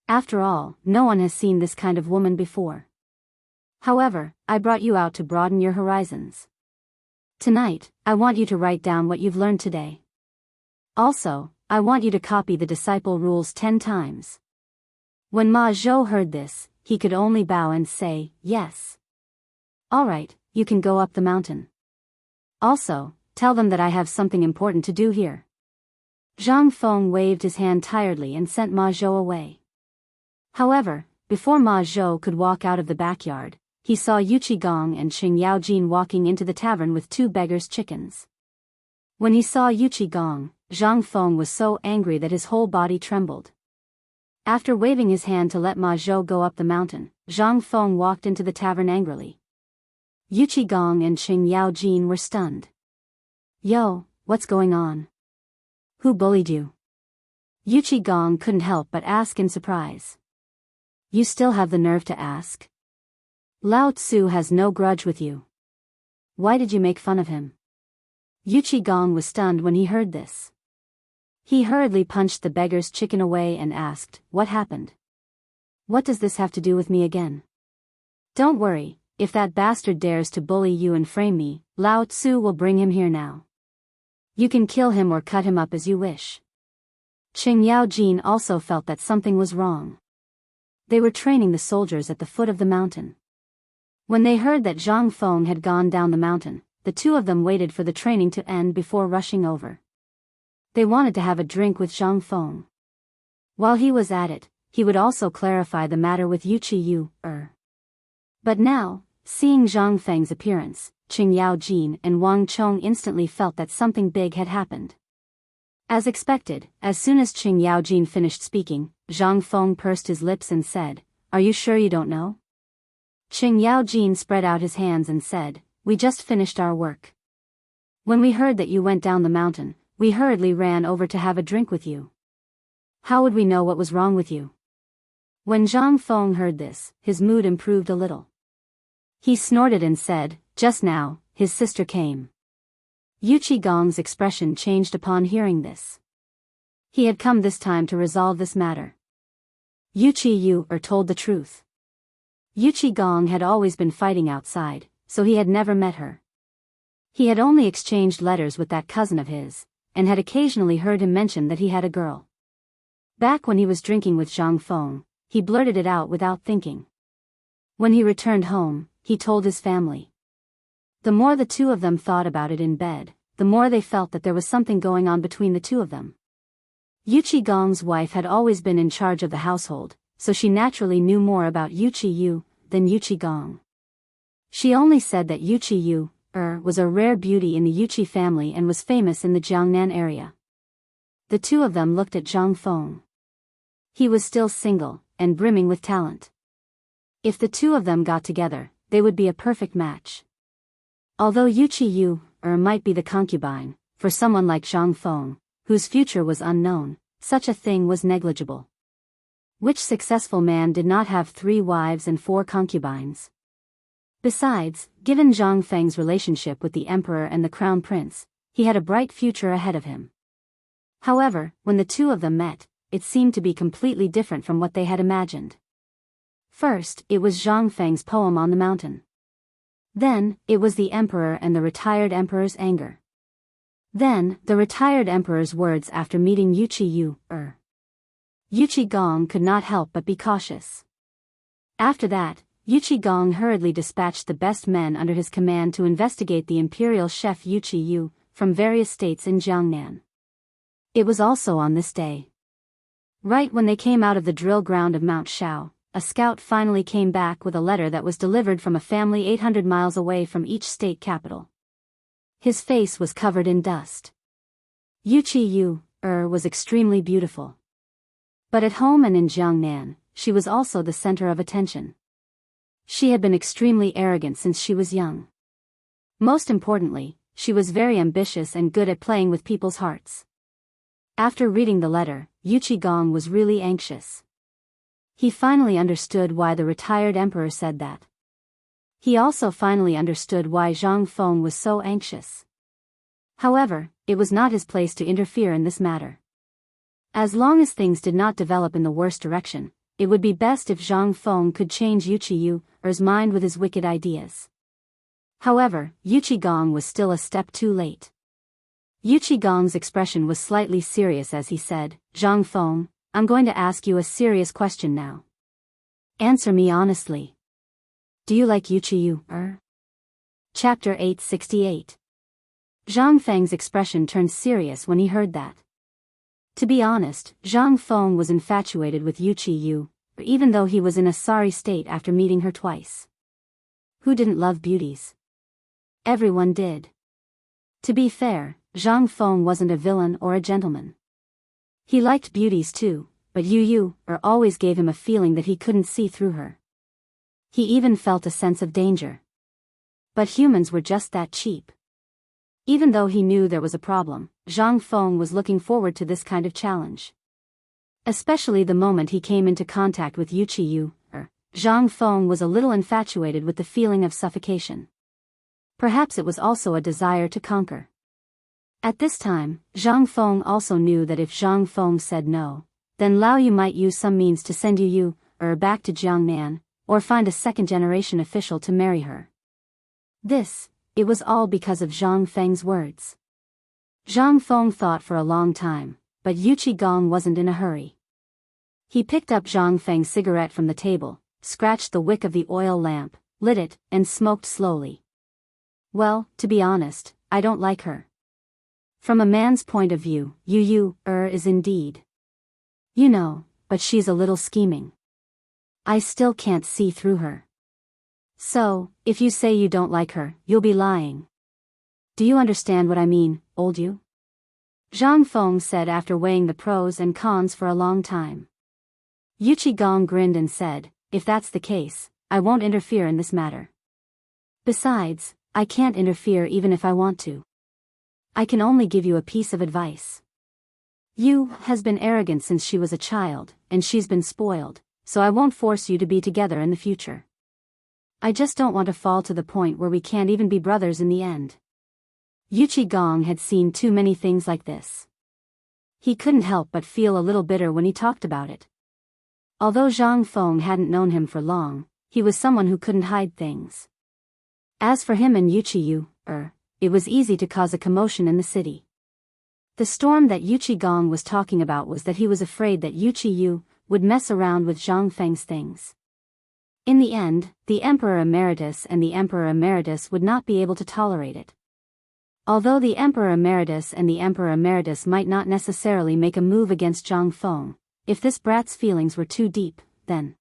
After all, no one has seen this kind of woman before. However, I brought you out to broaden your horizons. Tonight, I want you to write down what you've learned today. Also, I want you to copy the disciple rules 10 times. When Ma Zhou heard this, he could only bow and say, "Yes. All right, you can go up the mountain. Also, tell them that I have something important to do here." Zhang Feng waved his hand tiredly and sent Ma Zhou away. However, before Ma Zhou could walk out of the backyard, he saw Gong and Qing Yaojin walking into the tavern with 2 beggars' chickens. When he saw Gong, Zhang Feng was so angry that his whole body trembled. After waving his hand to let Ma Zhou go up the mountain, Zhang Feng walked into the tavern angrily. Gong and Qing Yaojin were stunned. "Yo, what's going on? Who bullied you?" Gong couldn't help but ask in surprise. "You still have the nerve to ask? Lao Tzu has no grudge with you. Why did you make fun of him?" Gong was stunned when he heard this. He hurriedly punched the beggar's chicken away and asked, "What happened? What does this have to do with me again?" "Don't worry, if that bastard dares to bully you and frame me, Lao Tzu will bring him here now. You can kill him or cut him up as you wish." Qing Yaojin also felt that something was wrong. They were training the soldiers at the foot of the mountain. When they heard that Zhang Feng had gone down the mountain, the 2 of them waited for the training to end before rushing over. They wanted to have a drink with Zhang Feng. While he was at it, he would also clarify the matter with But now, seeing Zhang Feng's appearance, Qing Yaojin and Wang Chong instantly felt that something big had happened. As expected, as soon as Qing Yaojin finished speaking, Zhang Feng pursed his lips and said, "Are you sure you don't know?" Qing Yaojin spread out his hands and said, "We just finished our work. When we heard that you went down the mountain, we hurriedly ran over to have a drink with you. How would we know what was wrong with you?" When Zhang Feng heard this, his mood improved a little. He snorted and said, "Just now, his sister came." Gong's expression changed upon hearing this. He had come this time to resolve this matter. Told the truth. Gong had always been fighting outside, so he had never met her. He had only exchanged letters with that cousin of his, and had occasionally heard him mention that he had a girl. Back when he was drinking with Zhang Feng, he blurted it out without thinking. When he returned home, he told his family. The more the 2 of them thought about it in bed, the more they felt that there was something going on between the 2 of them. Gong's wife had always been in charge of the household, so she naturally knew more about than Gong. She only said that was a rare beauty in the Yuqi family and was famous in the Jiangnan area. The two of them looked at Zhang Feng. He was still single, and brimming with talent. If the two of them got together, they would be a perfect match. Although Yuqi might be the concubine, for someone like Zhang Feng, whose future was unknown, such a thing was negligible. Which successful man did not have 3 wives and 4 concubines? Besides, given Zhang Feng's relationship with the emperor and the crown prince, he had a bright future ahead of him. However, when the two of them met, it seemed to be completely different from what they had imagined. First, it was Zhang Feng's poem on the mountain. Then, it was the emperor and the retired emperor's anger. Then, the retired emperor's words after meeting Yuqi Yuqi Gong could not help but be cautious. After that, Yuqi Gong hurriedly dispatched the best men under his command to investigate the imperial chef Yuqi from various states in Jiangnan. It was also on this day. Right when they came out of the drill ground of Mount Shao, a scout finally came back with a letter that was delivered from a family 800 miles away from each state capital. His face was covered in dust. Yuqi was extremely beautiful. But at home and in Jiangnan, she was also the center of attention. She had been extremely arrogant since she was young. Most importantly, she was very ambitious and good at playing with people's hearts. After reading the letter, Yuqi Gong was really anxious. He finally understood why the retired emperor said that. He also finally understood why Zhang Feng was so anxious. However, it was not his place to interfere in this matter. As long as things did not develop in the worst direction, it would be best if Zhang Feng could change Yuqi's mind with his wicked ideas. However, Yuqi Gong was still a step too late. Yuqi Gong's expression was slightly serious as he said, "Zhang Feng, I'm going to ask you a serious question now. Answer me honestly. Do you like Yuqi Chapter 868. Zhang Feng's expression turned serious when he heard that. To be honest, Zhang Feng was infatuated with Yuqi even though he was in a sorry state after meeting her twice. Who didn't love beauties? Everyone did. To be fair, Zhang Feng wasn't a villain or a gentleman. He liked beauties too, but Yu always gave him a feeling that he couldn't see through her. He even felt a sense of danger. But humans were just that cheap. Even though he knew there was a problem, Zhang Feng was looking forward to this kind of challenge. Especially the moment he came into contact with Yuqi Zhang Feng was a little infatuated with the feeling of suffocation. Perhaps it was also a desire to conquer. At this time, Zhang Feng also knew that if Zhang Feng said no, then Lao Yu might use some means to send Yu back to Jiangnan, or find a second-generation official to marry her. It was all because of Zhang Feng's words. Zhang Feng thought for a long time, but Yuqi Gong wasn't in a hurry. He picked up Zhang Feng's cigarette from the table, scratched the wick of the oil lamp, lit it, and smoked slowly. Well, to be honest, I don't like her. From a man's point of view, Yu is indeed. But she's a little scheming. I still can't see through her. So, if you say you don't like her, you'll be lying. Do you understand what I mean, old you? Zhang Feng said after weighing the pros and cons for a long time. Yuqi Gong grinned and said, if that's the case, I won't interfere in this matter. Besides, I can't interfere even if I want to. I can only give you a piece of advice. Yu has been arrogant since she was a child, and she's been spoiled, so I won't force you to be together in the future. I just don't want to fall to the point where we can't even be brothers in the end. Yuqi Gong had seen too many things like this. He couldn't help but feel a little bitter when he talked about it. Although Zhang Feng hadn't known him for long, he was someone who couldn't hide things. As for him and Yuqi it was easy to cause a commotion in the city. The storm that Yuqi Gong was talking about was that he was afraid that Yuqi would mess around with Zhang Feng's things. In the end, the Emperor Emeritus and the Emperor Emeritus would not be able to tolerate it. Although the Emperor Emeritus and the Emperor Emeritus might not necessarily make a move against Zhang Feng, if this brat's feelings were too deep, then.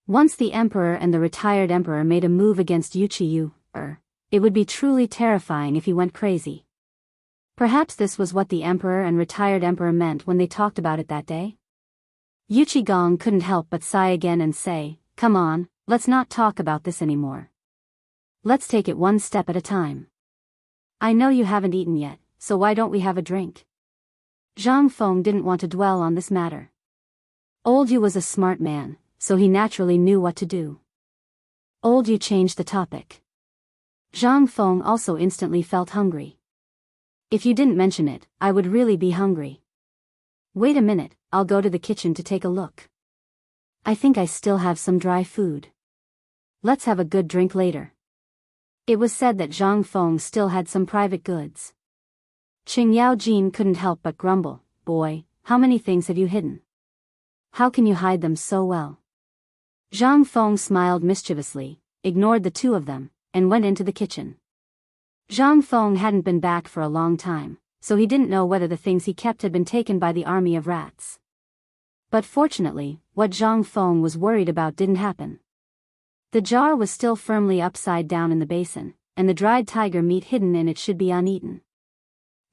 Once the Emperor and the retired Emperor made a move against Yuqi It would be truly terrifying if he went crazy. Perhaps this was what the emperor and retired emperor meant when they talked about it that day? Gong couldn't help but sigh again and say, "Come on, let's not talk about this anymore. Let's take it one step at a time. I know you haven't eaten yet, so why don't we have a drink?" Zhang Feng didn't want to dwell on this matter. Old Yu was a smart man, so he naturally knew what to do. Old Yu changed the topic. Zhang Feng also instantly felt hungry. "If you didn't mention it, I would really be hungry." "Wait a minute, I'll go to the kitchen to take a look. I think I still have some dry food. Let's have a good drink later." It was said that Zhang Feng still had some private goods. Qing Yao Jin couldn't help but grumble, "Boy, how many things have you hidden? How can you hide them so well?" Zhang Feng smiled mischievously, ignored the two of them, and went into the kitchen. Zhang Feng hadn't been back for a long time, so he didn't know whether the things he kept had been taken by the army of rats. But fortunately, what Zhang Feng was worried about didn't happen. The jar was still firmly upside down in the basin, and the dried tiger meat hidden in it should be uneaten.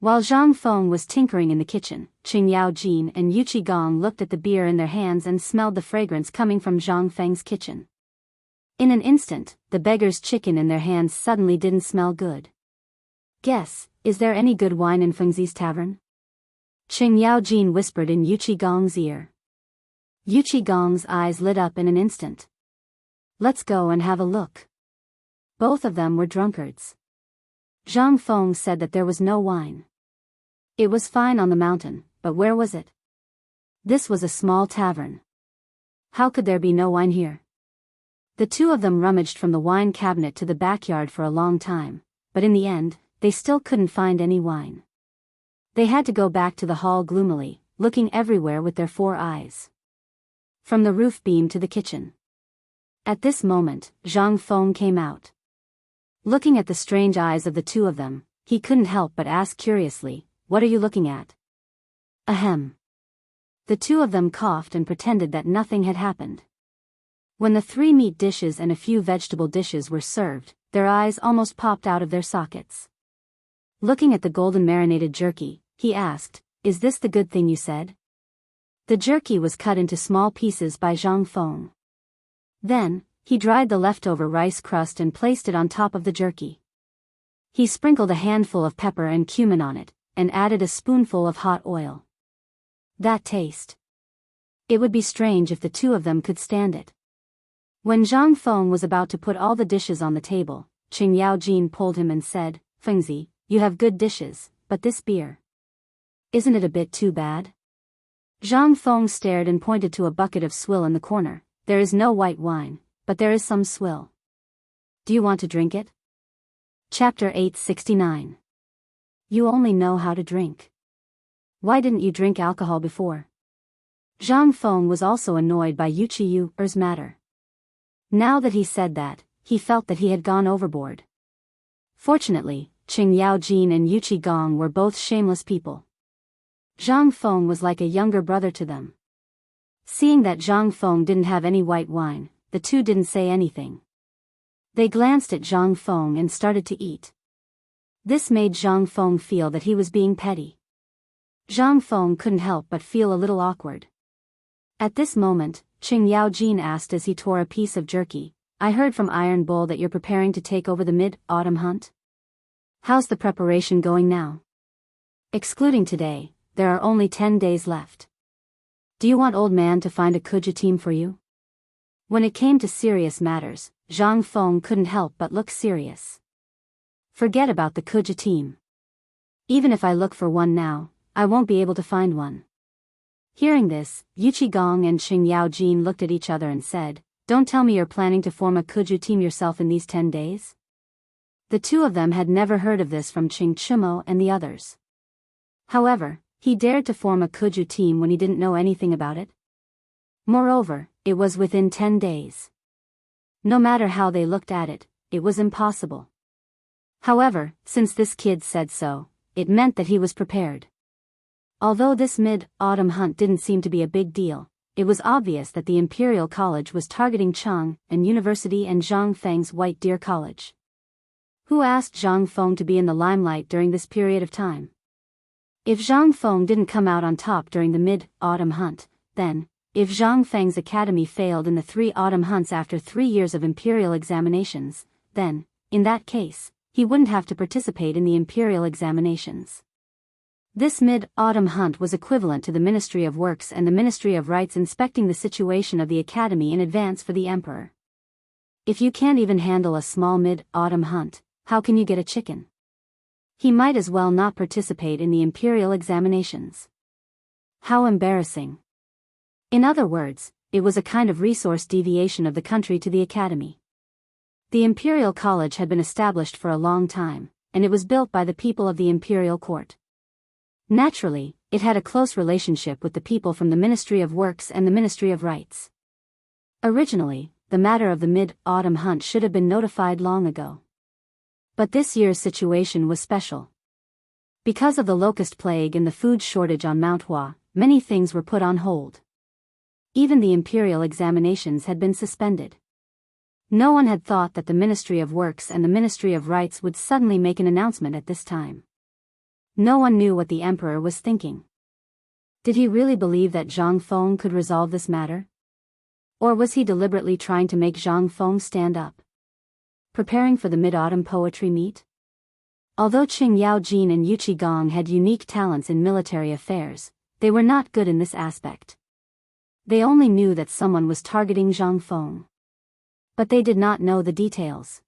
While Zhang Feng was tinkering in the kitchen, Qing Yao Jin and Yu Gong looked at the beer in their hands and smelled the fragrance coming from Zhang Feng's kitchen. In an instant, the beggar's chicken in their hands suddenly didn't smell good. "Guess, is there any good wine in Fengzi's tavern?" Qing Yao Jin whispered in Yu Gong's ear. Yu Gong's eyes lit up in an instant. "Let's go and have a look." Both of them were drunkards. Zhang Feng said that there was no wine. It was fine on the mountain, but where was it? This was a small tavern. How could there be no wine here? The two of them rummaged from the wine cabinet to the backyard for a long time, but in the end, they still couldn't find any wine. They had to go back to the hall gloomily, looking everywhere with their 4 eyes. From the roof beam to the kitchen. At this moment, Zhang Feng came out. Looking at the strange eyes of the two of them, he couldn't help but ask curiously, "What are you looking at?" Ahem. The two of them coughed and pretended that nothing had happened. When the 3 meat dishes and a few vegetable dishes were served, their eyes almost popped out of their sockets. Looking at the golden marinated jerky, he asked, "Is this the good thing you said?" The jerky was cut into small pieces by Zhang Feng. Then, he dried the leftover rice crust and placed it on top of the jerky. He sprinkled a handful of pepper and cumin on it, and added a spoonful of hot oil. That taste. It would be strange if the two of them could stand it. When Zhang Feng was about to put all the dishes on the table, Qing Yao Jin pulled him and said, "Fengzi, you have good dishes, but this beer. Isn't it a bit too bad?" Zhang Feng stared and pointed to a bucket of swill in the corner. "There is no white wine, but there is some swill. Do you want to drink it?" Chapter 869. You only know how to drink. Why didn't you drink alcohol before? Zhang Feng was also annoyed by Yu's matter. Now that he said that, he felt that he had gone overboard. Fortunately, Qing Yao Jin and Yu Gong were both shameless people. Zhang Feng was like a younger brother to them. Seeing that Zhang Feng didn't have any white wine, the two didn't say anything. They glanced at Zhang Feng and started to eat. This made Zhang Feng feel that he was being petty. Zhang Feng couldn't help but feel a little awkward. At this moment, Qing Yao Jin asked as he tore a piece of jerky, "I heard from Iron Bull that you're preparing to take over the mid-autumn hunt. How's the preparation going now? Excluding today, there are only 10 days left. Do you want Old Man to find a Kuja team for you?" When it came to serious matters, Zhang Feng couldn't help but look serious. "Forget about the Kuja team. Even if I look for one now, I won't be able to find one." Hearing this, Yu Gong and Qing Yao Jin looked at each other and said, "Don't tell me you're planning to form a Kuju team yourself in these 10 days? The two of them had never heard of this from Qing Chumo and the others. However, he dared to form a Kuju team when he didn't know anything about it. Moreover, it was within 10 days. No matter how they looked at it, it was impossible. However, since this kid said so, it meant that he was prepared. Although this mid-autumn hunt didn't seem to be a big deal, it was obvious that the Imperial College was targeting Chang and University and Zhang Feng's White Deer College. Who asked Zhang Feng to be in the limelight during this period of time? If Zhang Feng didn't come out on top during the mid-autumn hunt, then, if Zhang Feng's academy failed in the 3 autumn hunts after 3 years of imperial examinations, then, in that case, he wouldn't have to participate in the imperial examinations. This mid-autumn hunt was equivalent to the Ministry of Works and the Ministry of Rights inspecting the situation of the academy in advance for the emperor. If you can't even handle a small mid-autumn hunt, how can you get a chicken? He might as well not participate in the imperial examinations. How embarrassing. In other words, it was a kind of resource deviation of the country to the academy. The Imperial College had been established for a long time, and it was built by the people of the imperial court. Naturally, it had a close relationship with the people from the Ministry of Works and the Ministry of Rights. Originally, the matter of the mid-autumn hunt should have been notified long ago. But this year's situation was special. Because of the locust plague and the food shortage on Mount Hua, many things were put on hold. Even the imperial examinations had been suspended. No one had thought that the Ministry of Works and the Ministry of Rights would suddenly make an announcement at this time. No one knew what the emperor was thinking. Did he really believe that Zhang Feng could resolve this matter? Or was he deliberately trying to make Zhang Feng stand up? Preparing for the mid-autumn poetry meet? Although Qing Yaojin and Yu Qigong had unique talents in military affairs, they were not good in this aspect. They only knew that someone was targeting Zhang Feng. But they did not know the details.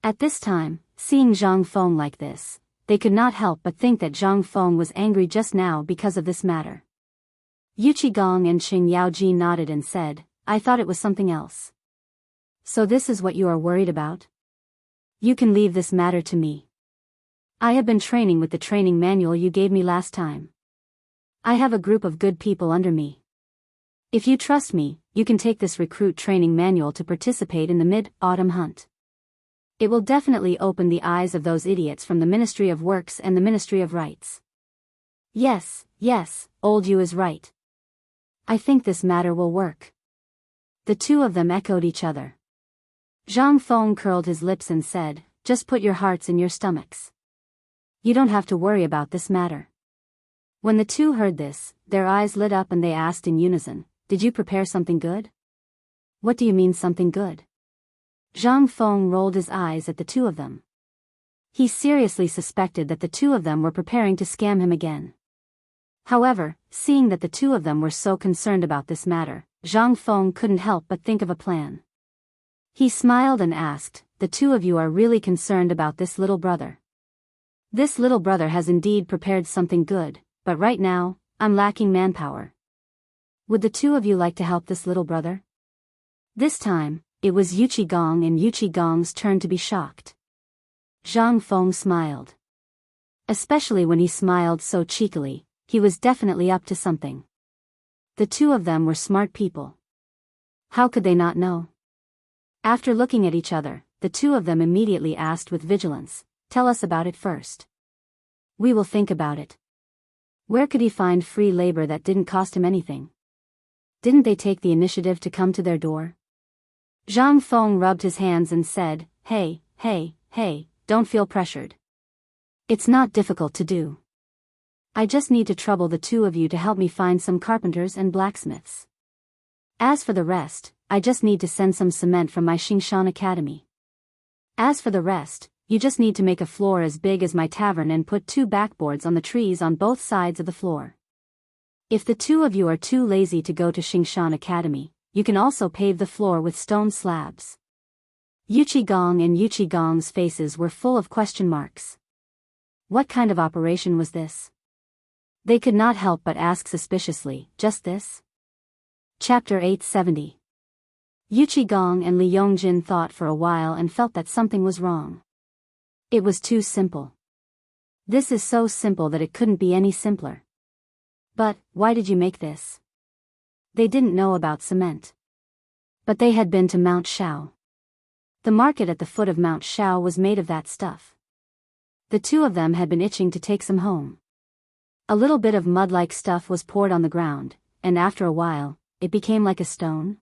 At this time, seeing Zhang Feng like this, they could not help but think that Zhang Feng was angry just now because of this matter. Yu Qigong and Qing Yaojin nodded and said, "I thought it was something else." "So this is what you are worried about? You can leave this matter to me. I have been training with the training manual you gave me last time. I have a group of good people under me. If you trust me, you can take this recruit training manual to participate in the mid-autumn hunt. It will definitely open the eyes of those idiots from the Ministry of Works and the Ministry of Rights." Yes, old Yu is right. I think this matter will work." The two of them echoed each other. Zhang Feng curled his lips and said, "Just put your hearts in your stomachs. You don't have to worry about this matter." When the two heard this, their eyes lit up and they asked in unison, "Did you prepare something good?" "What do you mean something good?" Zhang Feng rolled his eyes at the two of them. He seriously suspected that the two of them were preparing to scam him again. However, seeing that the two of them were so concerned about this matter, Zhang Feng couldn't help but think of a plan. He smiled and asked, "The two of you are really concerned about this little brother. This little brother has indeed prepared something good, but right now, I'm lacking manpower. Would the two of you like to help this little brother?" This time, it was Yu Qigong and Yu Qigong's turn to be shocked. Zhang Feng smiled. Especially when he smiled so cheekily, he was definitely up to something. The two of them were smart people. How could they not know? After looking at each other, the two of them immediately asked with vigilance, "Tell us about it first." "We will think about it." Where could he find free labor that didn't cost him anything? Didn't they take the initiative to come to their door? Zhang Feng rubbed his hands and said, Hey, don't feel pressured. It's not difficult to do. I just need to trouble the two of you to help me find some carpenters and blacksmiths. As for the rest, I just need to send some cement from my Xingshan Academy. As for the rest, you just need to make a floor as big as my tavern and put 2 backboards on the trees on both sides of the floor. If the two of you are too lazy to go to Xingshan Academy, you can also pave the floor with stone slabs." Yu Qigong and Yu Qigong's faces were full of question marks. What kind of operation was this? They could not help but ask suspiciously, "Just this?" Chapter 870. Yu Qigong and Li Yongjin thought for a while and felt that something was wrong. It was too simple. This is so simple that it couldn't be any simpler. But, why did you make this? They didn't know about cement. But they had been to Mount Shao. The market at the foot of Mount Shao was made of that stuff. The two of them had been itching to take some home. A little bit of mud-like stuff was poured on the ground, and after a while, it became like a stone.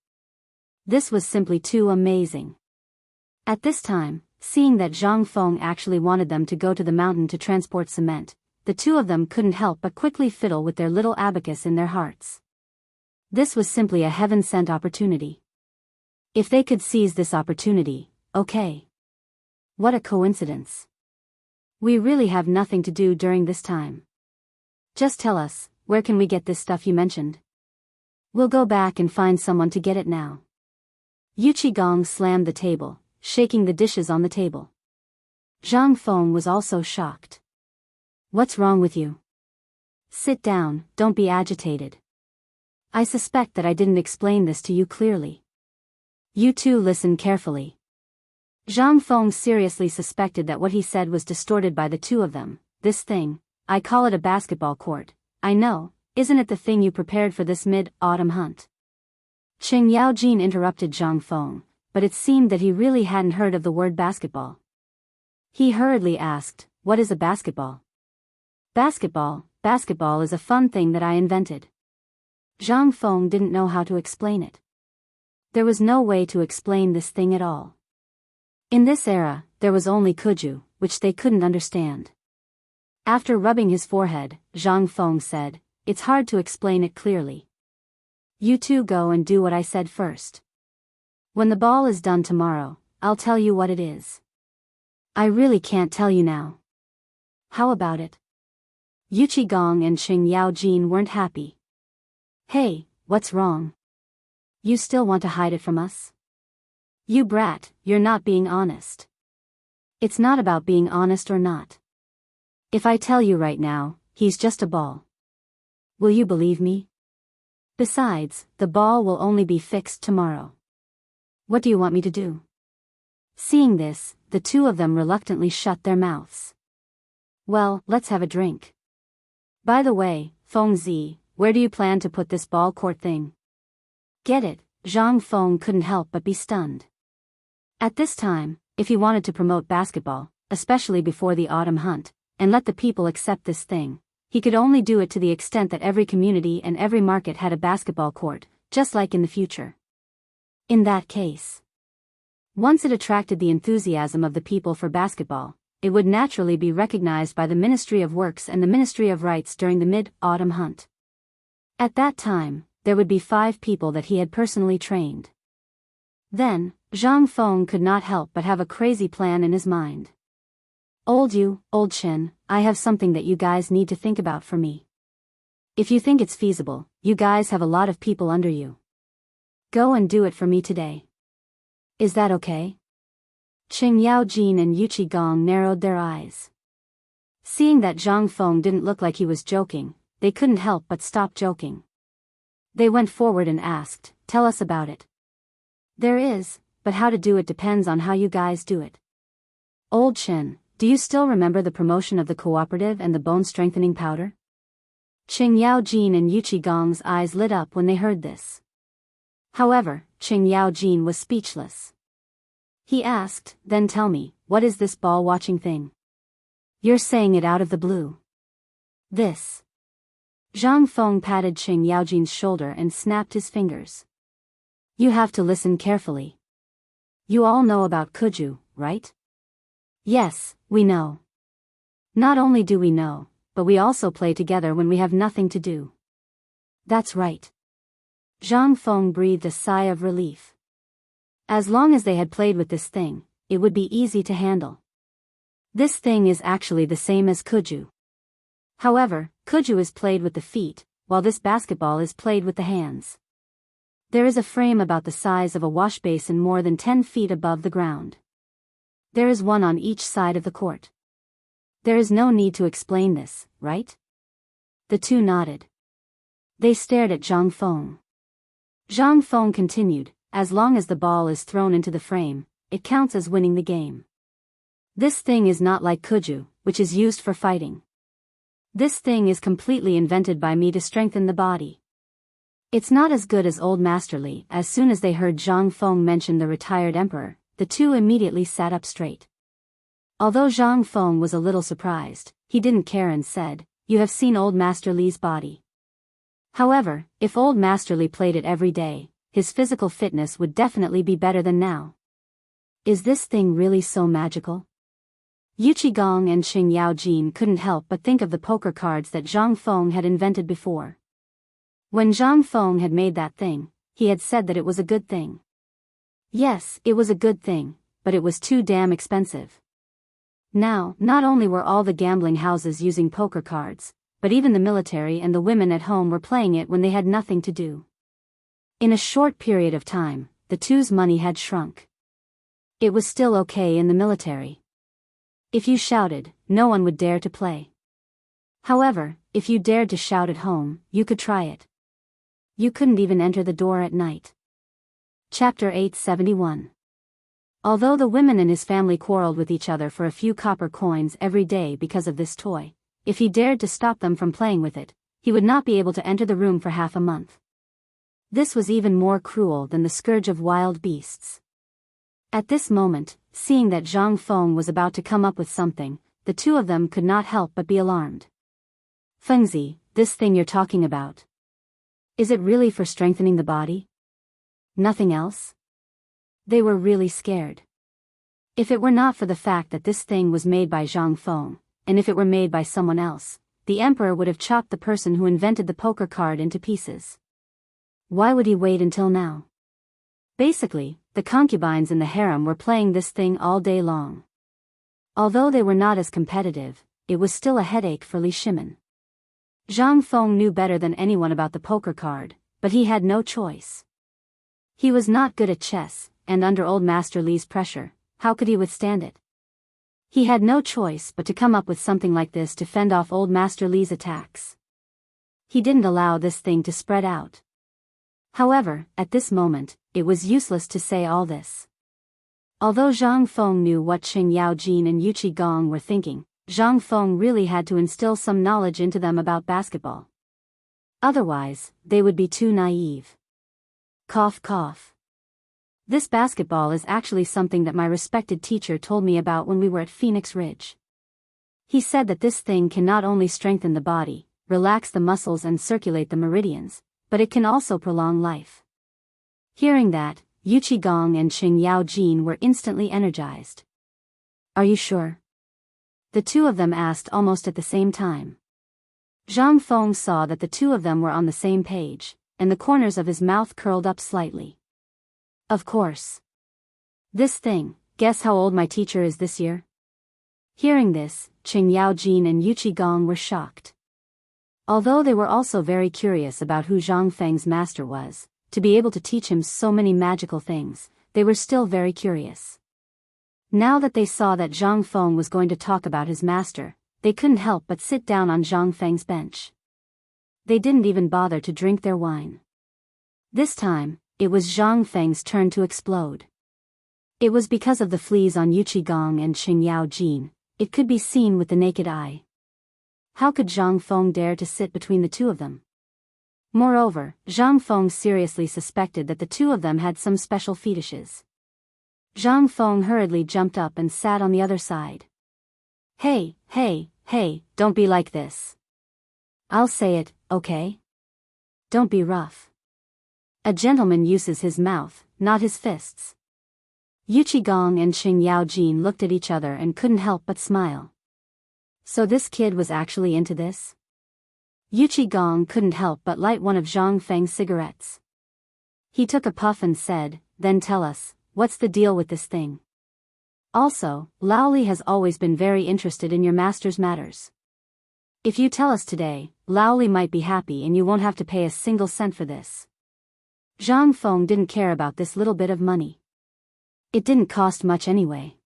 This was simply too amazing. At this time, Seeing that Zhang Feng actually wanted them to go to the mountain to transport cement, the two of them couldn't help but quickly fiddle with their little abacus in their hearts. This was simply a heaven-sent opportunity. If they could seize this opportunity, okay. What a coincidence. We really have nothing to do during this time. Just tell us, where can we get this stuff you mentioned? We'll go back and find someone to get it now. Yu Qigong slammed the table, shaking the dishes on the table. Zhang Feng was also shocked. What's wrong with you? Sit down, don't be agitated. I suspect that I didn't explain this to you clearly. You two listen carefully. Zhang Feng seriously suspected that what he said was distorted by the two of them. This thing, I call it a basketball court. I know, isn't it the thing you prepared for this mid-autumn hunt? Qing Yaojin interrupted Zhang Feng, but it seemed that he really hadn't heard of the word basketball. He hurriedly asked, what is a basketball? Basketball is a fun thing that I invented. Zhang Feng didn't know how to explain it. There was no way to explain this thing at all. In this era, there was only Kuju, which they couldn't understand. After rubbing his forehead, Zhang Feng said, it's hard to explain it clearly. You two go and do what I said first. When the ball is done tomorrow, I'll tell you what it is. I really can't tell you now. How about it? Yu Qigong and Qing Yaojin weren't happy. Hey, what's wrong? You still want to hide it from us? You brat, you're not being honest. It's not about being honest or not. If I tell you right now, he's just a ball. Will you believe me? Besides, the ball will only be fixed tomorrow. What do you want me to do? Seeing this, the two of them reluctantly shut their mouths. Well, let's have a drink. By the way, Feng Zi, where do you plan to put this ball court thing? Get it? Zhang Feng couldn't help but be stunned. At this time, if he wanted to promote basketball, especially before the autumn hunt, and let the people accept this thing, he could only do it to the extent that every community and every market had a basketball court, just like in the future. In that case, once it attracted the enthusiasm of the people for basketball, it would naturally be recognized by the Ministry of Works and the Ministry of Rights during the mid-autumn hunt. At that time, there would be 5 people that he had personally trained. Then, Zhang Feng could not help but have a crazy plan in his mind. Old Chen, I have something that you guys need to think about for me. If you think it's feasible, you guys have a lot of people under you. Go and do it for me today. Is that okay? Qing Yaojin and Yu Qigong narrowed their eyes. Seeing that Zhang Feng didn't look like he was joking, they couldn't help but stop joking. They went forward and asked, tell us about it. There is, but how to do it depends on how you guys do it. Old Chen, do you still remember the promotion of the cooperative and the bone-strengthening powder? Qing Yaojin and Yu Qigong's eyes lit up when they heard this. However, Qing Yaojin was speechless. He asked, then tell me, what is this ball-watching thing? You're saying it out of the blue. This. Zhang Feng patted Qing Yaojin's shoulder and snapped his fingers. You have to listen carefully. You all know about Kuju, right? Yes, we know. Not only do we know, but we also play together when we have nothing to do. That's right. Zhang Feng breathed a sigh of relief. As long as they had played with this thing, it would be easy to handle. This thing is actually the same as Kuju. However, Kuju is played with the feet, while this basketball is played with the hands. There is a frame about the size of a wash basin more than 10 feet above the ground. There is one on each side of the court. There is no need to explain this, right? The two nodded. They stared at Zhang Feng. Zhang Feng continued, as long as the ball is thrown into the frame, it counts as winning the game. This thing is not like Kuju, which is used for fighting. This thing is completely invented by me to strengthen the body. It's not as good as old Master Li. As soon as they heard Zhang Feng mention the retired emperor, the two immediately sat up straight. Although Zhang Feng was a little surprised, he didn't care and said, you have seen old Master Li's body. However, if old Master Li played it every day, his physical fitness would definitely be better than now. Is this thing really so magical? Yuchi Gong and Qing Yao Jin couldn't help but think of the poker cards that Zhang Feng had invented before. When Zhang Feng had made that thing, he had said that it was a good thing. Yes, it was a good thing, but it was too damn expensive. Now, not only were all the gambling houses using poker cards, but even the military and the women at home were playing it when they had nothing to do. In a short period of time, the two's money had shrunk. It was still okay in the military. If you shouted, no one would dare to play. However, if you dared to shout at home, you could try it. You couldn't even enter the door at night. Chapter 871. Although the women in his family quarreled with each other for a few copper coins every day because of this toy, if he dared to stop them from playing with it, he would not be able to enter the room for half a month. This was even more cruel than the scourge of wild beasts. At this moment, seeing that Zhang Feng was about to come up with something, the two of them could not help but be alarmed. Fengzi, this thing you're talking about. Is it really for strengthening the body? Nothing else? They were really scared. If it were not for the fact that this thing was made by Zhang Feng, and if it were made by someone else, the emperor would have chopped the person who invented the poker card into pieces. Why would he wait until now? Basically, the concubines in the harem were playing this thing all day long. Although they were not as competitive, it was still a headache for Li Shimin. Zhang Feng knew better than anyone about the poker card, but he had no choice. He was not good at chess, and under old Master Li's pressure, how could he withstand it? He had no choice but to come up with something like this to fend off old Master Li's attacks. He didn't allow this thing to spread out. However, at this moment, it was useless to say all this. Although Zhang Feng knew what Qing Yao Jin and Yuchi Gong were thinking, Zhang Feng really had to instill some knowledge into them about basketball. Otherwise, they would be too naive. Cough cough. This basketball is actually something that my respected teacher told me about when we were at Phoenix Ridge. He said that this thing can not only strengthen the body, relax the muscles and circulate the meridians, but it can also prolong life. Hearing that, Yuchi Gong and Qing Yao Jin were instantly energized. Are you sure? The two of them asked almost at the same time. Zhang Feng saw that the two of them were on the same page, and the corners of his mouth curled up slightly. Of course. This thing, guess how old my teacher is this year? Hearing this, Qing Yao Jin and Yuchi Gong were shocked. Although they were also very curious about who Zhang Feng's master was, to be able to teach him so many magical things, they were still very curious. Now that they saw that Zhang Feng was going to talk about his master, they couldn't help but sit down on Zhang Feng's bench. They didn't even bother to drink their wine. This time, it was Zhang Feng's turn to explode. It was because of the fleas on Yuchi Gong and Qing Yao Jin. It could be seen with the naked eye. How could Zhang Feng dare to sit between the two of them? Moreover, Zhang Feng seriously suspected that the two of them had some special fetishes. Zhang Feng hurriedly jumped up and sat on the other side. Hey, don't be like this. I'll say it, okay? Don't be rough. A gentleman uses his mouth, not his fists. Yuchi Gong and Qing Yao Jin looked at each other and couldn't help but smile. So this kid was actually into this? Yuchi Gong couldn't help but light one of Zhang Feng's cigarettes. He took a puff and said, then tell us, what's the deal with this thing? Also, Laoli has always been very interested in your master's matters. If you tell us today, Laoli might be happy and you won't have to pay a single cent for this. Zhang Feng didn't care about this little bit of money. It didn't cost much anyway.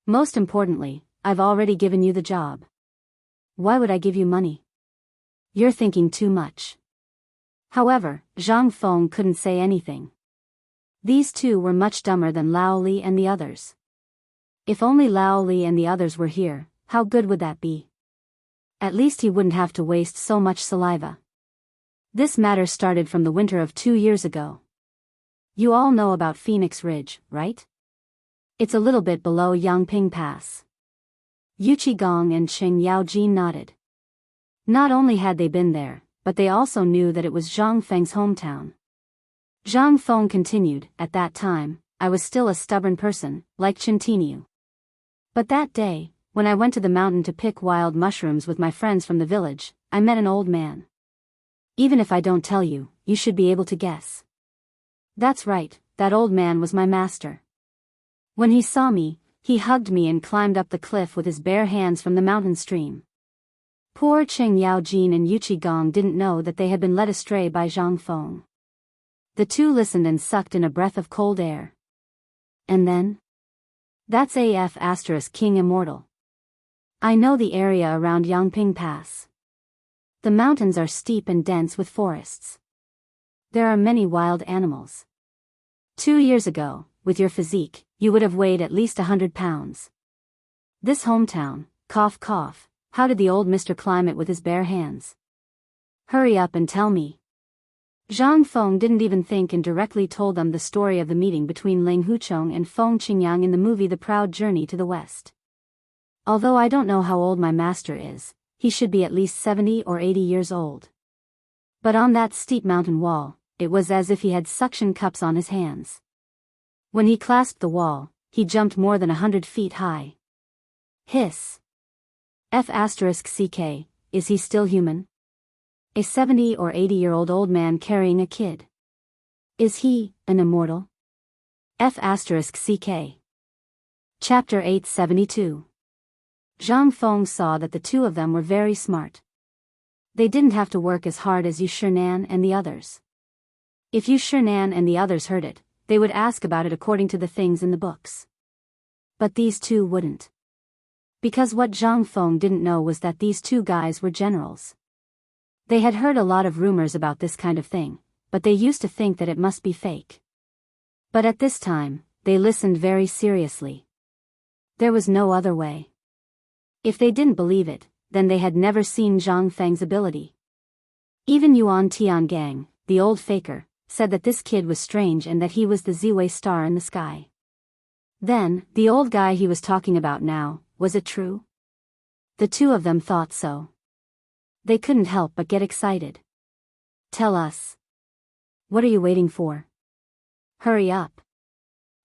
Most importantly, I've already given you the job. Why would I give you money? You're thinking too much. However, Zhang Feng couldn't say anything. These two were much dumber than Laoli and the others. If only Laoli and the others were here, how good would that be? At least he wouldn't have to waste so much saliva. This matter started from the winter of 2 years ago. You all know about Phoenix Ridge, right? It's a little bit below Yangping Pass. Yuchi Gong and Qing Yao Jin nodded. Not only had they been there, but they also knew that it was Zhang Feng's hometown. Zhang Feng continued, at that time, I was still a stubborn person, like Chintinu. But that day, when I went to the mountain to pick wild mushrooms with my friends from the village, I met an old man. Even if I don't tell you, you should be able to guess. That's right, that old man was my master. When he saw me, he hugged me and climbed up the cliff with his bare hands from the mountain stream. Poor Cheng Yaojin and Yuchi Gong didn't know that they had been led astray by Zhang Feng. The two listened and sucked in a breath of cold air. And then? That's AF** King Immortal. I know the area around Yangping Pass. The mountains are steep and dense with forests. There are many wild animals. 2 years ago, with your physique, you would have weighed at least 100 pounds. This hometown, cough cough, how did the old mister climb it with his bare hands? Hurry up and tell me. Zhang Feng didn't even think and directly told them the story of the meeting between Ling Huchong and Feng Qingyang in the movie The Proud Journey to the West. Although I don't know how old my master is, he should be at least 70 or 80 years old. But on that steep mountain wall, it was as if he had suction cups on his hands. When he clasped the wall, he jumped more than 100 feet high. Hiss. F***ck, is he still human? A 70 or 80-year-old old man carrying a kid. Is he an immortal? F***ck. Chapter 872. Zhang Feng saw that the two of them were very smart. They didn't have to work as hard as Yu Shinan and the others. If Yu Shinan and the others heard it, they would ask about it according to the things in the books. But these two wouldn't. Because what Zhang Feng didn't know was that these two guys were generals. They had heard a lot of rumors about this kind of thing, but they used to think that it must be fake. But at this time, they listened very seriously. There was no other way. If they didn't believe it, then they had never seen Zhang Feng's ability. Even Yuan Tiangang, the old faker, said that this kid was strange and that he was the Ziwei star in the sky. Then, the old guy he was talking about now, was it true? The two of them thought so. They couldn't help but get excited. Tell us. What are you waiting for? Hurry up.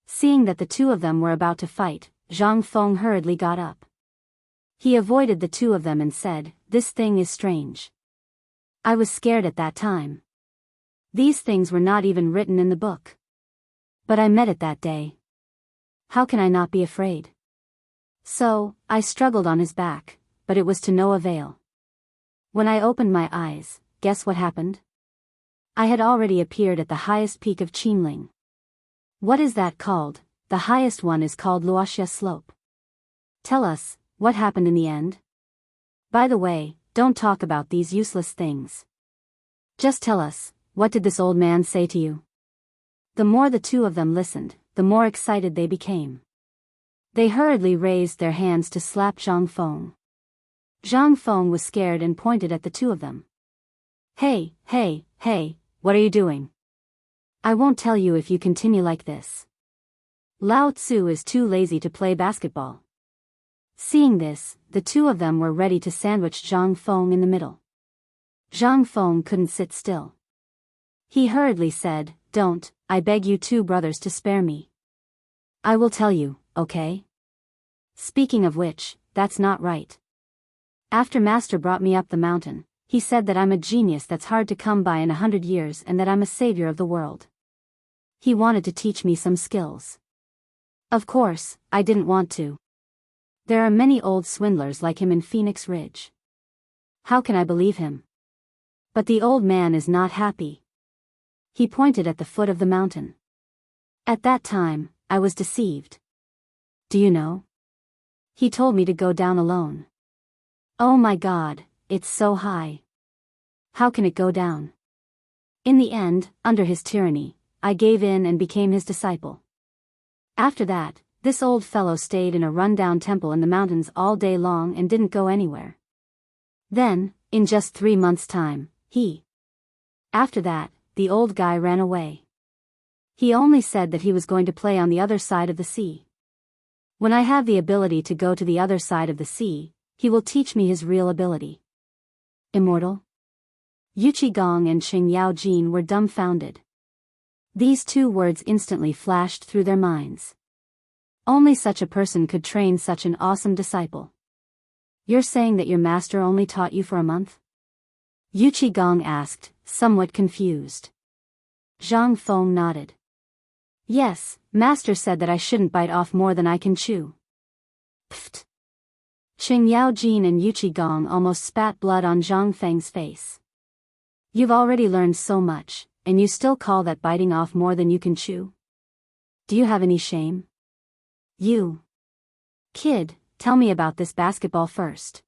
Seeing that the two of them were about to fight, Zhang Feng hurriedly got up. He avoided the two of them and said, "This thing is strange. I was scared at that time. These things were not even written in the book. But I met it that day. How can I not be afraid?" So, I struggled on his back, but it was to no avail. When I opened my eyes, guess what happened? I had already appeared at the highest peak of Qinling. What is that called? The highest one is called Luoxia Slope. Tell us, what happened in the end? By the way, don't talk about these useless things. Just tell us, what did this old man say to you? The more the two of them listened, the more excited they became. They hurriedly raised their hands to slap Zhang Feng. Zhang Feng was scared and pointed at the two of them. Hey, what are you doing? I won't tell you if you continue like this. Lao Tzu is too lazy to play basketball. Seeing this, the two of them were ready to sandwich Zhang Feng in the middle. Zhang Feng couldn't sit still. He hurriedly said, "Don't, I beg you two brothers to spare me. I will tell you, okay? Speaking of which, that's not right. After Master brought me up the mountain, he said that I'm a genius that's hard to come by in 100 years and that I'm a savior of the world. He wanted to teach me some skills. Of course, I didn't want to. There are many old swindlers like him in Phoenix Ridge. How can I believe him? But the old man is not happy." He pointed at the foot of the mountain. At that time, I was deceived. Do you know? He told me to go down alone. Oh my God, it's so high. How can it go down? In the end, under his tyranny, I gave in and became his disciple. After that, this old fellow stayed in a rundown temple in the mountains all day long and didn't go anywhere. Then, in just 3 months' time, After that, the old guy ran away. He only said that he was going to play on the other side of the sea. When I have the ability to go to the other side of the sea, he will teach me his real ability. Immortal? Yuchi Gong and Xing Yaojin were dumbfounded. These two words instantly flashed through their minds. Only such a person could train such an awesome disciple. You're saying that your master only taught you for a month? Yuchi Gong asked, somewhat confused. Zhang Feng nodded. Yes, master said that I shouldn't bite off more than I can chew. Pfft. Qing Yaojin and Yuchi Gong almost spat blood on Zhang Feng's face. You've already learned so much, and you still call that biting off more than you can chew? Do you have any shame? You. Kid, tell me about this basketball first.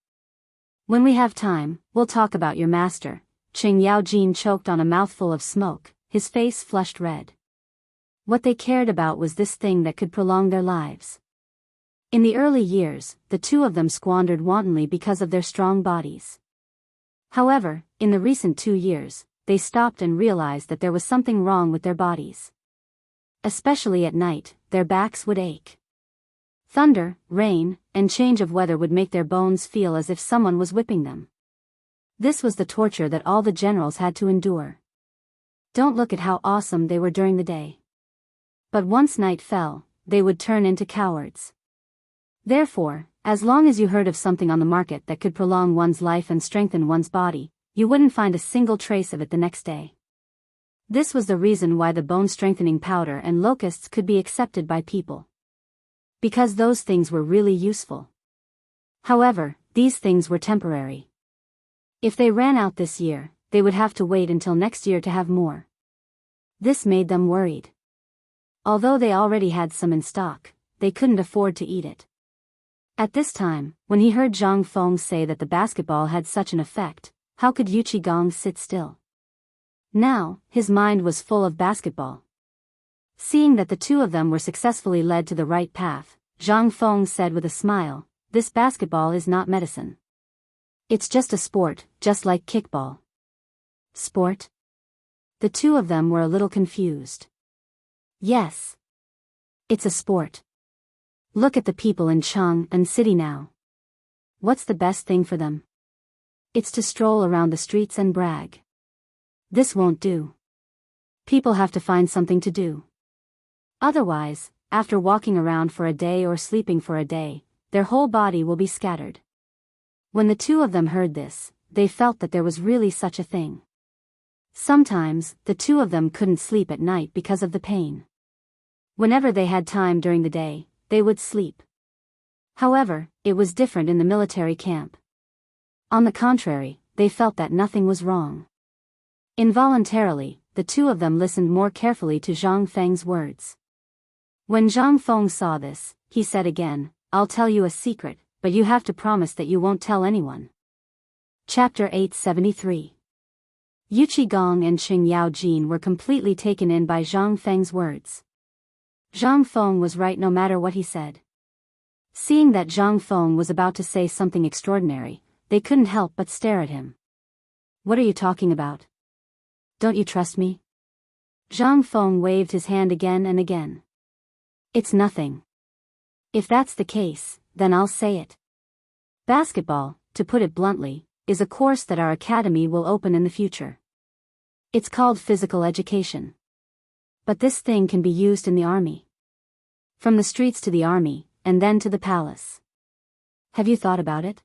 When we have time, we'll talk about your master. Qing Yaojin choked on a mouthful of smoke, his face flushed red. What they cared about was this thing that could prolong their lives. In the early years, the two of them squandered wantonly because of their strong bodies. However, in the recent 2 years, they stopped and realized that there was something wrong with their bodies. Especially at night, their backs would ache. Thunder, rain, and change of weather would make their bones feel as if someone was whipping them. This was the torture that all the generals had to endure. Don't look at how awesome they were during the day. But once night fell, they would turn into cowards. Therefore, as long as you heard of something on the market that could prolong one's life and strengthen one's body, you wouldn't find a single trace of it the next day. This was the reason why the bone-strengthening powder and locusts could be accepted by people. Because those things were really useful. However, these things were temporary. If they ran out this year, they would have to wait until next year to have more. This made them worried. Although they already had some in stock, they couldn't afford to eat it. At this time, when he heard Zhang Feng say that the basketball had such an effect, how could Yuchi Gong sit still? Now, his mind was full of basketball. Seeing that the two of them were successfully led to the right path, Zhang Feng said with a smile, this basketball is not medicine. It's just a sport, just like kickball. Sport? The two of them were a little confused. Yes. It's a sport. Look at the people in Chang'an City now. What's the best thing for them? It's to stroll around the streets and brag. This won't do. People have to find something to do. Otherwise, after walking around for a day or sleeping for a day, their whole body will be scattered. When the two of them heard this, they felt that there was really such a thing. Sometimes, the two of them couldn't sleep at night because of the pain. Whenever they had time during the day, they would sleep. However, it was different in the military camp. On the contrary, they felt that nothing was wrong. Involuntarily, the two of them listened more carefully to Zhang Feng's words. When Zhang Feng saw this, he said again, I'll tell you a secret, but you have to promise that you won't tell anyone. Chapter 873. Yuchi Gong and Qing Yaojin were completely taken in by Zhang Feng's words. Zhang Feng was right no matter what he said. Seeing that Zhang Feng was about to say something extraordinary, they couldn't help but stare at him. What are you talking about? Don't you trust me? Zhang Feng waved his hand again and again. It's nothing. If that's the case, then I'll say it. Basketball, to put it bluntly, is a course that our academy will open in the future. It's called physical education. But this thing can be used in the army. From the streets to the army, and then to the palace. Have you thought about it?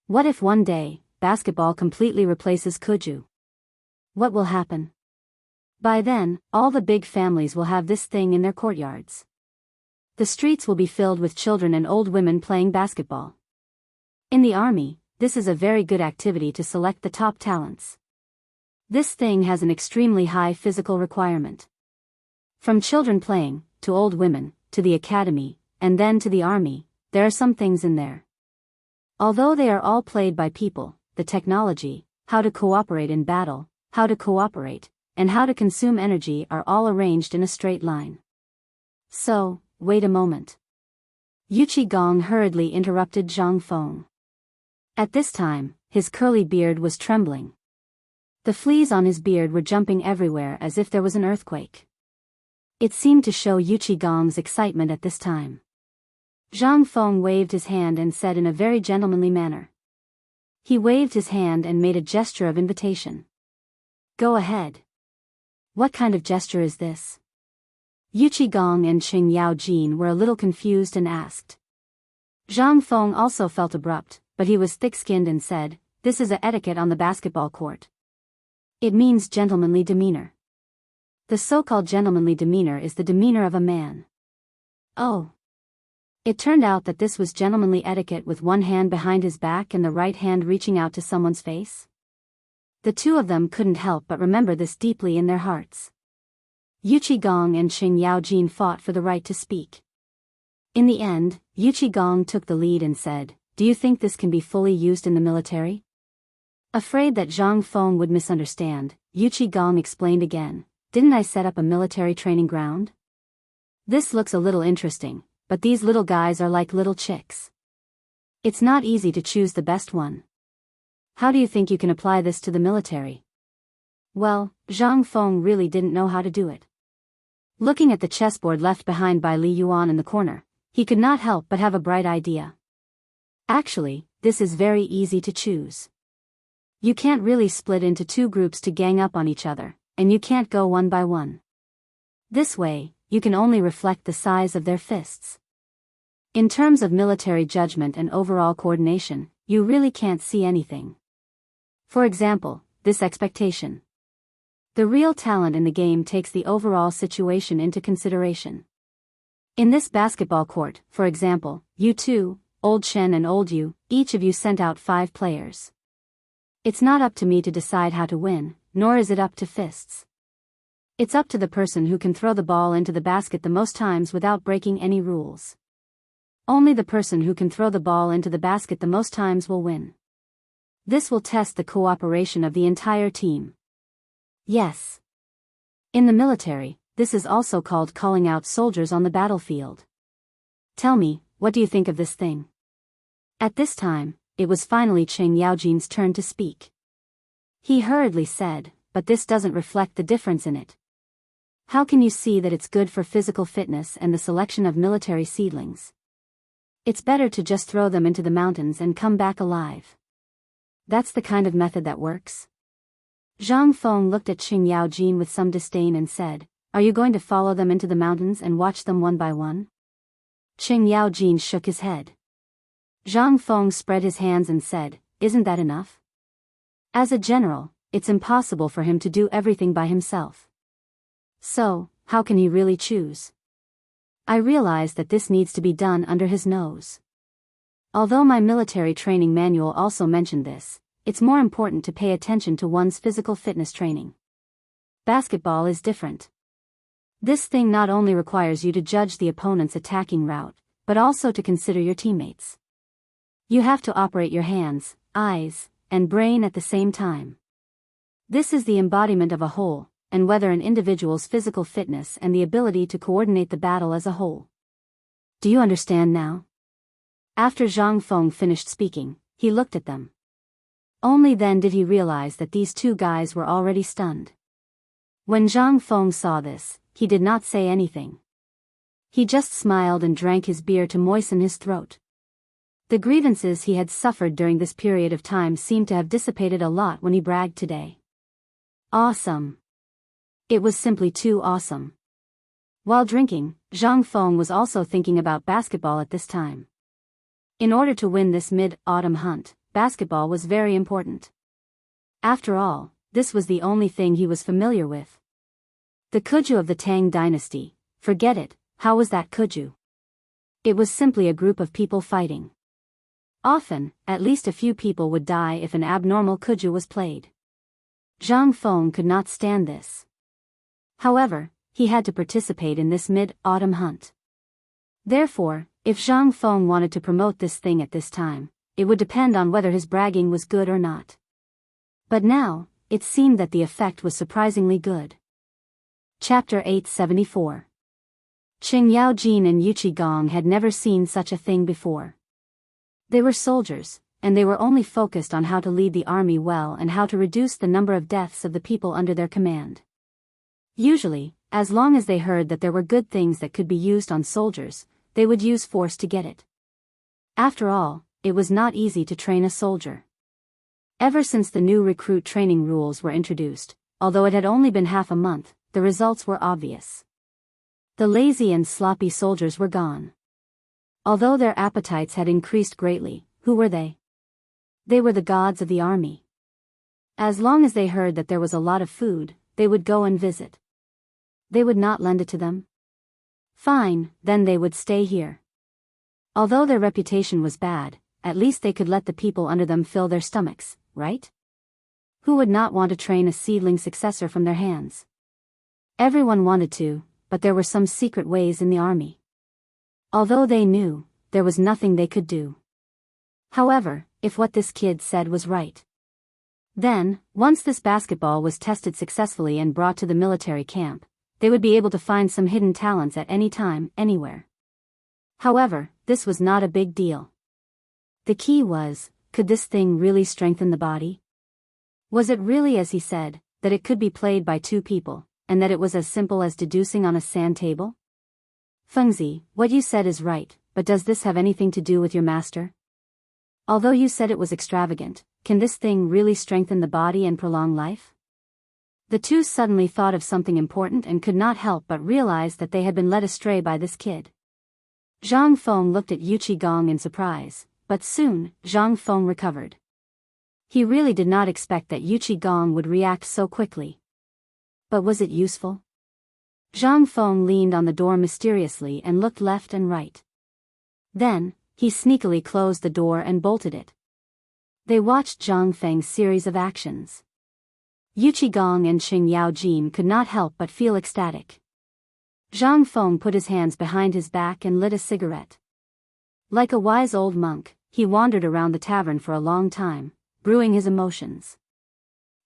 What if one day, basketball completely replaces Kuju? What will happen? By then, all the big families will have this thing in their courtyards. The streets will be filled with children and old women playing basketball. In the army, this is a very good activity to select the top talents. This thing has an extremely high physical requirement. From children playing, to old women, to the academy, and then to the army, there are some things in there. Although they are all played by people, the technology, how to cooperate in battle, how to cooperate, and how to consume energy are all arranged in a straight line. So, wait a moment. Yuchi Gong hurriedly interrupted Zhang Feng. At this time, his curly beard was trembling. The fleas on his beard were jumping everywhere as if there was an earthquake. It seemed to show Yuchi Gong's excitement at this time. Zhang Feng waved his hand and said in a very gentlemanly manner. He waved his hand and made a gesture of invitation. Go ahead. What kind of gesture is this? Yuqi Gong and Qing Yao Jin were a little confused and asked. Zhang Feng also felt abrupt, but he was thick-skinned and said, "This is a etiquette on the basketball court. It means gentlemanly demeanor. The so-called gentlemanly demeanor is the demeanor of a man." Oh. It turned out that this was gentlemanly etiquette with one hand behind his back and the right hand reaching out to someone's face? The two of them couldn't help but remember this deeply in their hearts. Yuqi Gong and Qing Yao Jin fought for the right to speak. In the end, Yuqi Gong took the lead and said, "Do you think this can be fully used in the military?" Afraid that Zhang Feng would misunderstand, Yuqi Gong explained again, "Didn't I set up a military training ground? This looks a little interesting, but these little guys are like little chicks. It's not easy to choose the best one. How do you think you can apply this to the military?" Well, Zhang Feng really didn't know how to do it. Looking at the chessboard left behind by Li Yuan in the corner, he could not help but have a bright idea. Actually, this is very easy to choose. You can't really split into two groups to gang up on each other, and you can't go one by one. This way, you can only reflect the size of their fists. In terms of military judgment and overall coordination, you really can't see anything. For example, this expectation. The real talent in the game takes the overall situation into consideration. In this basketball court, for example, you two, Old Shen and Old Yu, each of you sent out 5 players. It's not up to me to decide how to win, nor is it up to fists. It's up to the person who can throw the ball into the basket the most times without breaking any rules. Only the person who can throw the ball into the basket the most times will win. This will test the cooperation of the entire team. Yes. In the military, this is also called calling out soldiers on the battlefield. Tell me, what do you think of this thing? At this time, it was finally Qing Yaojin's turn to speak. He hurriedly said, "But this doesn't reflect the difference in it. How can you see that it's good for physical fitness and the selection of military seedlings? It's better to just throw them into the mountains and come back alive. That's the kind of method that works?" Zhang Feng looked at Qing Yaojin with some disdain and said, "Are you going to follow them into the mountains and watch them one by one?" Qing Yaojin shook his head. Zhang Feng spread his hands and said, "Isn't that enough? As a general, it's impossible for him to do everything by himself. So, how can he really choose? I realize that this needs to be done under his nose. Although my military training manual also mentioned this, it's more important to pay attention to one's physical fitness training. Basketball is different. This thing not only requires you to judge the opponent's attacking route, but also to consider your teammates. You have to operate your hands, eyes, and brain at the same time. This is the embodiment of a whole, and whether an individual's physical fitness and the ability to coordinate the battle as a whole. Do you understand now?" After Zhang Feng finished speaking, he looked at them. Only then did he realize that these two guys were already stunned. When Zhang Feng saw this, he did not say anything. He just smiled and drank his beer to moisten his throat. The grievances he had suffered during this period of time seemed to have dissipated a lot when he bragged today. Awesome. It was simply too awesome. While drinking, Zhang Feng was also thinking about basketball at this time. In order to win this mid-autumn hunt, basketball was very important. After all, this was the only thing he was familiar with. The Kuju of the Tang dynasty, forget it, how was that Kuju? It was simply a group of people fighting. Often, at least a few people would die if an abnormal Kuju was played. Zhang Feng could not stand this. However, he had to participate in this mid-autumn hunt. Therefore, if Zhang Feng wanted to promote this thing at this time, it would depend on whether his bragging was good or not. But now, it seemed that the effect was surprisingly good. Chapter 874. Qing Yaojin and Yuqi Gong had never seen such a thing before. They were soldiers, and they were only focused on how to lead the army well and how to reduce the number of deaths of the people under their command. Usually, as long as they heard that there were good things that could be used on soldiers, they would use force to get it. After all, it was not easy to train a soldier. Ever since the new recruit training rules were introduced, although it had only been half a month, the results were obvious. The lazy and sloppy soldiers were gone. Although their appetites had increased greatly, who were they? They were the gods of the army. As long as they heard that there was a lot of food, they would go and visit. They would not lend it to them? Fine, then they would stay here. Although their reputation was bad, at least they could let the people under them fill their stomachs, right? Who would not want to train a seedling successor from their hands? Everyone wanted to, but there were some secret ways in the army. Although they knew, there was nothing they could do. However, if what this kid said was right, then, once this basketball was tested successfully and brought to the military camp, they would be able to find some hidden talents at any time, anywhere. However, this was not a big deal. The key was, could this thing really strengthen the body? Was it really as he said, that it could be played by two people, and that it was as simple as deducing on a sand table? Fengzi, what you said is right, but does this have anything to do with your master? Although you said it was extravagant, can this thing really strengthen the body and prolong life? The two suddenly thought of something important and could not help but realize that they had been led astray by this kid. Zhang Feng looked at Yu Qigong in surprise, but soon, Zhang Feng recovered. He really did not expect that Yu Qigong would react so quickly. But was it useful? Zhang Feng leaned on the door mysteriously and looked left and right. Then, he sneakily closed the door and bolted it. They watched Zhang Feng's series of actions. Yu Qigong and Qing Yaojin could not help but feel ecstatic. Zhang Feng put his hands behind his back and lit a cigarette. Like a wise old monk, he wandered around the tavern for a long time, brewing his emotions.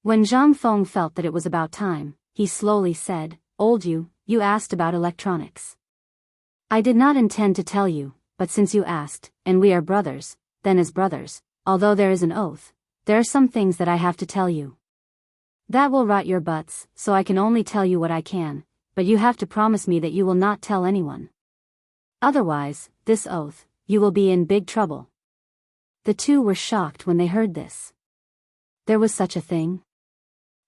When Zhang Feng felt that it was about time, he slowly said, "Old you asked about electronics. I did not intend to tell you, but since you asked, and we are brothers, then as brothers, although there is an oath, there are some things that I have to tell you. That will rot your butts, so I can only tell you what I can, but you have to promise me that you will not tell anyone. Otherwise, this oath, you will be in big trouble." The two were shocked when they heard this. There was such a thing?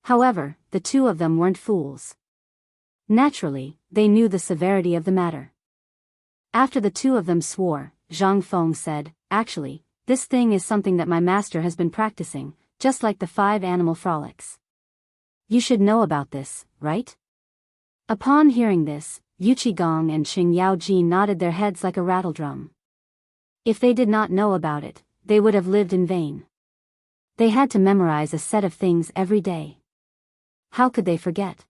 However, the two of them weren't fools. Naturally, they knew the severity of the matter. After the two of them swore, Zhang Feng said, "Actually, this thing is something that my master has been practicing, just like the 5 animal frolics. You should know about this, right?" Upon hearing this, Yu Qigong and Qing Yaojin nodded their heads like a rattledrum. If they did not know about it, they would have lived in vain. They had to memorize a set of things every day. How could they forget?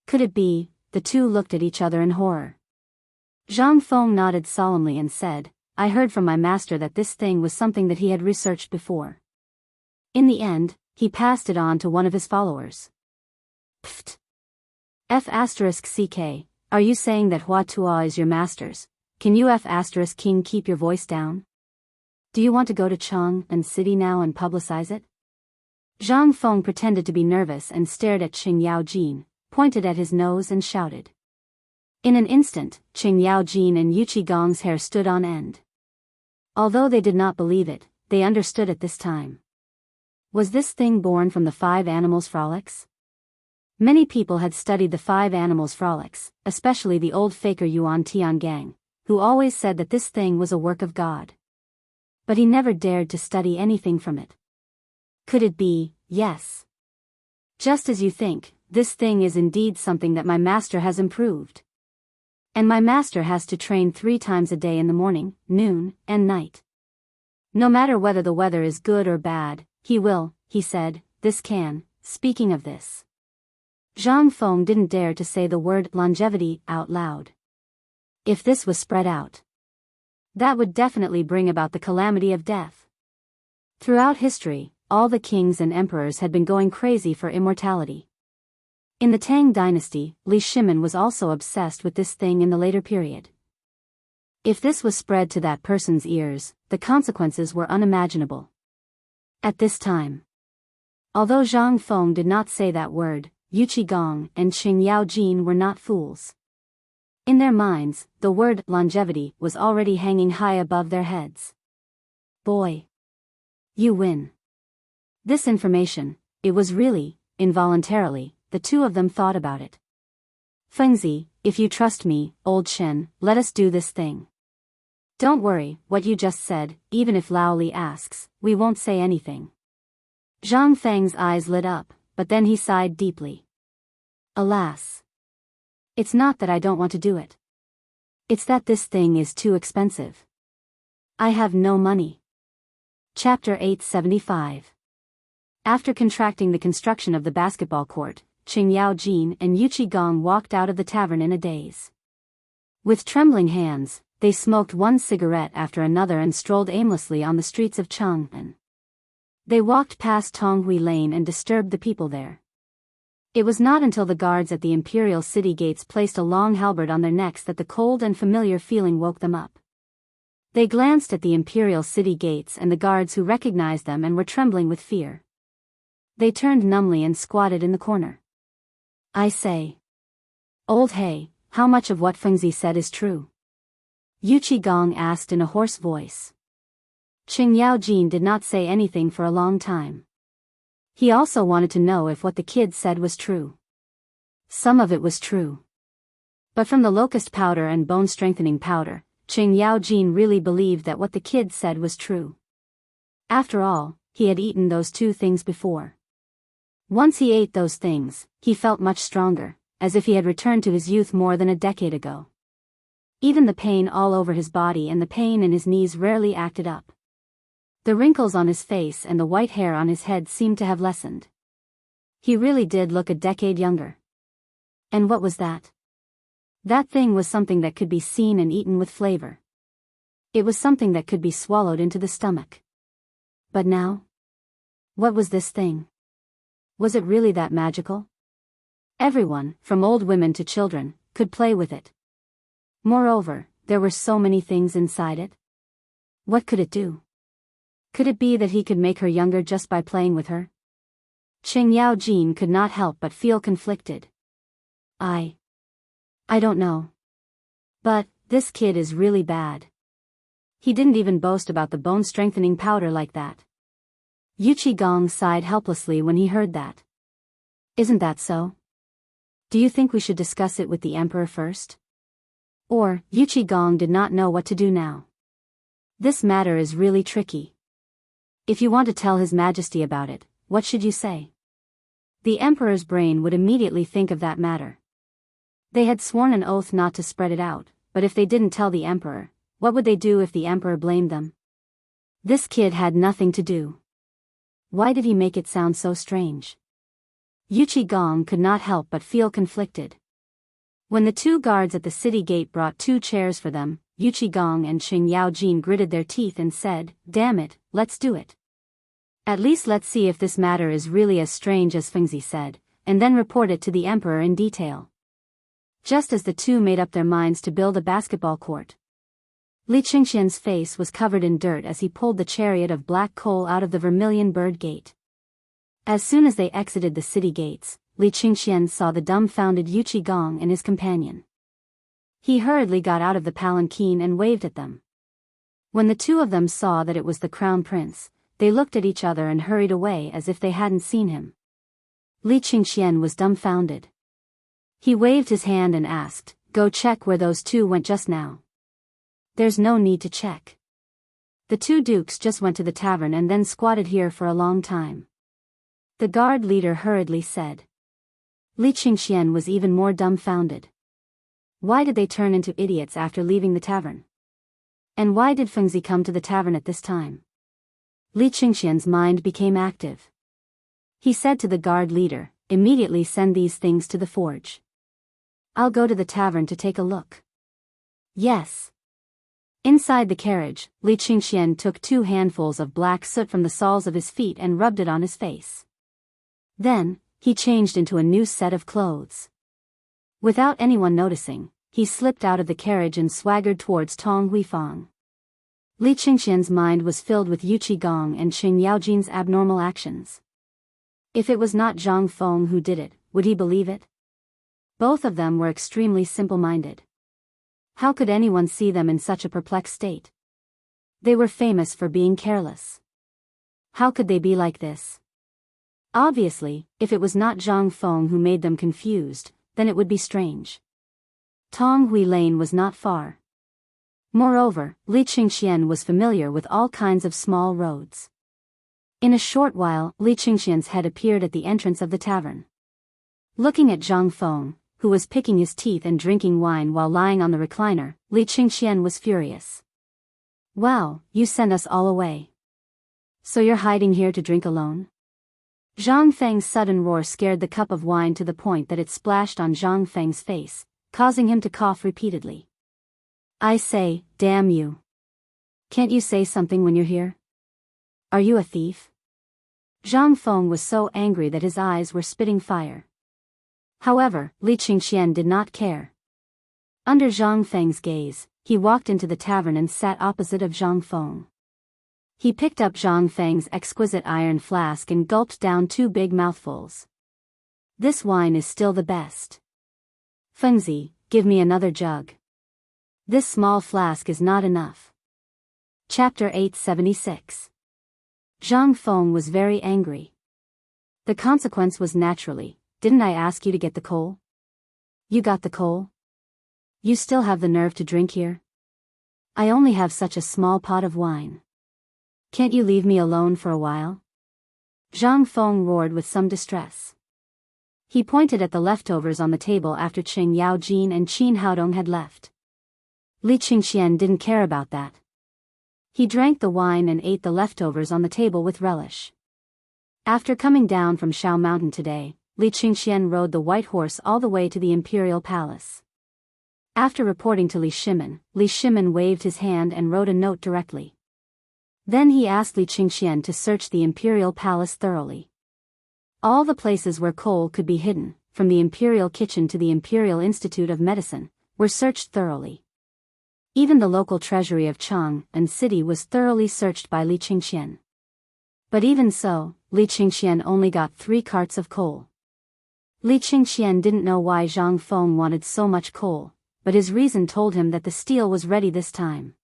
Could it be? The two looked at each other in horror. Zhang Feng nodded solemnly and said, "I heard from my master that this thing was something that he had researched before. In the end, he passed it on to one of his followers." Pfft. F***ck, are you saying that Hua Tuo is your master's? Can you F***king keep your voice down? Do you want to go to Chang'an City now and publicize it? Zhang Feng pretended to be nervous and stared at Qing Yaojin, pointed at his nose and shouted. In an instant, Qing Yaojin and Yu Qigong's hair stood on end. Although they did not believe it, they understood at this time. Was this thing born from the 5 animals frolics? Many people had studied the 5 animals frolics, especially the old faker Yuan Tiangang, who always said that this thing was a work of God. But he never dared to study anything from it. Could it be? Yes. Just as you think, this thing is indeed something that my master has improved. And my master has to train 3 times a day in the morning, noon, and night. No matter whether the weather is good or bad, he will, he said, this can, speaking of this. Zhang Feng didn't dare to say the word longevity out loud. If this was spread out, that would definitely bring about the calamity of death. Throughout history, all the kings and emperors had been going crazy for immortality. In the Tang dynasty, Li Shimin was also obsessed with this thing in the later period. If this was spread to that person's ears, the consequences were unimaginable. At this time, although Zhang Feng did not say that word, Yu Qigong and Qing Yaojin were not fools. In their minds, the word longevity was already hanging high above their heads. Boy, you win. This information, it was really, involuntarily, the two of them thought about it. Fengzi, if you trust me, old Shen, let us do this thing. Don't worry, what you just said, even if Lao Li asks, we won't say anything. Zhang Feng's eyes lit up, but then he sighed deeply. Alas. It's not that I don't want to do it. It's that this thing is too expensive. I have no money. Chapter 875. After contracting the construction of the basketball court, Qing Yaojin and Yuqi Gong walked out of the tavern in a daze. With trembling hands, they smoked one cigarette after another and strolled aimlessly on the streets of Chang'an. They walked past Tonghui Lane and disturbed the people there. It was not until the guards at the imperial city gates placed a long halberd on their necks that the cold and familiar feeling woke them up. They glanced at the imperial city gates and the guards who recognized them and were trembling with fear. They turned numbly and squatted in the corner. I say. Old He, how much of what Fengzi said is true? Yuqi Gong asked in a hoarse voice. Qing Yaojin did not say anything for a long time. He also wanted to know if what the kid said was true. Some of it was true. But from the locust powder and bone-strengthening powder, Qing Yaojin really believed that what the kid said was true. After all, he had eaten those two things before. Once he ate those things, he felt much stronger, as if he had returned to his youth more than a decade ago. Even the pain all over his body and the pain in his knees rarely acted up. The wrinkles on his face and the white hair on his head seemed to have lessened. He really did look a decade younger. And what was that? That thing was something that could be seen and eaten with flavor. It was something that could be swallowed into the stomach. But now? What was this thing? Was it really that magical? Everyone, from old women to children, could play with it. Moreover, there were so many things inside it. What could it do? Could it be that he could make her younger just by playing with her? Qing Yaojin could not help but feel conflicted. I don't know. But, this kid is really bad. He didn't even boast about the bone-strengthening powder like that. Yuqi Gong sighed helplessly when he heard that. Isn't that so? Do you think we should discuss it with the emperor first? Or, Yuqi Gong did not know what to do now. This matter is really tricky. If you want to tell His Majesty about it, what should you say? The emperor's brain would immediately think of that matter. They had sworn an oath not to spread it out, but if they didn't tell the emperor, what would they do if the emperor blamed them? This kid had nothing to do. Why did he make it sound so strange? Yuqi Gong could not help but feel conflicted. When the two guards at the city gate brought 2 chairs for them, Yuqi Gong and Qing Yaojin gritted their teeth and said, "Damn it, let's do it. At least let's see if this matter is really as strange as Fengzi said, and then report it to the emperor in detail." Just as the two made up their minds to build a basketball court, Li Qingxian's face was covered in dirt as he pulled the chariot of black coal out of the Vermilion Bird Gate. As soon as they exited the city gates, Li Qingxian saw the dumbfounded Yuqi Gong and his companion. He hurriedly got out of the palanquin and waved at them. When the two of them saw that it was the crown prince, they looked at each other and hurried away as if they hadn't seen him. Li Qingxian was dumbfounded. He waved his hand and asked, "Go check where those two went just now." "There's no need to check. The 2 dukes just went to the tavern and then squatted here for a long time," the guard leader hurriedly said. Li Qingxian was even more dumbfounded. Why did they turn into idiots after leaving the tavern? And why did Fengzi come to the tavern at this time? Li Qingxian's mind became active. He said to the guard leader, "Immediately send these things to the forge. I'll go to the tavern to take a look." "Yes." Inside the carriage, Li Qingxian took 2 handfuls of black soot from the soles of his feet and rubbed it on his face. Then, he changed into a new set of clothes. Without anyone noticing, he slipped out of the carriage and swaggered towards Tong Huifang. Li Qingxian's mind was filled with Yuqi Gong and Qing Yaojin's abnormal actions. If it was not Zhang Feng who did it, would he believe it? Both of them were extremely simple-minded. How could anyone see them in such a perplexed state? They were famous for being careless. How could they be like this? Obviously, if it was not Zhang Feng who made them confused, then it would be strange. Tonghui Lane was not far. Moreover, Li Qingxian was familiar with all kinds of small roads. In a short while, Li Qingxian's head appeared at the entrance of the tavern. Looking at Zhang Feng, who was picking his teeth and drinking wine while lying on the recliner, Li Qingxian was furious. "Wow, you sent us all away. So you're hiding here to drink alone?" Zhang Feng's sudden roar scared the cup of wine to the point that it splashed on Zhang Feng's face, causing him to cough repeatedly. "I say, damn you. Can't you say something when you're here? Are you a thief?" Zhang Feng was so angry that his eyes were spitting fire. However, Li Qingxian did not care. Under Zhang Feng's gaze, he walked into the tavern and sat opposite of Zhang Feng. He picked up Zhang Feng's exquisite iron flask and gulped down 2 big mouthfuls. "This wine is still the best. Fengzi, give me another jug. This small flask is not enough." Chapter 876. Zhang Feng was very angry. The consequence was naturally, "Didn't I ask you to get the coal? You got the coal? You still have the nerve to drink here? I only have such a small pot of wine. Can't you leave me alone for a while?" Zhang Feng roared with some distress. He pointed at the leftovers on the table after Qing Yaojin and Qin Haodong had left. Li Qingxian didn't care about that. He drank the wine and ate the leftovers on the table with relish. After coming down from Shao Mountain today, Li Qingxian rode the white horse all the way to the imperial palace. After reporting to Li Shimin waved his hand and wrote a note directly. Then he asked Li Qingxian to search the imperial palace thoroughly. All the places where coal could be hidden, from the imperial kitchen to the Imperial Institute of Medicine, were searched thoroughly. Even the local treasury of Chang'an City was thoroughly searched by Li Qingxian. But even so, Li Qingxian only got 3 carts of coal. Li Qingxian didn't know why Zhang Feng wanted so much coal, but his reason told him that the steel was ready this time.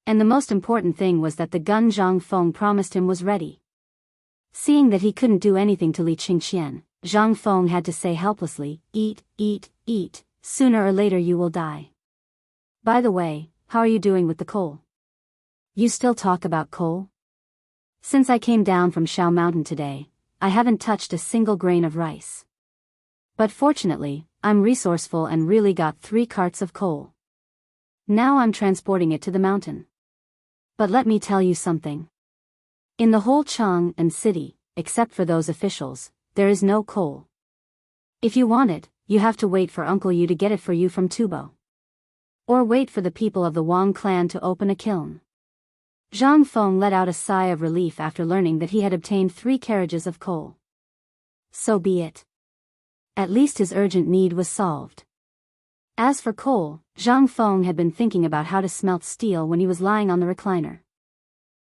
And the most important thing was that the gun Zhang Feng promised him was ready. Seeing that he couldn't do anything to Li Qingxian, Zhang Feng had to say helplessly, "Eat, eat, eat, sooner or later you will die. By the way, how are you doing with the coal? You still talk about coal? Since I came down from Shao Mountain today, I haven't touched a single grain of rice. But fortunately, I'm resourceful and really got 3 carts of coal. Now I'm transporting it to the mountain. But let me tell you something. In the whole Chang'an City, except for those officials, there is no coal. If you want it, you have to wait for Uncle Yu to get it for you from Tubo. Or wait for the people of the Wang clan to open a kiln." Zhang Feng let out a sigh of relief after learning that he had obtained 3 carriages of coal. So be it. At least his urgent need was solved. As for coal, Zhang Feng had been thinking about how to smelt steel when he was lying on the recliner.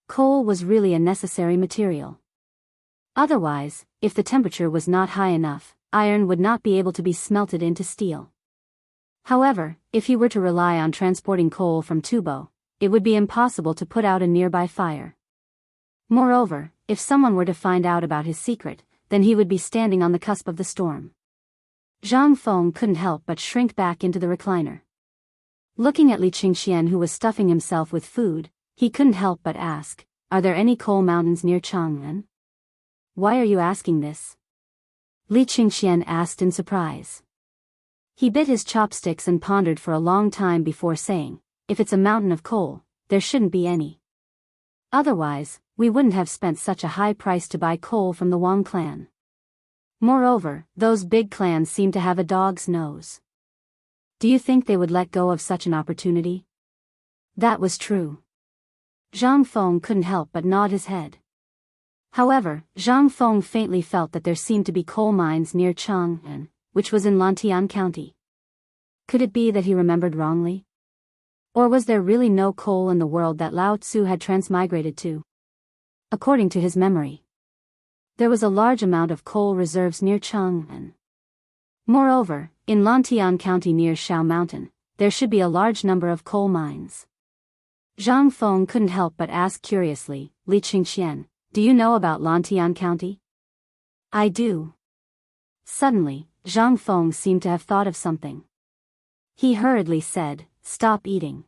Coal was really a necessary material. Otherwise, if the temperature was not high enough, iron would not be able to be smelted into steel. However, if he were to rely on transporting coal from Tubo, it would be impossible to put out a nearby fire. Moreover, if someone were to find out about his secret, then he would be standing on the cusp of the storm. Zhang Feng couldn't help but shrink back into the recliner. Looking at Li Qingxian, who was stuffing himself with food, he couldn't help but ask, "Are there any coal mountains near Chang'an?" "Why are you asking this?" Li Qingxian asked in surprise. He bit his chopsticks and pondered for a long time before saying, "If it's a mountain of coal, there shouldn't be any. Otherwise, we wouldn't have spent such a high price to buy coal from the Wang clan. Moreover, those big clans seem to have a dog's nose. Do you think they would let go of such an opportunity?" That was true. Zhang Feng couldn't help but nod his head. However, Zhang Feng faintly felt that there seemed to be coal mines near Chang'an, which was in Lantian County. Could it be that he remembered wrongly? Or was there really no coal in the world that Lao Tzu had transmigrated to? According to his memory, there was a large amount of coal reserves near Chang'an. Moreover, in Lantian County near Shao Mountain, there should be a large number of coal mines. Zhang Feng couldn't help but ask curiously, "Li Qingxian, do you know about Lantian County?" "I do." Suddenly, Zhang Feng seemed to have thought of something. He hurriedly said, "Stop eating.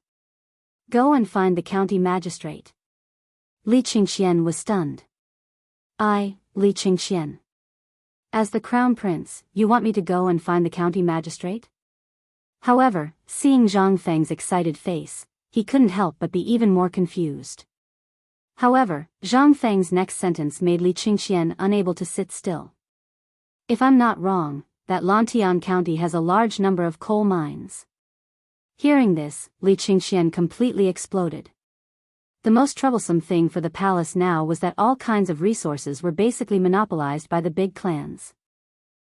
Go and find the county magistrate." Li Qingxian was stunned. Li Qingxian. As the crown prince, you want me to go and find the county magistrate? However, seeing Zhang Feng's excited face, he couldn't help but be even more confused. However, Zhang Feng's next sentence made Li Qingxian unable to sit still. If I'm not wrong, that Lantian County has a large number of coal mines. Hearing this, Li Qingxian completely exploded. The most troublesome thing for the palace now was that all kinds of resources were basically monopolized by the big clans.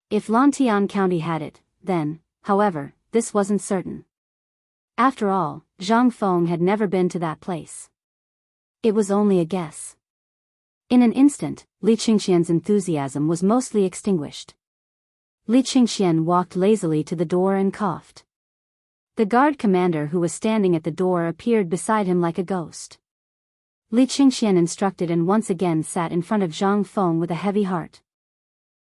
If Lantian County had it, then, however, this wasn't certain. After all, Zhang Feng had never been to that place. It was only a guess. In an instant, Li Qingxian's enthusiasm was mostly extinguished. Li Qingxian walked lazily to the door and coughed. The guard commander who was standing at the door appeared beside him like a ghost. Li Qingxian instructed and once again sat in front of Zhang Feng with a heavy heart.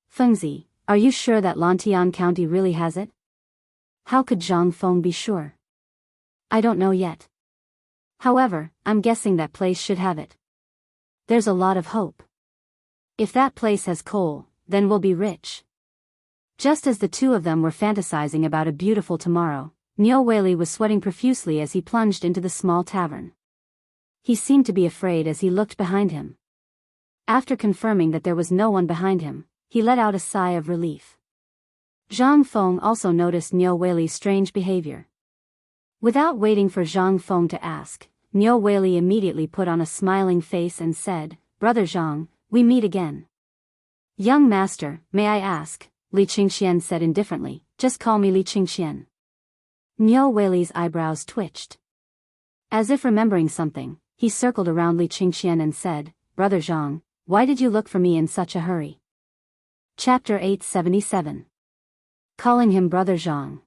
"Fengzi, are you sure that Lantian County really has it?" How could Zhang Feng be sure? "I don't know yet. However, I'm guessing that place should have it. There's a lot of hope. If that place has coal, then we'll be rich." Just as the two of them were fantasizing about a beautiful tomorrow, Niu Weili was sweating profusely as he plunged into the small tavern. He seemed to be afraid as he looked behind him. After confirming that there was no one behind him, he let out a sigh of relief. Zhang Feng also noticed Niu Weili's strange behavior. Without waiting for Zhang Feng to ask, Niu Weili immediately put on a smiling face and said, "Brother Zhang, we meet again." "Young master, may I ask?" Li Qingxian said indifferently, "Just call me Li Qingxian." Niu Weili's eyebrows twitched. As if remembering something, he circled around Li Qingxian and said, "Brother Zhang, why did you look for me in such a hurry?" Chapter 877. Calling him Brother Zhang.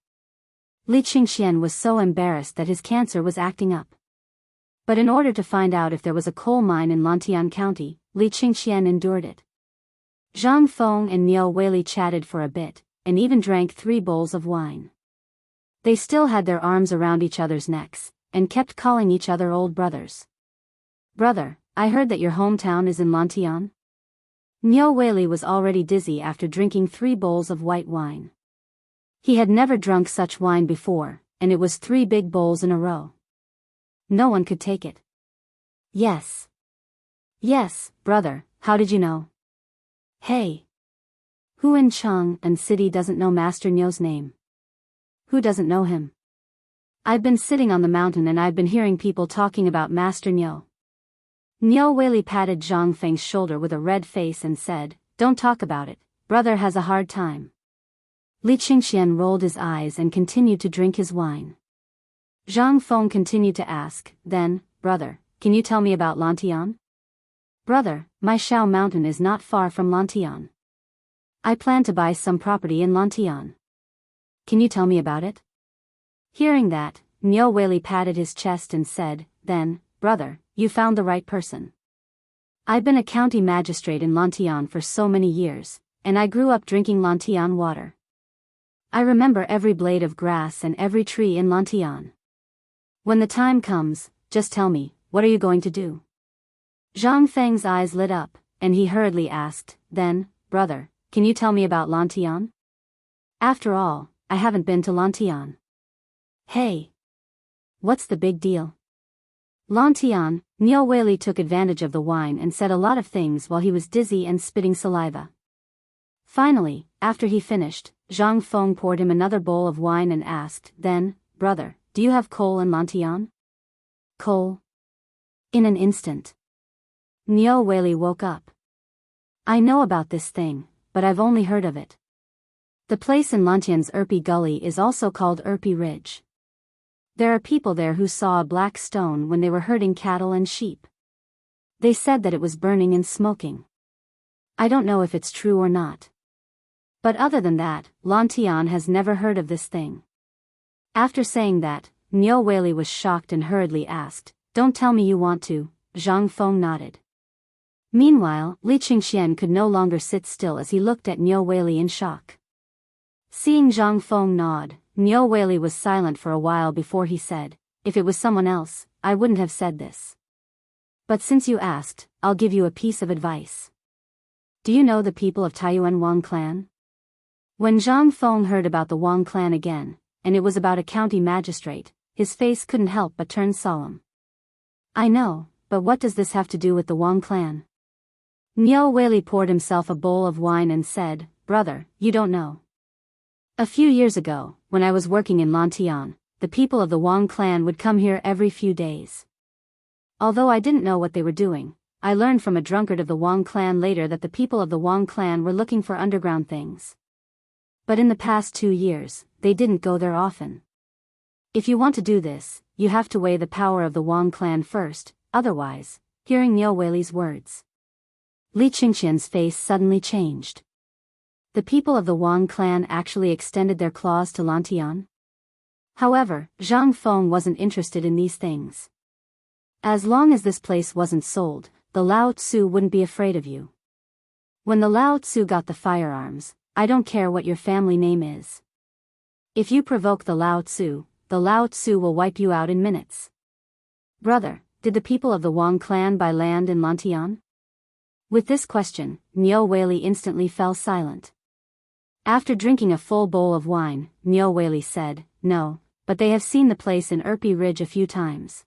Li Qingxian was so embarrassed that his cancer was acting up. But in order to find out if there was a coal mine in Lantian County, Li Qingxian endured it. Zhang Feng and Niu Weili chatted for a bit, and even drank 3 bowls of wine. They still had their arms around each other's necks, and kept calling each other old brothers. "Brother, I heard that your hometown is in Lantian?" Niu Weili was already dizzy after drinking 3 bowls of white wine. He had never drunk such wine before, and it was 3 big bowls in a row. No one could take it. Yes. Yes, brother, how did you know? Hey. Who in Chang'an City doesn't know Master Niu's name? Who doesn't know him? I've been sitting on the mountain and I've been hearing people talking about Master Niu. Niu Weili patted Zhang Feng's shoulder with a red face and said, "Don't talk about it, brother has a hard time." Li Qingxian rolled his eyes and continued to drink his wine. Zhang Feng continued to ask, then, "Brother, can you tell me about Lantian?" "Brother, my Shao Mountain is not far from Lantian. I plan to buy some property in Lantian. Can you tell me about it?" Hearing that, Niu Weili patted his chest and said, "Then, brother, you found the right person. I've been a county magistrate in Lantian for so many years, and I grew up drinking Lantian water. I remember every blade of grass and every tree in Lantian. When the time comes, just tell me, what are you going to do?" Zhang Feng's eyes lit up, and he hurriedly asked, "Then, brother, can you tell me about Lantian? After all, I haven't been to Lantian." "Hey! What's the big deal?" Lantian, Niu Weili took advantage of the wine and said a lot of things while he was dizzy and spitting saliva. Finally, after he finished, Zhang Feng poured him another bowl of wine and asked, "Then, brother, do you have coal in Lantian?" "Coal?" In an instant, Niu Weili woke up. "I know about this thing, but I've only heard of it. The place in Lantian's Erpi Gully is also called Erpi Ridge. There are people there who saw a black stone when they were herding cattle and sheep. They said that it was burning and smoking. I don't know if it's true or not. But other than that, Lantian has never heard of this thing." After saying that, Niu Weili was shocked and hurriedly asked, "Don't tell me you want to." Zhang Feng nodded. Meanwhile, Li Qingxian could no longer sit still as he looked at Niu Weili in shock. Seeing Zhang Feng nod, Niu Weili was silent for a while before he said, "If it was someone else, I wouldn't have said this. But since you asked, I'll give you a piece of advice. Do you know the people of Taiyuan Wang clan?" When Zhang Feng heard about the Wang clan again, and it was about a county magistrate, his face couldn't help but turn solemn. "I know, but what does this have to do with the Wang clan?" Niu Weili poured himself a bowl of wine and said, "Brother, you don't know. A few years ago, when I was working in Lantian, the people of the Wang clan would come here every few days. Although I didn't know what they were doing, I learned from a drunkard of the Wang clan later that the people of the Wang clan were looking for underground things. But in the past 2 years, they didn't go there often. If you want to do this, you have to weigh the power of the Wang clan first, otherwise." Hearing Niu Weili's words, Li Qingqian's face suddenly changed. The people of the Wang clan actually extended their claws to Lantian? However, Zhang Feng wasn't interested in these things. As long as this place wasn't sold, the Lao Tzu wouldn't be afraid of you. When the Lao Tzu got the firearms, "I don't care what your family name is. If you provoke the Lao Tzu will wipe you out in minutes." "Brother, did the people of the Wang clan buy land in Lantian?" With this question, Niu Weili instantly fell silent. After drinking a full bowl of wine, Niu Weili said, "No, but they have seen the place in Erpi Ridge a few times.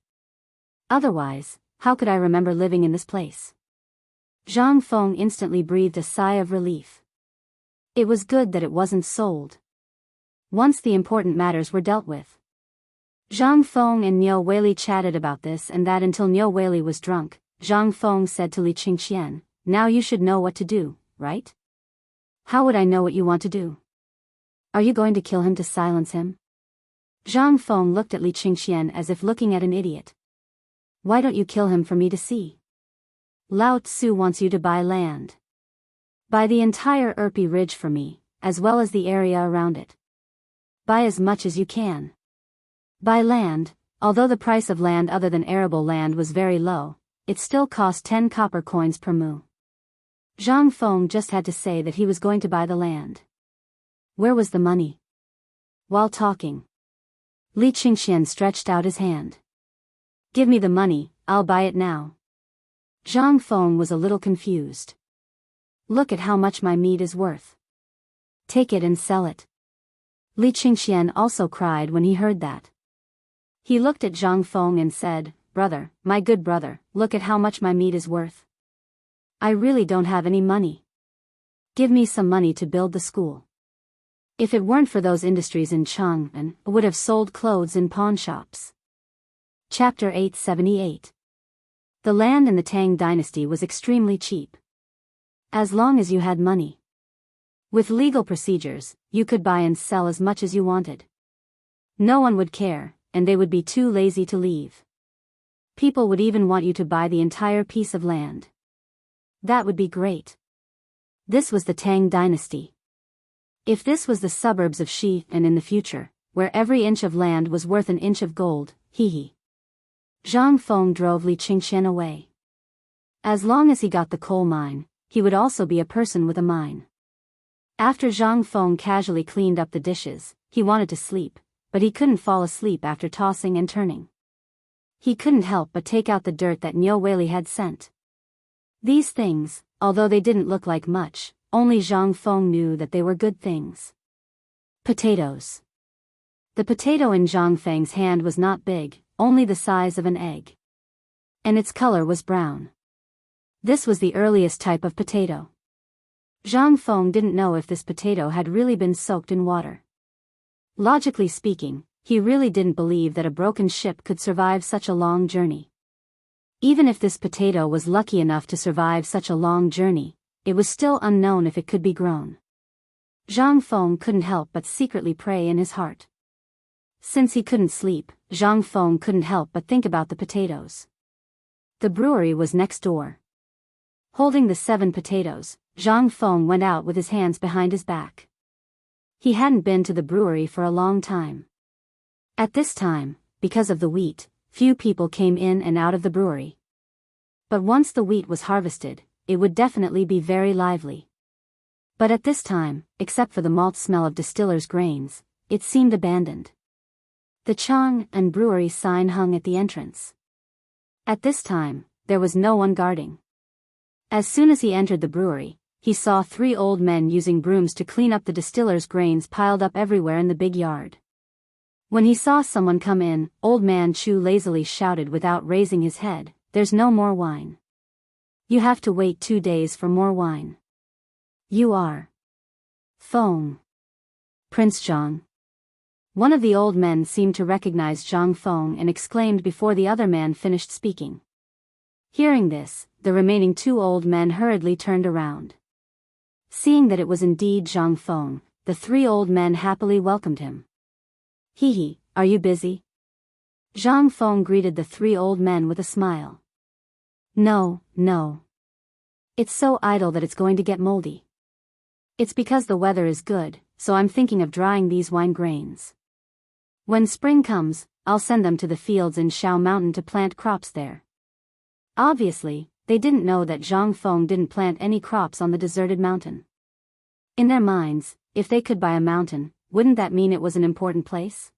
Otherwise, how could I remember living in this place?" Zhang Feng instantly breathed a sigh of relief. It was good that it wasn't sold. Once the important matters were dealt with. Zhang Feng and Niu Weili chatted about this and that until Niu Weili was drunk. Zhang Feng said to Li Qingqian, "Now you should know what to do, right?" "How would I know what you want to do? Are you going to kill him to silence him?" Zhang Feng looked at Li Qingqian as if looking at an idiot. "Why don't you kill him for me to see? Lao Tzu wants you to buy land. Buy the entire Erpi Ridge for me, as well as the area around it. Buy as much as you can. Buy land." Although the price of land other than arable land was very low, it still cost 10 copper coins per mu. Zhang Feng just had to say that he was going to buy the land. Where was the money? While talking, Li Qingqian stretched out his hand. "Give me the money, I'll buy it now." Zhang Feng was a little confused. "Look at how much my meat is worth. Take it and sell it." Li Qingqian also cried when he heard that. He looked at Zhang Feng and said, "Brother, my good brother, look at how much my meat is worth. I really don't have any money. Give me some money to build the school. If it weren't for those industries in Chang'an, I would have sold clothes in pawn shops." Chapter 878. The land in the Tang dynasty was extremely cheap. As long as you had money. With legal procedures, you could buy and sell as much as you wanted. No one would care, and they would be too lazy to leave. People would even want you to buy the entire piece of land. That would be great. This was the Tang dynasty. If this was the suburbs of Shi and in the future, where every inch of land was worth an inch of gold, hee. Zhang Feng drove Li Qingqian away. As long as he got the coal mine, he would also be a person with a mine. After Zhang Feng casually cleaned up the dishes, he wanted to sleep, but he couldn't fall asleep after tossing and turning. He couldn't help but take out the dirt that Niu Weili had sent. These things, although they didn't look like much, only Zhang Feng knew that they were good things. Potatoes. The potato in Zhang Feng's hand was not big, only the size of an egg. And its color was brown. This was the earliest type of potato. Zhang Feng didn't know if this potato had really been soaked in water. Logically speaking, he really didn't believe that a broken ship could survive such a long journey. Even if this potato was lucky enough to survive such a long journey, it was still unknown if it could be grown. Zhang Feng couldn't help but secretly pray in his heart. Since he couldn't sleep, Zhang Feng couldn't help but think about the potatoes. The brewery was next door. Holding the 7 potatoes, Zhang Feng went out with his hands behind his back. He hadn't been to the brewery for a long time. At this time, because of the wheat, few people came in and out of the brewery. But once the wheat was harvested, it would definitely be very lively. But at this time, except for the malt smell of distillers' grains, it seemed abandoned. The Chang and Brewery sign hung at the entrance. At this time, there was no one guarding. As soon as he entered the brewery, he saw 3 old men using brooms to clean up the distillers' grains piled up everywhere in the big yard. When he saw someone come in, Old Man Chu lazily shouted without raising his head, "There's no more wine. You have to wait 2 days for more wine. You are Feng. Prince Zhang." One of the old men seemed to recognize Zhang Feng and exclaimed before the other man finished speaking. Hearing this, the remaining 2 old men hurriedly turned around. Seeing that it was indeed Zhang Feng, the 3 old men happily welcomed him. "Hee, are you busy?" Zhang Feng greeted the 3 old men with a smile. No. It's so idle that it's going to get moldy. It's because the weather is good, so I'm thinking of drying these wine grains. When spring comes, I'll send them to the fields in Shao Mountain to plant crops there." Obviously, they didn't know that Zhang Feng didn't plant any crops on the deserted mountain. In their minds, if they could buy a mountain, wouldn't that mean it was an important place?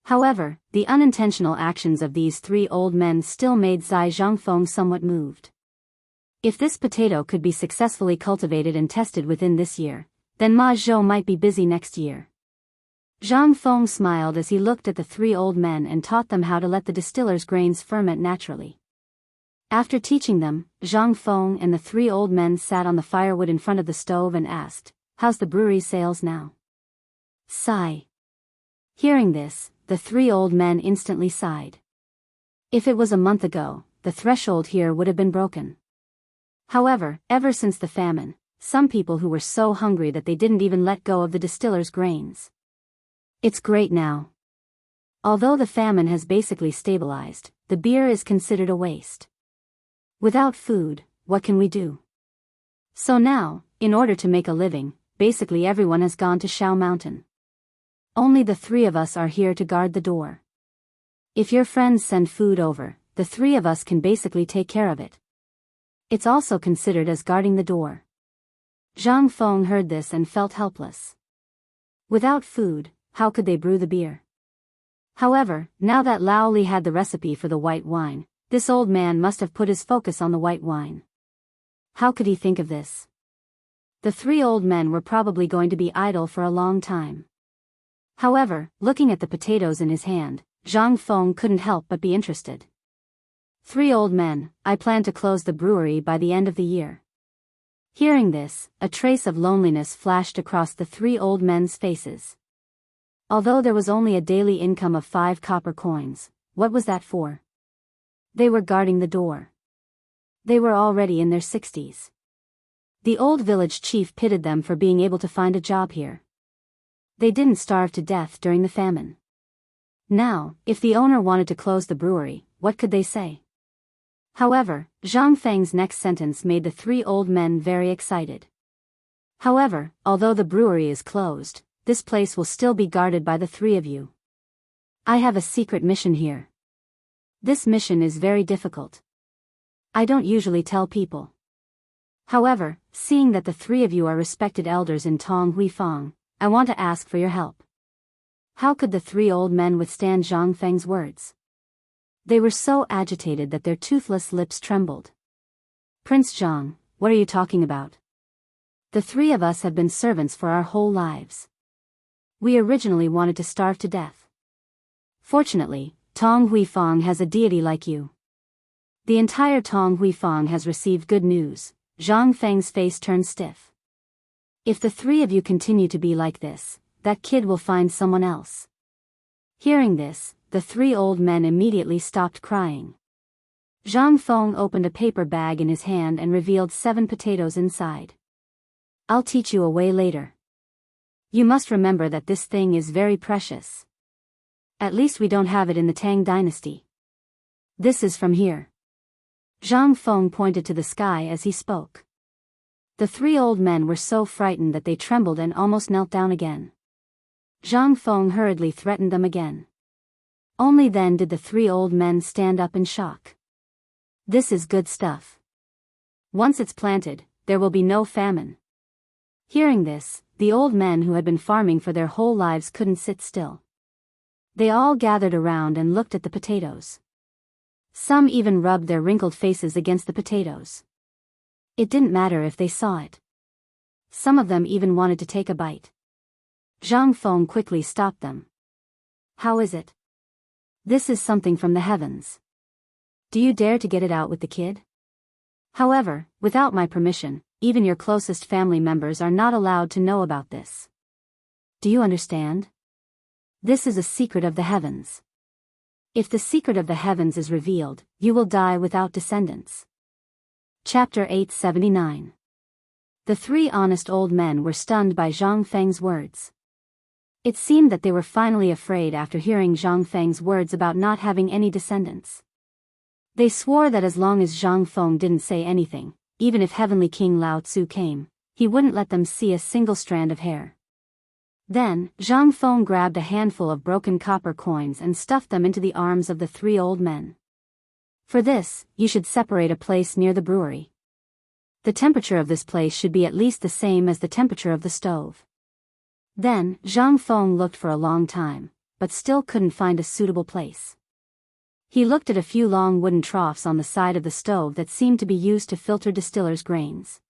However, the unintentional actions of these 3 old men still made Zhang Feng somewhat moved. If this potato could be successfully cultivated and tested within this year, then Ma Zhou might be busy next year. Zhang Feng smiled as he looked at the 3 old men and taught them how to let the distillers' grains ferment naturally. After teaching them, Zhang Feng and the 3 old men sat on the firewood in front of the stove and asked, "How's the brewery sales now?" Sigh. Hearing this, the 3 old men instantly sighed. If it was a month ago, the threshold here would have been broken. However, ever since the famine, some people who were so hungry that they didn't even let go of the distillers' grains. It's great now. Although the famine has basically stabilized, the beer is considered a waste. Without food, what can we do? So now, in order to make a living, basically everyone has gone to Shao Mountain. Only the 3 of us are here to guard the door. If your friends send food over, the 3 of us can basically take care of it. It's also considered as guarding the door. Zhang Feng heard this and felt helpless. Without food, how could they brew the beer? However, now that Lao Li had the recipe for the white wine, this old man must have put his focus on the white wine. How could he think of this? The 3 old men were probably going to be idle for a long time. However, looking at the potatoes in his hand, Zhang Feng couldn't help but be interested. 3 old men, I plan to close the brewery by the end of the year. Hearing this, a trace of loneliness flashed across the 3 old men's faces. Although there was only a daily income of 5 copper coins, what was that for? They were guarding the door. They were already in their 60s. The old village chief pitied them for being able to find a job here. They didn't starve to death during the famine. Now, if the owner wanted to close the brewery, what could they say? However, Zhang Feng's next sentence made the 3 old men very excited. However, although the brewery is closed, this place will still be guarded by the 3 of you. I have a secret mission here. This mission is very difficult. I don't usually tell people. However, seeing that the 3 of you are respected elders in Tong Hui Fang, I want to ask for your help. How could the 3 old men withstand Zhang Feng's words? They were so agitated that their toothless lips trembled. Prince Zhang, what are you talking about? The 3 of us have been servants for our whole lives. We originally wanted to starve to death. Fortunately, Tong Hui Fang has a deity like you. The entire Tong Hui Fang has received good news. Zhang Feng's face turned stiff. If the 3 of you continue to be like this, that kid will find someone else. Hearing this, the 3 old men immediately stopped crying. Zhang Feng opened a paper bag in his hand and revealed 7 potatoes inside. I'll teach you a way later. You must remember that this thing is very precious. At least we don't have it in the Tang dynasty. This is from here. Zhang Feng pointed to the sky as he spoke. The 3 old men were so frightened that they trembled and almost knelt down again. Zhang Feng hurriedly threatened them again. Only then did the 3 old men stand up in shock. This is good stuff. Once it's planted, there will be no famine. Hearing this, the old men who had been farming for their whole lives couldn't sit still. They all gathered around and looked at the potatoes. Some even rubbed their wrinkled faces against the potatoes. It didn't matter if they saw it. Some of them even wanted to take a bite. Zhang Feng quickly stopped them. How is it? This is something from the heavens. Do you dare to get it out with the kid? However, without my permission, even your closest family members are not allowed to know about this. Do you understand? This is a secret of the heavens. If the secret of the heavens is revealed, you will die without descendants. Chapter 879. The three honest old men were stunned by Zhang Feng's words. It seemed that they were finally afraid after hearing Zhang Feng's words about not having any descendants. They swore that as long as Zhang Feng didn't say anything, even if Heavenly King Lao Tzu came, he wouldn't let them see a single strand of hair. Then, Zhang Feng grabbed a handful of broken copper coins and stuffed them into the arms of the three old men. For this, you should separate a place near the brewery. The temperature of this place should be at least the same as the temperature of the stove. Then, Zhang Feng looked for a long time, but still couldn't find a suitable place. He looked at a few long wooden troughs on the side of the stove that seemed to be used to filter distillers' grains.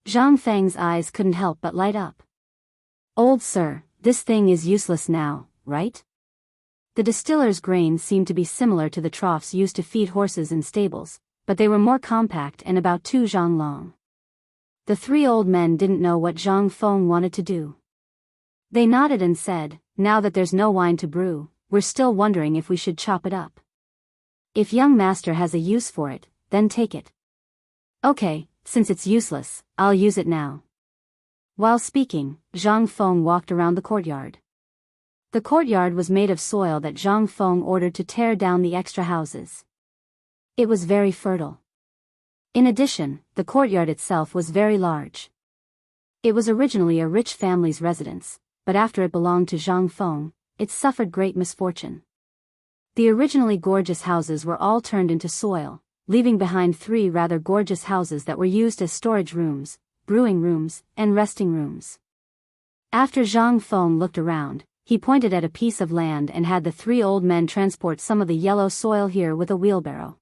Zhang Feng's eyes couldn't help but light up. Old sir, this thing is useless now, right? The distillers' grains seemed to be similar to the troughs used to feed horses in stables, but they were more compact and about 2 zhang long. The three old men didn't know what Zhang Feng wanted to do. They nodded and said, now that there's no wine to brew, we're still wondering if we should chop it up. If young master has a use for it, then take it. Okay, since it's useless, I'll use it now. While speaking, Zhang Feng walked around the courtyard. The courtyard was made of soil that Zhang Feng ordered to tear down the extra houses. It was very fertile. In addition, the courtyard itself was very large. It was originally a rich family's residence, but after it belonged to Zhang Feng, it suffered great misfortune. The originally gorgeous houses were all turned into soil, leaving behind 3 rather gorgeous houses that were used as storage rooms, brewing rooms, and resting rooms. After Zhang Feng looked around, he pointed at a piece of land and had the 3 old men transport some of the yellow soil here with a wheelbarrow.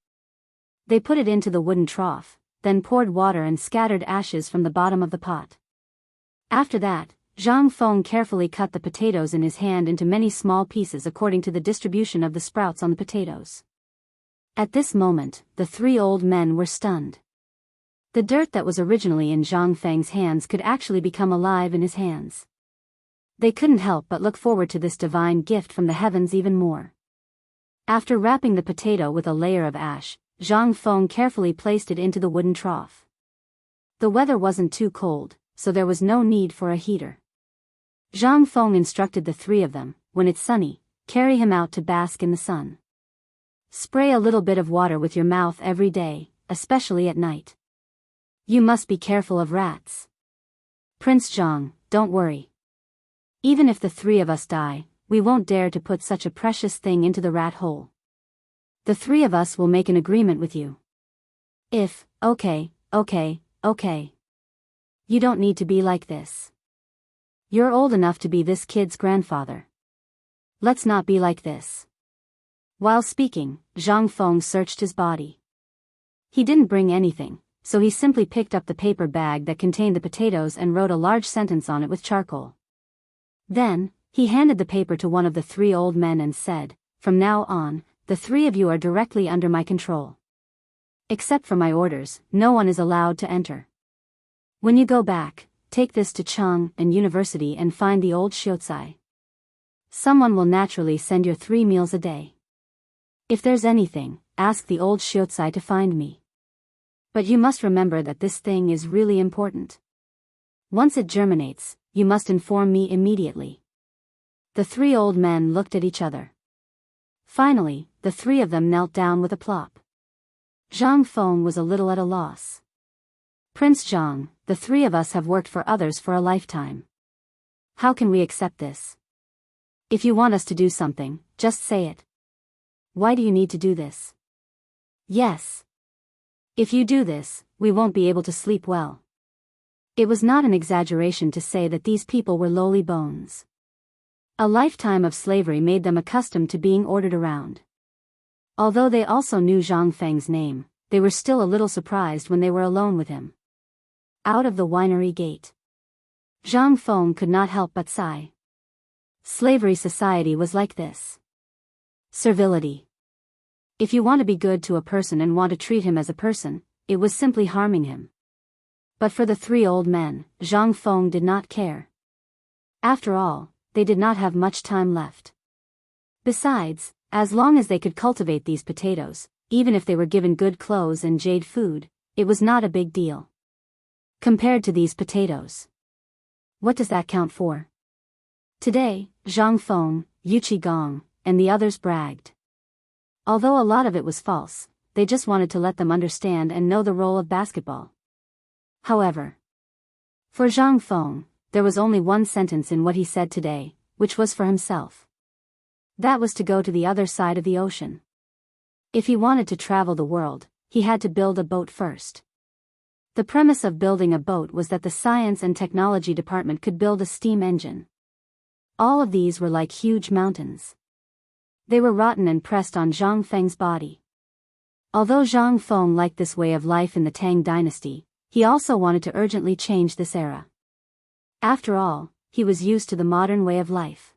They put it into the wooden trough, then poured water and scattered ashes from the bottom of the pot. After that, Zhang Feng carefully cut the potatoes in his hand into many small pieces according to the distribution of the sprouts on the potatoes. At this moment, the 3 old men were stunned. The dirt that was originally in Zhang Feng's hands could actually become alive in his hands. They couldn't help but look forward to this divine gift from the heavens even more. After wrapping the potato with a layer of ash, Zhang Feng carefully placed it into the wooden trough. The weather wasn't too cold, so there was no need for a heater. Zhang Feng instructed the 3 of them, when it's sunny, carry him out to bask in the sun. Spray a little bit of water with your mouth every day, especially at night. You must be careful of rats. Prince Zhang, don't worry. Even if the 3 of us die, we won't dare to put such a precious thing into the rat hole. The 3 of us will make an agreement with you. Okay. You don't need to be like this. You're old enough to be this kid's grandfather. Let's not be like this. While speaking, Zhang Feng searched his body. He didn't bring anything, so he simply picked up the paper bag that contained the potatoes and wrote a large sentence on it with charcoal. Then, he handed the paper to one of the 3 old men and said, from now on, the 3 of you are directly under my control. Except for my orders, no one is allowed to enter. When you go back, take this to Chang and University and find the old Xiuzai. Someone will naturally send your 3 meals a day. If there's anything, ask the old Xiuzai to find me. But you must remember that this thing is really important. Once it germinates, you must inform me immediately. The 3 old men looked at each other. Finally, the 3 of them knelt down with a plop. Zhang Feng was a little at a loss. Prince Zhang, the 3 of us have worked for others for a lifetime. How can we accept this? If you want us to do something, just say it. Why do you need to do this? Yes. If you do this, we won't be able to sleep well. It was not an exaggeration to say that these people were lowly bones. A lifetime of slavery made them accustomed to being ordered around. Although they also knew Zhang Feng's name, they were still a little surprised when they were alone with him. Out of the winery gate, Zhang Feng could not help but sigh. Slavery society was like this. Servility. If you want to be good to a person and want to treat him as a person, it was simply harming him. But for the three old men, Zhang Feng did not care. After all, they did not have much time left. Besides, as long as they could cultivate these potatoes, even if they were given good clothes and jade food, it was not a big deal. Compared to these potatoes, what does that count for? Today, Zhang Feng, Yu Qigong, and the others bragged. Although a lot of it was false, they just wanted to let them understand and know the role of basketball. However, for Zhang Feng, there was only one sentence in what he said today, which was for himself. That was to go to the other side of the ocean. If he wanted to travel the world, he had to build a boat first. The premise of building a boat was that the science and technology department could build a steam engine. All of these were like huge mountains. They were rotten and pressed on Zhang Feng's body. Although Zhang Feng liked this way of life in the Tang dynasty, he also wanted to urgently change this era. After all, he was used to the modern way of life.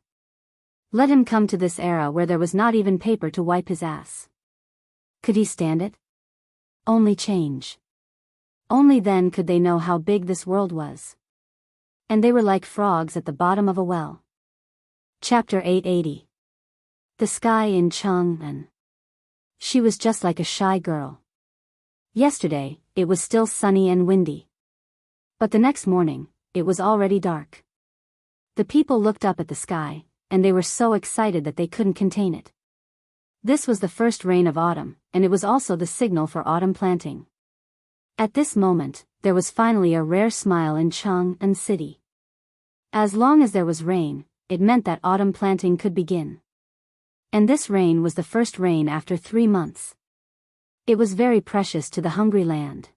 Let him come to this era where there was not even paper to wipe his ass. Could he stand it? Only change. Only then could they know how big this world was. And they were like frogs at the bottom of a well. Chapter 880. The sky in Chang'an. She was just like a shy girl. Yesterday, it was still sunny and windy. But the next morning, it was already dark. The people looked up at the sky, and they were so excited that they couldn't contain it. This was the first rain of autumn, and it was also the signal for autumn planting. At this moment, there was finally a rare smile in Chang'an City. As long as there was rain, it meant that autumn planting could begin. And this rain was the first rain after 3 months. It was very precious to the hungry land.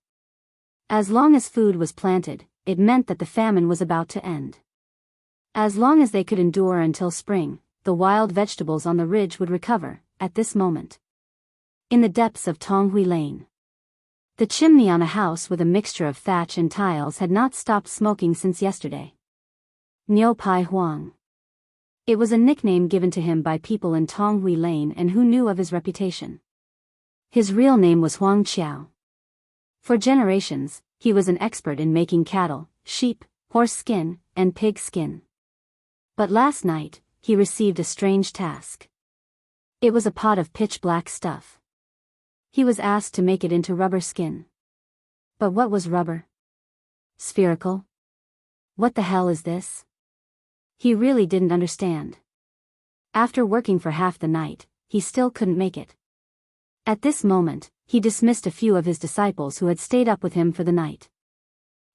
As long as food was planted, it meant that the famine was about to end. As long as they could endure until spring, the wild vegetables on the ridge would recover. At this moment, in the depths of Tonghui Lane, the chimney on a house with a mixture of thatch and tiles had not stopped smoking since yesterday. Niu Pai Huang. It was a nickname given to him by people in Tonghui Lane and who knew of his reputation. His real name was Huang Qiao. For generations, he was an expert in making cattle, sheep, horse skin, and pig skin. But last night, he received a strange task. It was a pot of pitch-black stuff. He was asked to make it into rubber skin. But what was rubber? Spherical? What the hell is this? He really didn't understand. After working for half the night, he still couldn't make it. At this moment, he dismissed a few of his disciples who had stayed up with him for the night.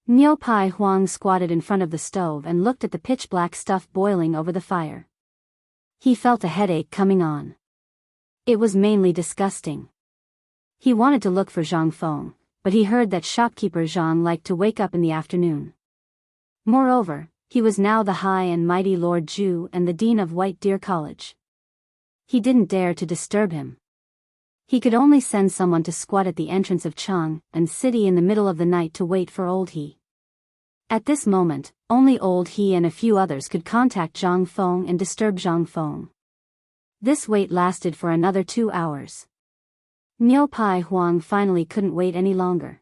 Niu Pai Huang squatted in front of the stove and looked at the pitch-black stuff boiling over the fire. He felt a headache coming on. It was mainly disgusting. He wanted to look for Zhang Feng, but he heard that shopkeeper Zhang liked to wake up in the afternoon. Moreover, he was now the high and mighty Lord Zhu and the dean of White Deer College. He didn't dare to disturb him. He could only send someone to squat at the entrance of Chang'an City in the middle of the night to wait for old he. At this moment, only old he and a few others could contact Zhang Feng and disturb Zhang Feng. This wait lasted for another 2 hours. Niu Pai Huang finally couldn't wait any longer.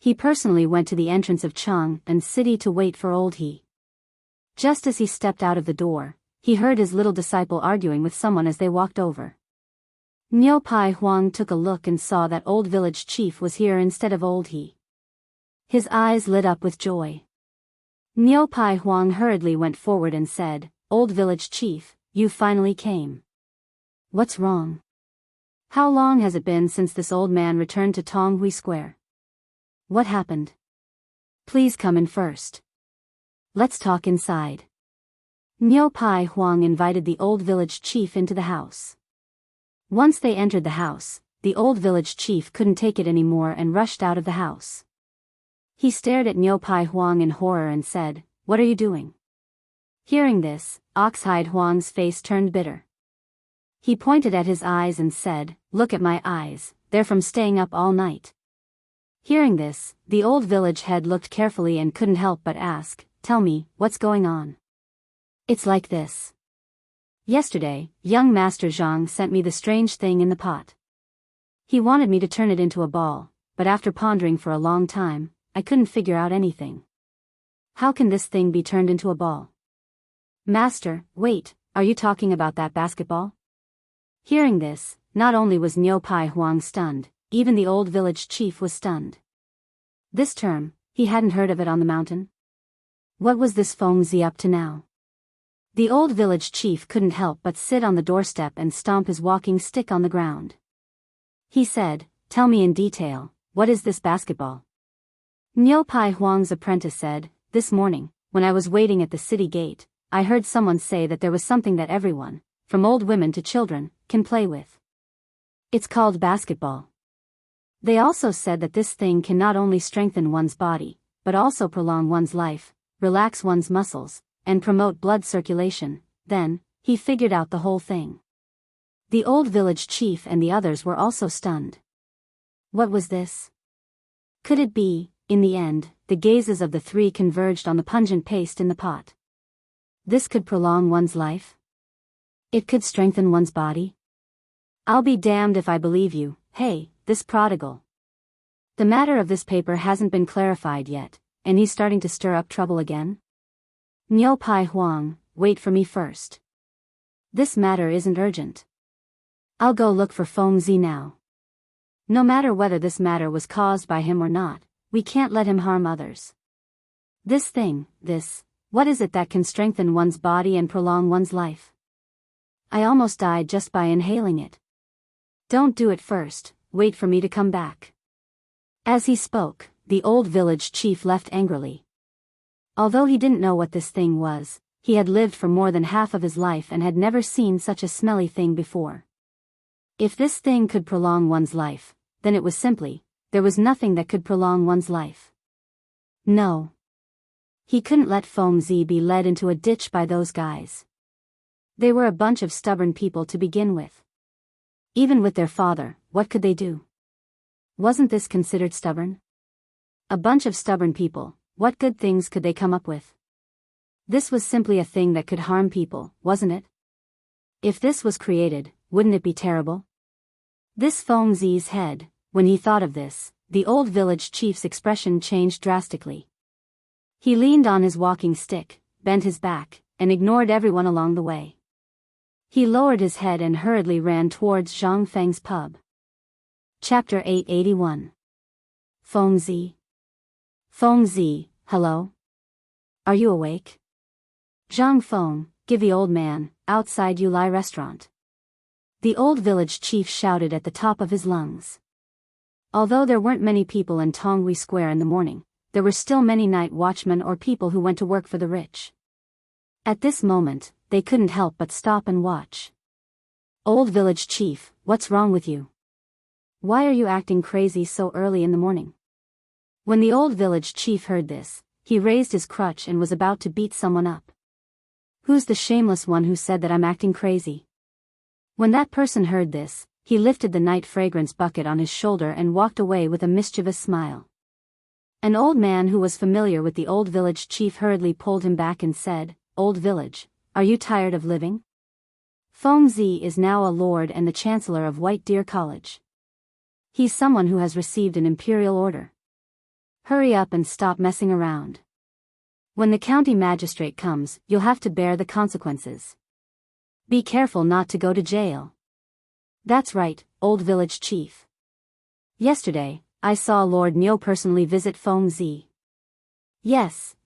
He personally went to the entrance of Chang'an City to wait for old he. Just as he stepped out of the door, he heard his little disciple arguing with someone as they walked over. Niu Pai Huang took a look and saw that old village chief was here instead of old he. His eyes lit up with joy. Niu Pai Huang hurriedly went forward and said, "Old village chief, you finally came. What's wrong? How long has it been since this old man returned to Tonghui Square? What happened? Please come in first. Let's talk inside." Niu Pai Huang invited the old village chief into the house. Once they entered the house, the old village chief couldn't take it anymore and rushed out of the house. He stared at Niu Pai Huang in horror and said, "What are you doing?" Hearing this, Oxhide Huang's face turned bitter. He pointed at his eyes and said, "Look at my eyes, they're from staying up all night." Hearing this, the old village head looked carefully and couldn't help but ask, "Tell me, what's going on?" "It's like this. Yesterday, young Master Zhang sent me the strange thing in the pot. He wanted me to turn it into a ball, but after pondering for a long time, I couldn't figure out anything. How can this thing be turned into a ball?" "Master, wait, are you talking about that basketball?" Hearing this, not only was Niu Pai Huang stunned, even the old village chief was stunned. This term, he hadn't heard of it on the mountain. What was this Feng Zi up to now? The old village chief couldn't help but sit on the doorstep and stomp his walking stick on the ground. He said, "Tell me in detail, what is this basketball?" Niu Pai Huang's apprentice said, "This morning, when I was waiting at the city gate, I heard someone say that there was something that everyone, from old women to children, can play with. It's called basketball. They also said that this thing can not only strengthen one's body, but also prolong one's life, relax one's muscles, and promote blood circulation." Then, he figured out the whole thing. The old village chief and the others were also stunned. What was this? Could it be, in the end, the gazes of the three converged on the pungent paste in the pot. This could prolong one's life? It could strengthen one's body? I'll be damned if I believe you, hey, this prodigal. The matter of this paper hasn't been clarified yet, and he's starting to stir up trouble again? Niu Pai Huang, wait for me first. This matter isn't urgent. I'll go look for Feng Zi now. No matter whether this matter was caused by him or not, we can't let him harm others. This thing, what is it that can strengthen one's body and prolong one's life? I almost died just by inhaling it. Don't do it first, wait for me to come back." As he spoke, the old village chief left angrily. Although he didn't know what this thing was, he had lived for more than half of his life and had never seen such a smelly thing before. If this thing could prolong one's life, then it was simply, there was nothing that could prolong one's life. No. He couldn't let Feng Zi be led into a ditch by those guys. They were a bunch of stubborn people to begin with. Even with their father, what could they do? Wasn't this considered stubborn? A bunch of stubborn people, what good things could they come up with? This was simply a thing that could harm people, wasn't it? If this was created, wouldn't it be terrible? This Feng Zi's head, when he thought of this, the old village chief's expression changed drastically. He leaned on his walking stick, bent his back, and ignored everyone along the way. He lowered his head and hurriedly ran towards Zhang Feng's pub. Chapter 881. Feng Zi. Feng Zi, hello? Are you awake? Zhang Feng, give the old man, outside Yulai restaurant. The old village chief shouted at the top of his lungs. Although there weren't many people in Tonghui Square in the morning, there were still many night watchmen or people who went to work for the rich. At this moment, they couldn't help but stop and watch. Old village chief, what's wrong with you? Why are you acting crazy so early in the morning? When the old village chief heard this, he raised his crutch and was about to beat someone up. Who's the shameless one who said that I'm acting crazy? When that person heard this, he lifted the night fragrance bucket on his shoulder and walked away with a mischievous smile. An old man who was familiar with the old village chief hurriedly pulled him back and said, "Old village, are you tired of living? Feng Zi is now a lord and the chancellor of White Deer College. He's someone who has received an imperial order. Hurry up and stop messing around. When the county magistrate comes, you'll have to bear the consequences. Be careful not to go to jail." That's right, old village chief. Yesterday, I saw Lord Niu personally visit Feng Zi. Yes.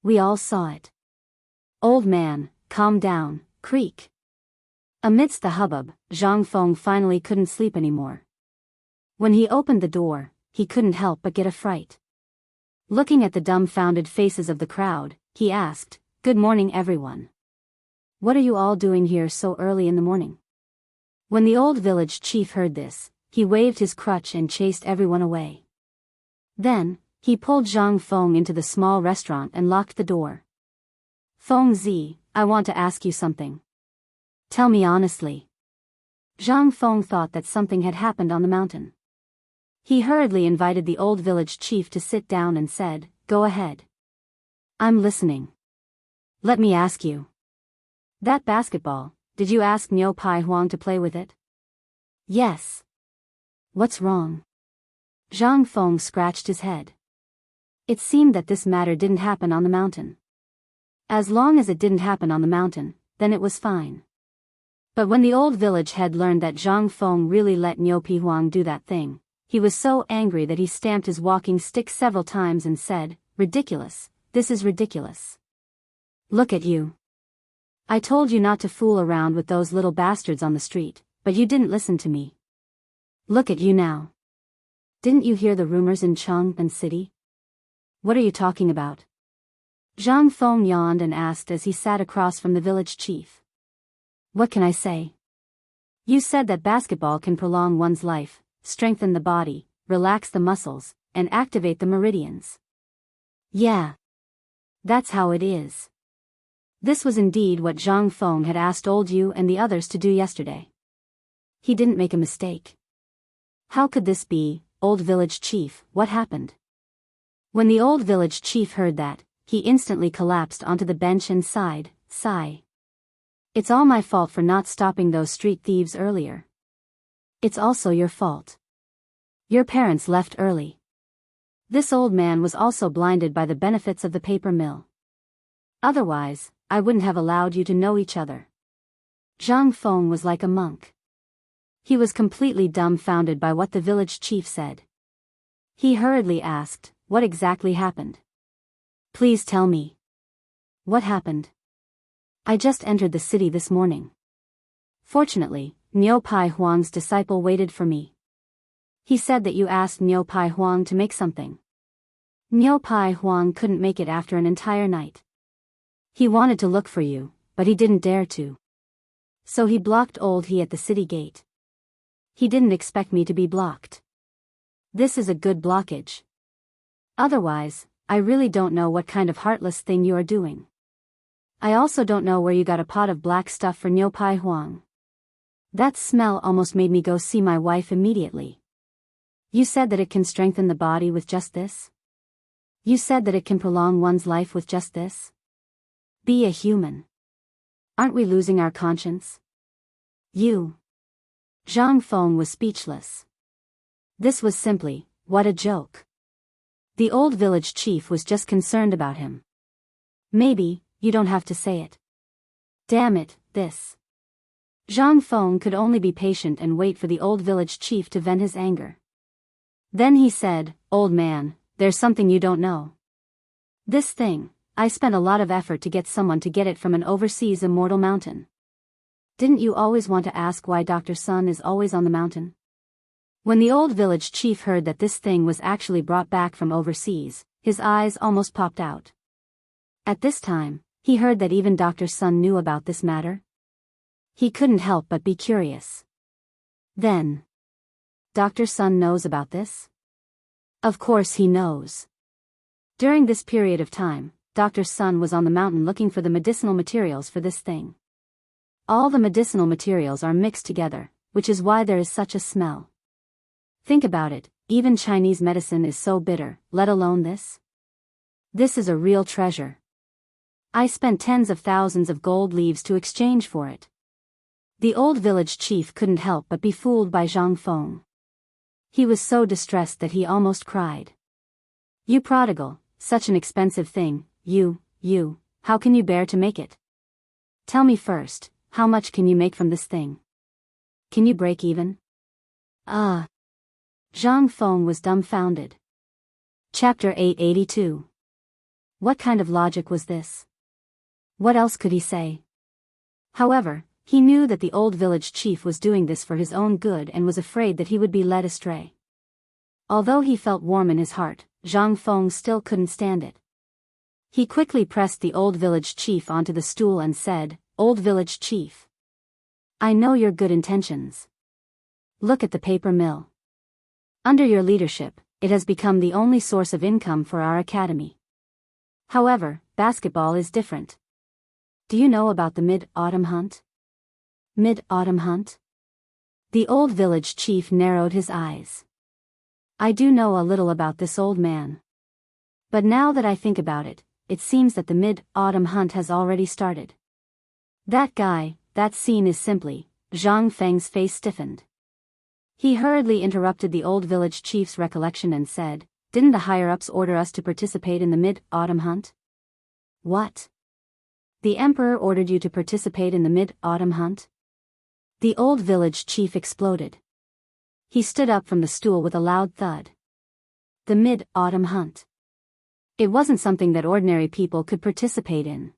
We all saw it. Old man, calm down, creak. Amidst the hubbub, Zhang Feng finally couldn't sleep anymore. When he opened the door, he couldn't help but get a fright. Looking at the dumbfounded faces of the crowd, he asked, "Good morning everyone. What are you all doing here so early in the morning?" When the old village chief heard this, he waved his crutch and chased everyone away. Then, he pulled Zhang Feng into the small restaurant and locked the door. Feng Zi, I want to ask you something. Tell me honestly. Zhang Feng thought that something had happened on the mountain. He hurriedly invited the old village chief to sit down and said, Go ahead. I'm listening. Let me ask you. That basketball, did you ask Niu Pai Huang to play with it? Yes. What's wrong? Zhang Feng scratched his head. It seemed that this matter didn't happen on the mountain. As long as it didn't happen on the mountain, then it was fine. But when the old village head learned that Zhang Feng really let Niu Pai Huang do that thing, he was so angry that he stamped his walking stick several times and said, Ridiculous, this is ridiculous. Look at you. I told you not to fool around with those little bastards on the street, but you didn't listen to me. Look at you now. Didn't you hear the rumors in Chang'an City? What are you talking about? Zhang Feng yawned and asked as he sat across from the village chief. What can I say? You said that basketball can prolong one's life, strengthen the body, relax the muscles, and activate the meridians. Yeah. That's how it is. This was indeed what Zhang Feng had asked old Yu and the others to do yesterday. He didn't make a mistake. How could this be, old village chief? What happened? When the old village chief heard that, he instantly collapsed onto the bench and sighed, Sigh. It's all my fault for not stopping those street thieves earlier. It's also your fault. Your parents left early. This old man was also blinded by the benefits of the paper mill. Otherwise, I wouldn't have allowed you to know each other. Zhang Feng was like a monk. He was completely dumbfounded by what the village chief said. He hurriedly asked, What exactly happened? Please tell me. What happened? I just entered the city this morning. Fortunately, Niu Pai Huang's disciple waited for me. He said that you asked Niu Pai Huang to make something. Niu Pai Huang couldn't make it after an entire night. He wanted to look for you, but he didn't dare to. So he blocked old He at the city gate. He didn't expect me to be blocked. This is a good blockage. Otherwise, I really don't know what kind of heartless thing you are doing. I also don't know where you got a pot of black stuff for Niu Pai Huang. That smell almost made me go see my wife immediately. You said that it can strengthen the body with just this? You said that it can prolong one's life with just this? Be a human. Aren't we losing our conscience? You. Zhang Feng was speechless. This was simply, what a joke. The old village chief was just concerned about him. Maybe, you don't have to say it. Damn it, this. Zhang Feng could only be patient and wait for the old village chief to vent his anger. Then he said, Old man, there's something you don't know. This thing, I spent a lot of effort to get someone to get it from an overseas immortal mountain. Didn't you always want to ask why Dr. Sun is always on the mountain? When the old village chief heard that this thing was actually brought back from overseas, his eyes almost popped out. At this time, he heard that even Dr. Sun knew about this matter. He couldn't help but be curious. Then, Dr. Sun knows about this? Of course he knows. During this period of time, Dr. Sun was on the mountain looking for the medicinal materials for this thing. All the medicinal materials are mixed together, which is why there is such a smell. Think about it, even Chinese medicine is so bitter, let alone this? This is a real treasure. I spent tens of thousands of gold leaves to exchange for it. The old village chief couldn't help but be fooled by Zhang Feng. He was so distressed that he almost cried. You prodigal, such an expensive thing, you, how can you bear to make it? Tell me first, how much can you make from this thing? Can you break even? Zhang Feng was dumbfounded. Chapter 882. What kind of logic was this? What else could he say? However, he knew that the old village chief was doing this for his own good and was afraid that he would be led astray. Although he felt warm in his heart, Zhang Feng still couldn't stand it. He quickly pressed the old village chief onto the stool and said, Old village chief. I know your good intentions. Look at the paper mill. Under your leadership, it has become the only source of income for our academy. However, basketball is different. Do you know about the Mid-Autumn Hunt? Mid-Autumn Hunt? The old village chief narrowed his eyes. I do know a little about this old man. But now that I think about it, it seems that the Mid-Autumn Hunt has already started. That guy, that scene is simply, Zhang Feng's face stiffened. He hurriedly interrupted the old village chief's recollection and said, didn't the higher-ups order us to participate in the Mid-Autumn Hunt? What? The emperor ordered you to participate in the Mid-Autumn Hunt? The old village chief exploded. He stood up from the stool with a loud thud. The Mid-Autumn Hunt. It wasn't something that ordinary people could participate in.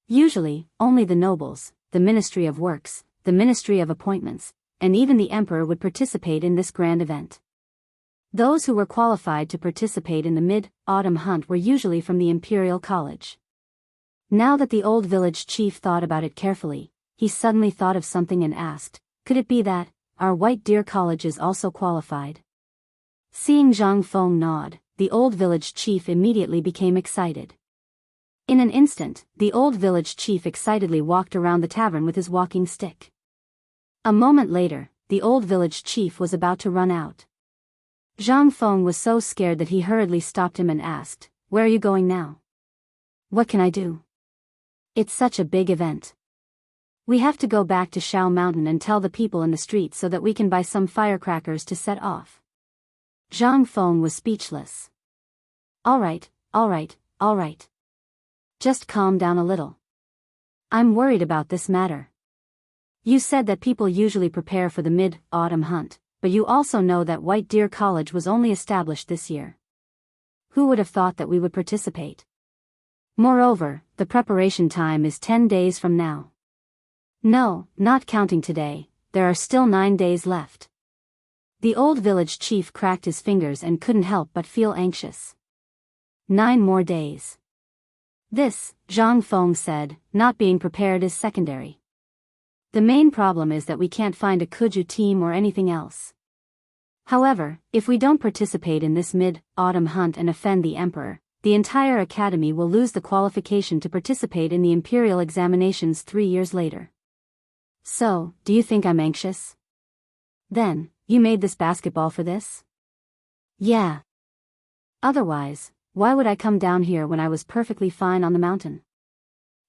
Usually, only the nobles, the Ministry of Works, the Ministry of Appointments, and even the emperor would participate in this grand event. Those who were qualified to participate in the Mid-Autumn Hunt were usually from the Imperial College. Now that the old village chief thought about it carefully, he suddenly thought of something and asked, could it be that our White Deer College is also qualified? Seeing Zhang Feng nod, the old village chief immediately became excited. In an instant, the old village chief excitedly walked around the tavern with his walking stick. A moment later, the old village chief was about to run out. Zhang Feng was so scared that he hurriedly stopped him and asked, where are you going now? What can I do? It's such a big event. We have to go back to Shao Mountain and tell the people in the streets so that we can buy some firecrackers to set off. Zhang Feng was speechless. All right. Just calm down a little. I'm worried about this matter. You said that people usually prepare for the Mid-Autumn Hunt, but you also know that White Deer College was only established this year. Who would have thought that we would participate? Moreover, the preparation time is 10 days from now. No, not counting today, there are still 9 days left. The old village chief cracked his fingers and couldn't help but feel anxious. 9 more days. This, Zhang Feng said, not being prepared is secondary. The main problem is that we can't find a Kuju team or anything else. However, if we don't participate in this Mid-Autumn Hunt and offend the emperor, the entire academy will lose the qualification to participate in the imperial examinations 3 years later. So, do you think I'm anxious? Then, you made this basketball for this? Yeah. Otherwise, why would I come down here when I was perfectly fine on the mountain?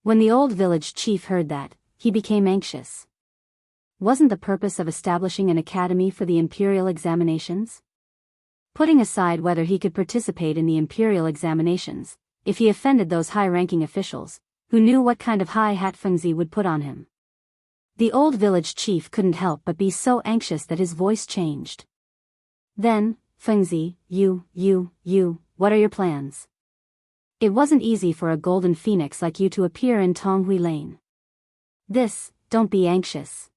When the old village chief heard that, he became anxious. Wasn't the purpose of establishing an academy for the imperial examinations? Putting aside whether he could participate in the imperial examinations, if he offended those high-ranking officials, who knew what kind of high hat Fengzi would put on him? The old village chief couldn't help but be so anxious that his voice changed. Then, Fengzi, what are your plans? It wasn't easy for a golden phoenix like you to appear in Tonghui Lane. Don't be anxious.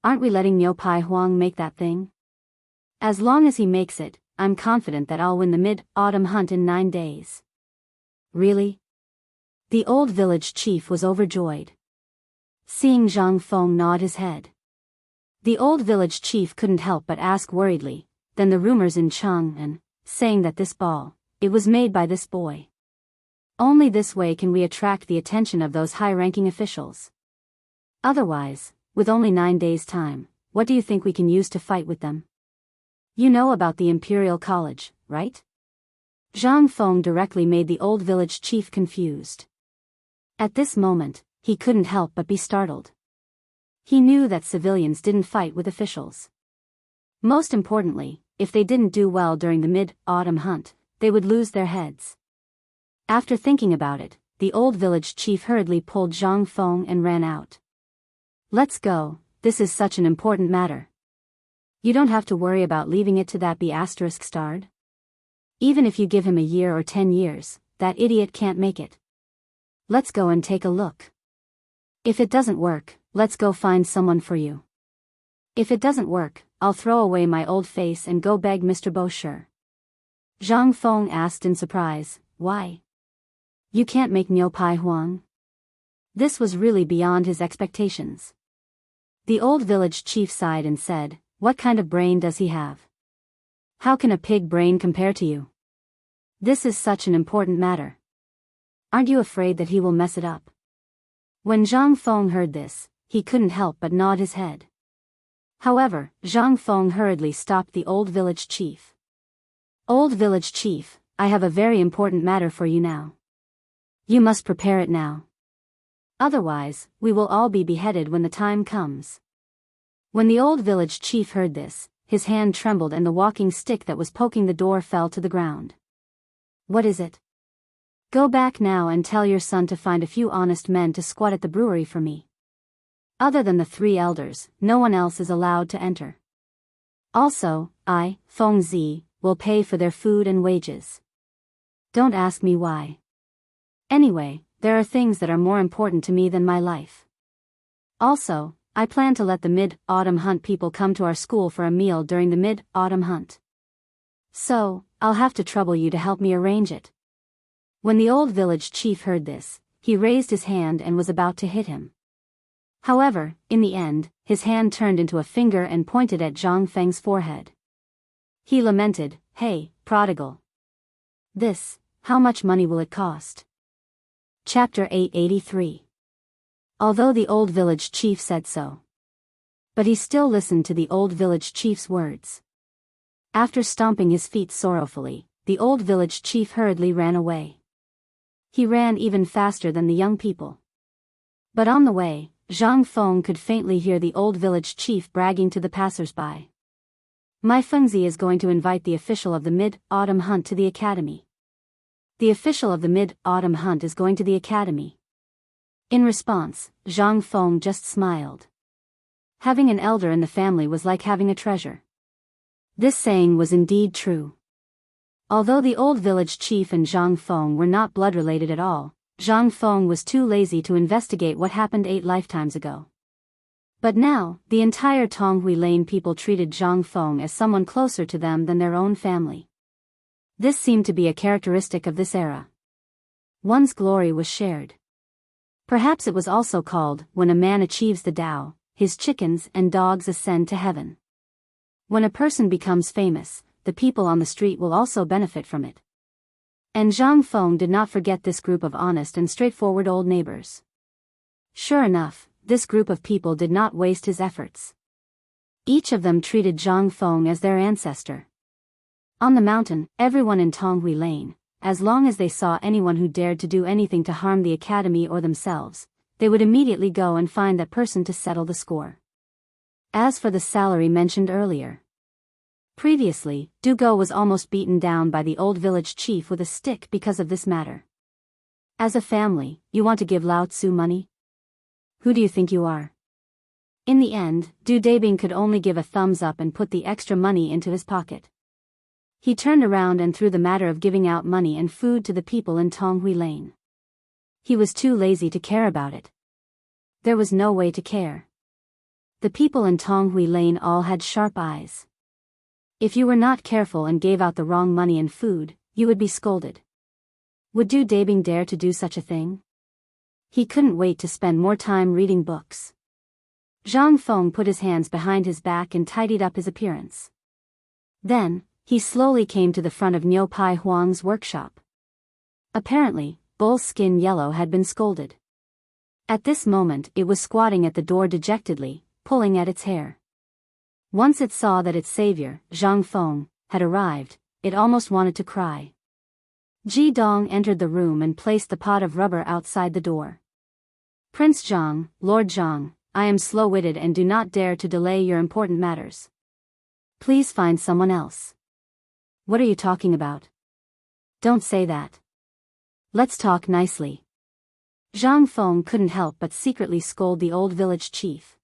Aren't we letting Niu Pai Huang make that thing? As long as he makes it, I'm confident that I'll win the Mid-Autumn Hunt in 9 days. Really? The old village chief was overjoyed. Seeing Zhang Feng nod his head. The old village chief couldn't help but ask worriedly, then the rumors in Chang'an, saying that this ball, it was made by this boy. Only this way can we attract the attention of those high-ranking officials. Otherwise, with only 9 days' time, what do you think we can use to fight with them? You know about the Imperial College, right? Zhang Feng directly made the old village chief confused. At this moment, he couldn't help but be startled. He knew that civilians didn't fight with officials. Most importantly, if they didn't do well during the Mid-Autumn Hunt, they would lose their heads. After thinking about it, the old village chief hurriedly pulled Zhang Feng and ran out. Let's go, this is such an important matter. You don't have to worry about leaving it to that B*****. Even if you give him a year or 10 years, that idiot can't make it. Let's go and take a look. If it doesn't work, let's go find someone for you. If it doesn't work, I'll throw away my old face and go beg Mr. Bosher. Zhang Feng asked in surprise, why? You can't make Niu Pai Huang? This was really beyond his expectations. The old village chief sighed and said, what kind of brain does he have? How can a pig brain compare to you? This is such an important matter. Aren't you afraid that he will mess it up? When Zhang Feng heard this, he couldn't help but nod his head. However, Zhang Feng hurriedly stopped the old village chief. Old village chief, I have a very important matter for you now. You must prepare it now. Otherwise, we will all be beheaded when the time comes. When the old village chief heard this, his hand trembled and the walking stick that was poking the door fell to the ground. What is it? Go back now and tell your son to find a few honest men to squat at the brewery for me. Other than the 3 elders, no one else is allowed to enter. Also, I, Feng Zi, will pay for their food and wages. Don't ask me why. Anyway, there are things that are more important to me than my life. Also, I plan to let the Mid-Autumn Hunt people come to our school for a meal during the Mid-Autumn Hunt. So, I'll have to trouble you to help me arrange it. When the old village chief heard this, he raised his hand and was about to hit him. However, in the end, his hand turned into a finger and pointed at Zhang Feng's forehead. He lamented, "Hey, prodigal. How much money will it cost?" Chapter 883. Although the old village chief said so. But he still listened to the old village chief's words. After stomping his feet sorrowfully, the old village chief hurriedly ran away. He ran even faster than the young people. But on the way, Zhang Feng could faintly hear the old village chief bragging to the passers-by. My Fengzi is going to invite the official of the Mid-Autumn Hunt to the academy. The official of the Mid-Autumn Hunt is going to the academy. In response, Zhang Feng just smiled. Having an elder in the family was like having a treasure. This saying was indeed true. Although the old village chief and Zhang Feng were not blood-related at all, Zhang Feng was too lazy to investigate what happened 8 lifetimes ago. But now, the entire Tonghui Lane people treated Zhang Feng as someone closer to them than their own family. This seemed to be a characteristic of this era. One's glory was shared. Perhaps it was also called, when a man achieves the Tao, his chickens and dogs ascend to heaven. When a person becomes famous, the people on the street will also benefit from it. And Zhang Feng did not forget this group of honest and straightforward old neighbors. Sure enough, this group of people did not waste his efforts. Each of them treated Zhang Feng as their ancestor. On the mountain, everyone in Tonghui Lane, as long as they saw anyone who dared to do anything to harm the academy or themselves, they would immediately go and find that person to settle the score. As for the salary mentioned earlier, previously, Dugo was almost beaten down by the old village chief with a stick because of this matter. As a family, you want to give Lao Tzu money? Who do you think you are? In the end, Du Dabing could only give a thumbs up and put the extra money into his pocket. He turned around and threw the matter of giving out money and food to the people in Tonghui Lane. He was too lazy to care about it. There was no way to care. The people in Tonghui Lane all had sharp eyes. If you were not careful and gave out the wrong money and food, you would be scolded. Would Du Dabing dare to do such a thing? He couldn't wait to spend more time reading books. Zhang Feng put his hands behind his back and tidied up his appearance. Then, he slowly came to the front of Niu Pai Huang's workshop. Apparently, Bull's Skin Yellow had been scolded. At this moment it was squatting at the door dejectedly, pulling at its hair. Once it saw that its savior, Zhang Feng, had arrived, it almost wanted to cry. Ji Dong entered the room and placed the pot of rubber outside the door. Prince Zhang, Lord Zhang, I am slow-witted and do not dare to delay your important matters. Please find someone else. What are you talking about? Don't say that. Let's talk nicely. Zhang Feng couldn't help but secretly scold the old village chief.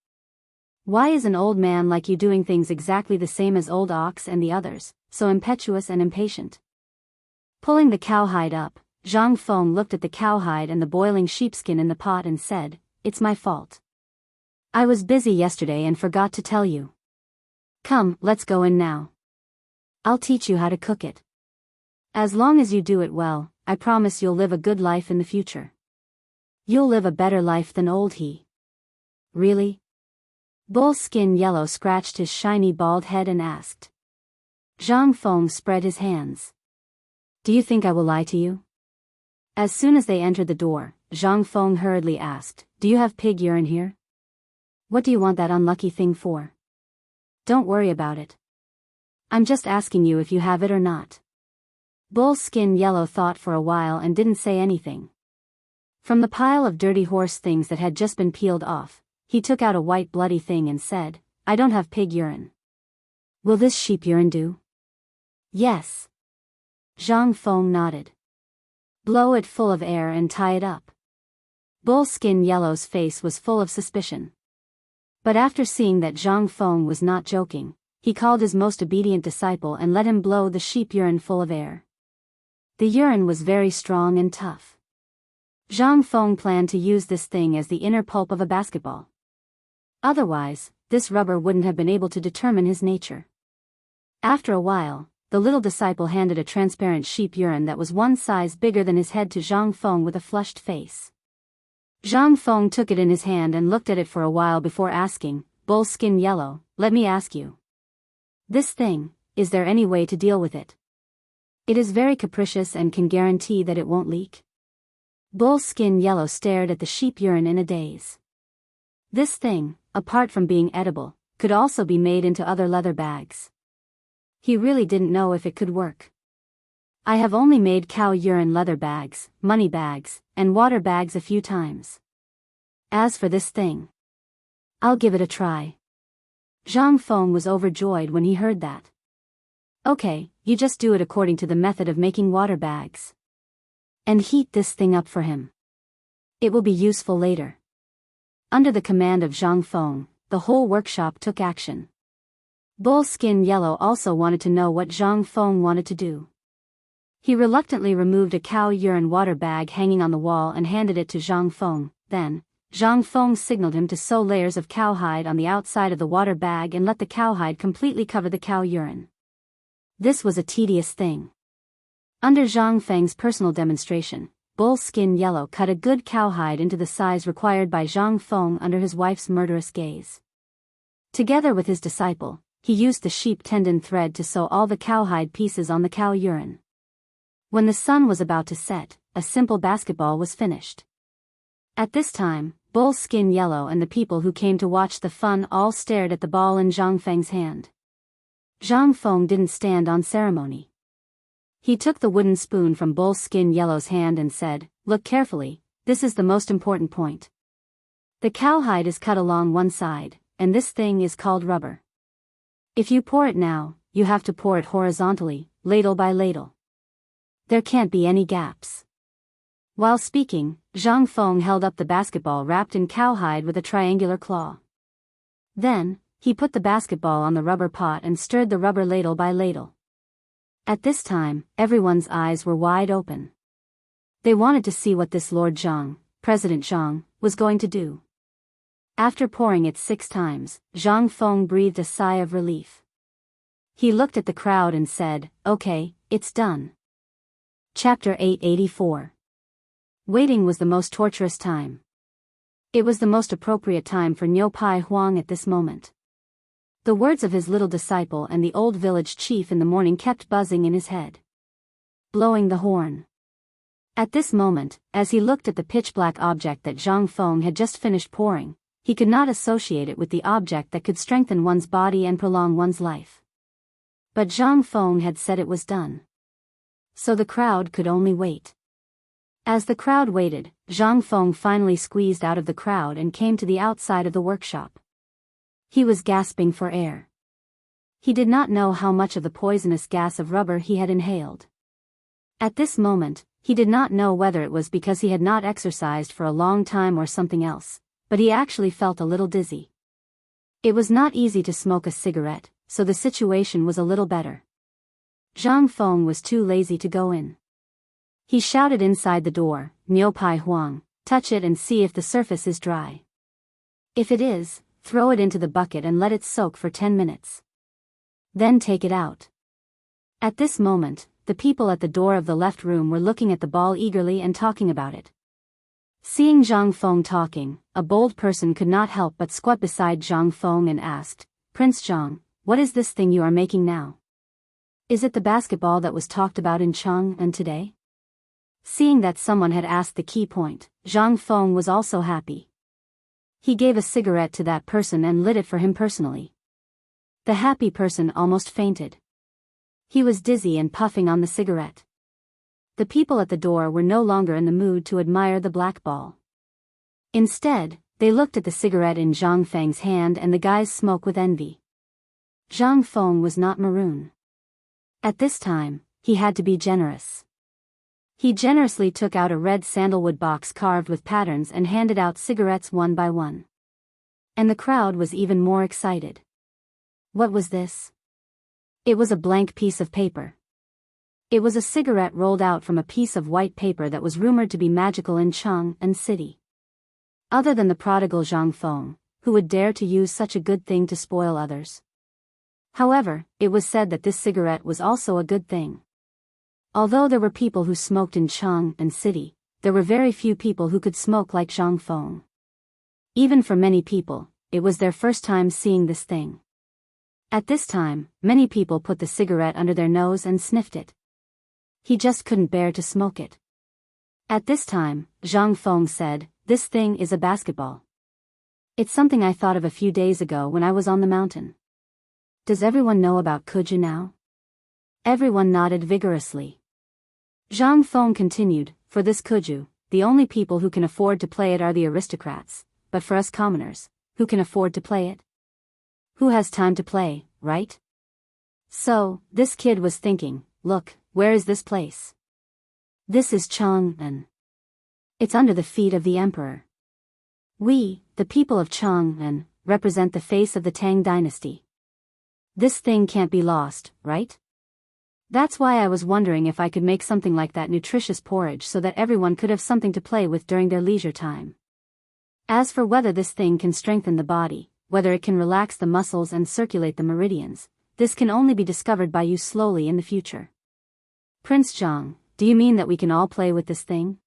Why is an old man like you doing things exactly the same as Old Ox and the others, so impetuous and impatient? Pulling the cowhide up, Zhang Feng looked at the cowhide and the boiling sheepskin in the pot and said, "It's my fault. I was busy yesterday and forgot to tell you. Come, let's go in now. I'll teach you how to cook it. As long as you do it well, I promise you'll live a good life in the future. You'll live a better life than old he." Really? Bull's Skin Yellow scratched his shiny bald head and asked. Zhang Feng spread his hands. Do you think I will lie to you? As soon as they entered the door, Zhang Feng hurriedly asked, do you have pig urine here? What do you want that unlucky thing for? Don't worry about it. I'm just asking you if you have it or not. Bull Skin Yellow thought for a while and didn't say anything. From the pile of dirty horse things that had just been peeled off, he took out a white bloody thing and said, I don't have pig urine. Will this sheep urine do? Yes. Zhang Feng nodded. Blow it full of air and tie it up. Bull Skin Yellow's face was full of suspicion. But after seeing that Zhang Feng was not joking, he called his most obedient disciple and let him blow the sheep urine full of air. The urine was very strong and tough. Zhang Feng planned to use this thing as the inner pulp of a basketball. Otherwise, this rubber wouldn't have been able to determine his nature. After a while, the little disciple handed a transparent sheep urine that was one size bigger than his head to Zhang Feng with a flushed face. Zhang Feng took it in his hand and looked at it for a while before asking, Bull Skin Yellow, let me ask you. This thing, is there any way to deal with it? It is very capricious and can guarantee that it won't leak. Bull Skin Yellow stared at the sheep urine in a daze. This thing, apart from being edible, could also be made into other leather bags. He really didn't know if it could work. I have only made cow urine leather bags, money bags, and water bags a few times. As for this thing, I'll give it a try. Zhang Feng was overjoyed when he heard that. Okay, you just do it according to the method of making water bags. And heat this thing up for him. It will be useful later. Under the command of Zhang Feng, the whole workshop took action. Bull Skin Yellow also wanted to know what Zhang Feng wanted to do. He reluctantly removed a cow urine water bag hanging on the wall and handed it to Zhang Feng. Then, Zhang Feng signaled him to sew layers of cowhide on the outside of the water bag and let the cowhide completely cover the cow urine. This was a tedious thing. Under Zhang Feng's personal demonstration, Bull Skin Yellow cut a good cowhide into the size required by Zhang Feng under his wife's murderous gaze. Together with his disciple, he used the sheep tendon thread to sew all the cowhide pieces on the cow urine. When the sun was about to set, a simple basketball was finished. At this time, Bull Skin Yellow and the people who came to watch the fun all stared at the ball in Zhang Feng's hand. Zhang Feng didn't stand on ceremony. He took the wooden spoon from Bull Skin Yellow's hand and said, Look carefully, this is the most important point. The cowhide is cut along one side, and this thing is called rubber. If you pour it now, you have to pour it horizontally, ladle by ladle. There can't be any gaps. While speaking, Zhang Feng held up the basketball wrapped in cowhide with a triangular claw. Then, he put the basketball on the rubber pot and stirred the rubber ladle by ladle. At this time, everyone's eyes were wide open. They wanted to see what this Lord Zhang, President Zhang, was going to do. After pouring it 6 times, Zhang Feng breathed a sigh of relief. He looked at the crowd and said, Okay, it's done. Chapter 884. Waiting was the most torturous time. It was the most appropriate time for Niu Pai Huang at this moment. The words of his little disciple and the old village chief in the morning kept buzzing in his head. Blowing the horn. At this moment, as he looked at the pitch-black object that Zhang Feng had just finished pouring, he could not associate it with the object that could strengthen one's body and prolong one's life. But Zhang Feng had said it was done. So the crowd could only wait. As the crowd waited, Zhang Feng finally squeezed out of the crowd and came to the outside of the workshop. He was gasping for air. He did not know how much of the poisonous gas of rubber he had inhaled. At this moment, he did not know whether it was because he had not exercised for a long time or something else, but he actually felt a little dizzy. It was not easy to smoke a cigarette, so the situation was a little better. Zhang Feng was too lazy to go in. He shouted inside the door, Niu Pai Huang, touch it and see if the surface is dry. If it is, throw it into the bucket and let it soak for 10 minutes. Then take it out. At this moment, the people at the door of the left room were looking at the ball eagerly and talking about it. Seeing Zhang Feng talking, a bold person could not help but squat beside Zhang Feng and asked, Prince Zhang, what is this thing you are making now? Is it the basketball that was talked about in Chang'an today? Seeing that someone had asked the key point, Zhang Feng was also happy. He gave a cigarette to that person and lit it for him personally. The happy person almost fainted. He was dizzy and puffing on the cigarette. The people at the door were no longer in the mood to admire the black ball. Instead, they looked at the cigarette in Zhang Feng's hand and the guy's smoke with envy. Zhang Feng was not maroon. At this time, he had to be generous. He generously took out a red sandalwood box carved with patterns and handed out cigarettes one by one. And the crowd was even more excited. What was this? It was a blank piece of paper. It was a cigarette rolled out from a piece of white paper that was rumored to be magical in Chang'an City. Other than the prodigal Zhang Feng, who would dare to use such a good thing to spoil others? However, it was said that this cigarette was also a good thing. Although there were people who smoked in Chang'an City, there were very few people who could smoke like Zhang Feng. Even for many people, it was their first time seeing this thing. At this time, many people put the cigarette under their nose and sniffed it. He just couldn't bear to smoke it. At this time, Zhang Feng said, "This thing is a basketball. It's something I thought of a few days ago when I was on the mountain." Does everyone know about Kuju now? Everyone nodded vigorously. Zhang Feng continued, "For this Kuju, the only people who can afford to play it are the aristocrats, but for us commoners, who can afford to play it? Who has time to play, right?" So, this kid was thinking, "Look, where is this place? This is Chang'an. It's under the feet of the emperor. We, the people of Chang'an, represent the face of the Tang dynasty. This thing can't be lost, right? That's why I was wondering if I could make something like that nutritious porridge so that everyone could have something to play with during their leisure time. As for whether this thing can strengthen the body, whether it can relax the muscles and circulate the meridians, this can only be discovered by you slowly in the future." "Prince Zhang, do you mean that we can all play with this thing?"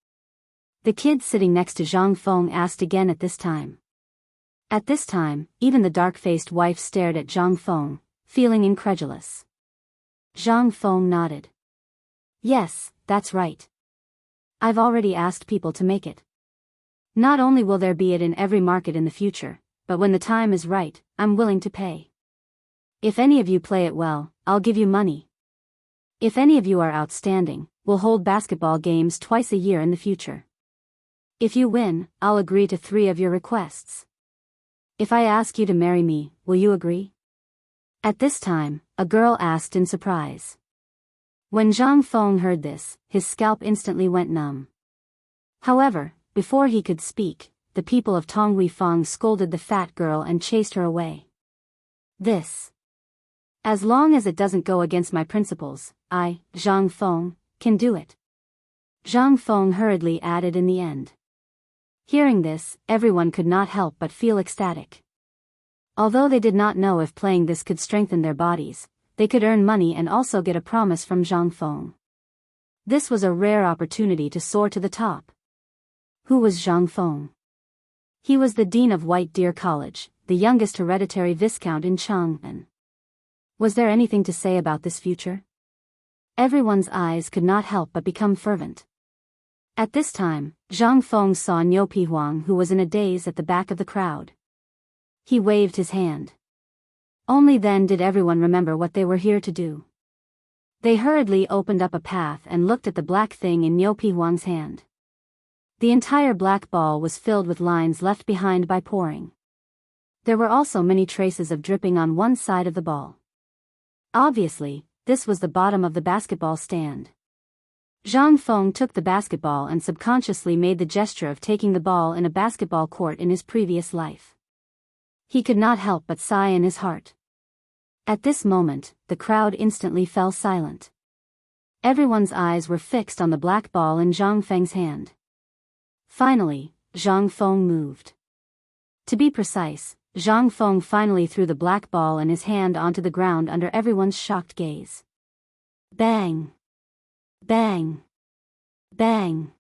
The kid sitting next to Zhang Feng asked again at this time. At this time, even the dark-faced wife stared at Zhang Feng, feeling incredulous. Zhang Feng nodded. "Yes, that's right. I've already asked people to make it. Not only will there be it in every market in the future, but when the time is right, I'm willing to pay. If any of you play it well, I'll give you money. If any of you are outstanding, we'll hold basketball games twice a year in the future. If you win, I'll agree to 3 of your requests. If I ask you to marry me, will you agree?" At this time, a girl asked in surprise. When Zhang Feng heard this, his scalp instantly went numb. However, before he could speak, the people of Tonghui Fang scolded the fat girl and chased her away. "This. As long as it doesn't go against my principles, I, Zhang Feng, can do it," Zhang Feng hurriedly added in the end. Hearing this, everyone could not help but feel ecstatic. Although they did not know if playing this could strengthen their bodies, they could earn money and also get a promise from Zhang Feng. This was a rare opportunity to soar to the top. Who was Zhang Feng? He was the dean of White Deer College, the youngest hereditary viscount in Chang'an. Was there anything to say about this future? Everyone's eyes could not help but become fervent. At this time, Zhang Feng saw Niu Pihuang, who was in a daze at the back of the crowd. He waved his hand. Only then did everyone remember what they were here to do. They hurriedly opened up a path and looked at the black thing in Niu Pihuang's hand. The entire black ball was filled with lines left behind by pouring. There were also many traces of dripping on one side of the ball. Obviously, this was the bottom of the basketball stand. Zhang Feng took the basketball and subconsciously made the gesture of taking the ball in a basketball court in his previous life. He could not help but sigh in his heart. At this moment, the crowd instantly fell silent. Everyone's eyes were fixed on the black ball in Zhang Feng's hand. Finally, Zhang Feng moved. To be precise, Zhang Feng finally threw the black ball in his hand onto the ground under everyone's shocked gaze. Bang! Bang! Bang!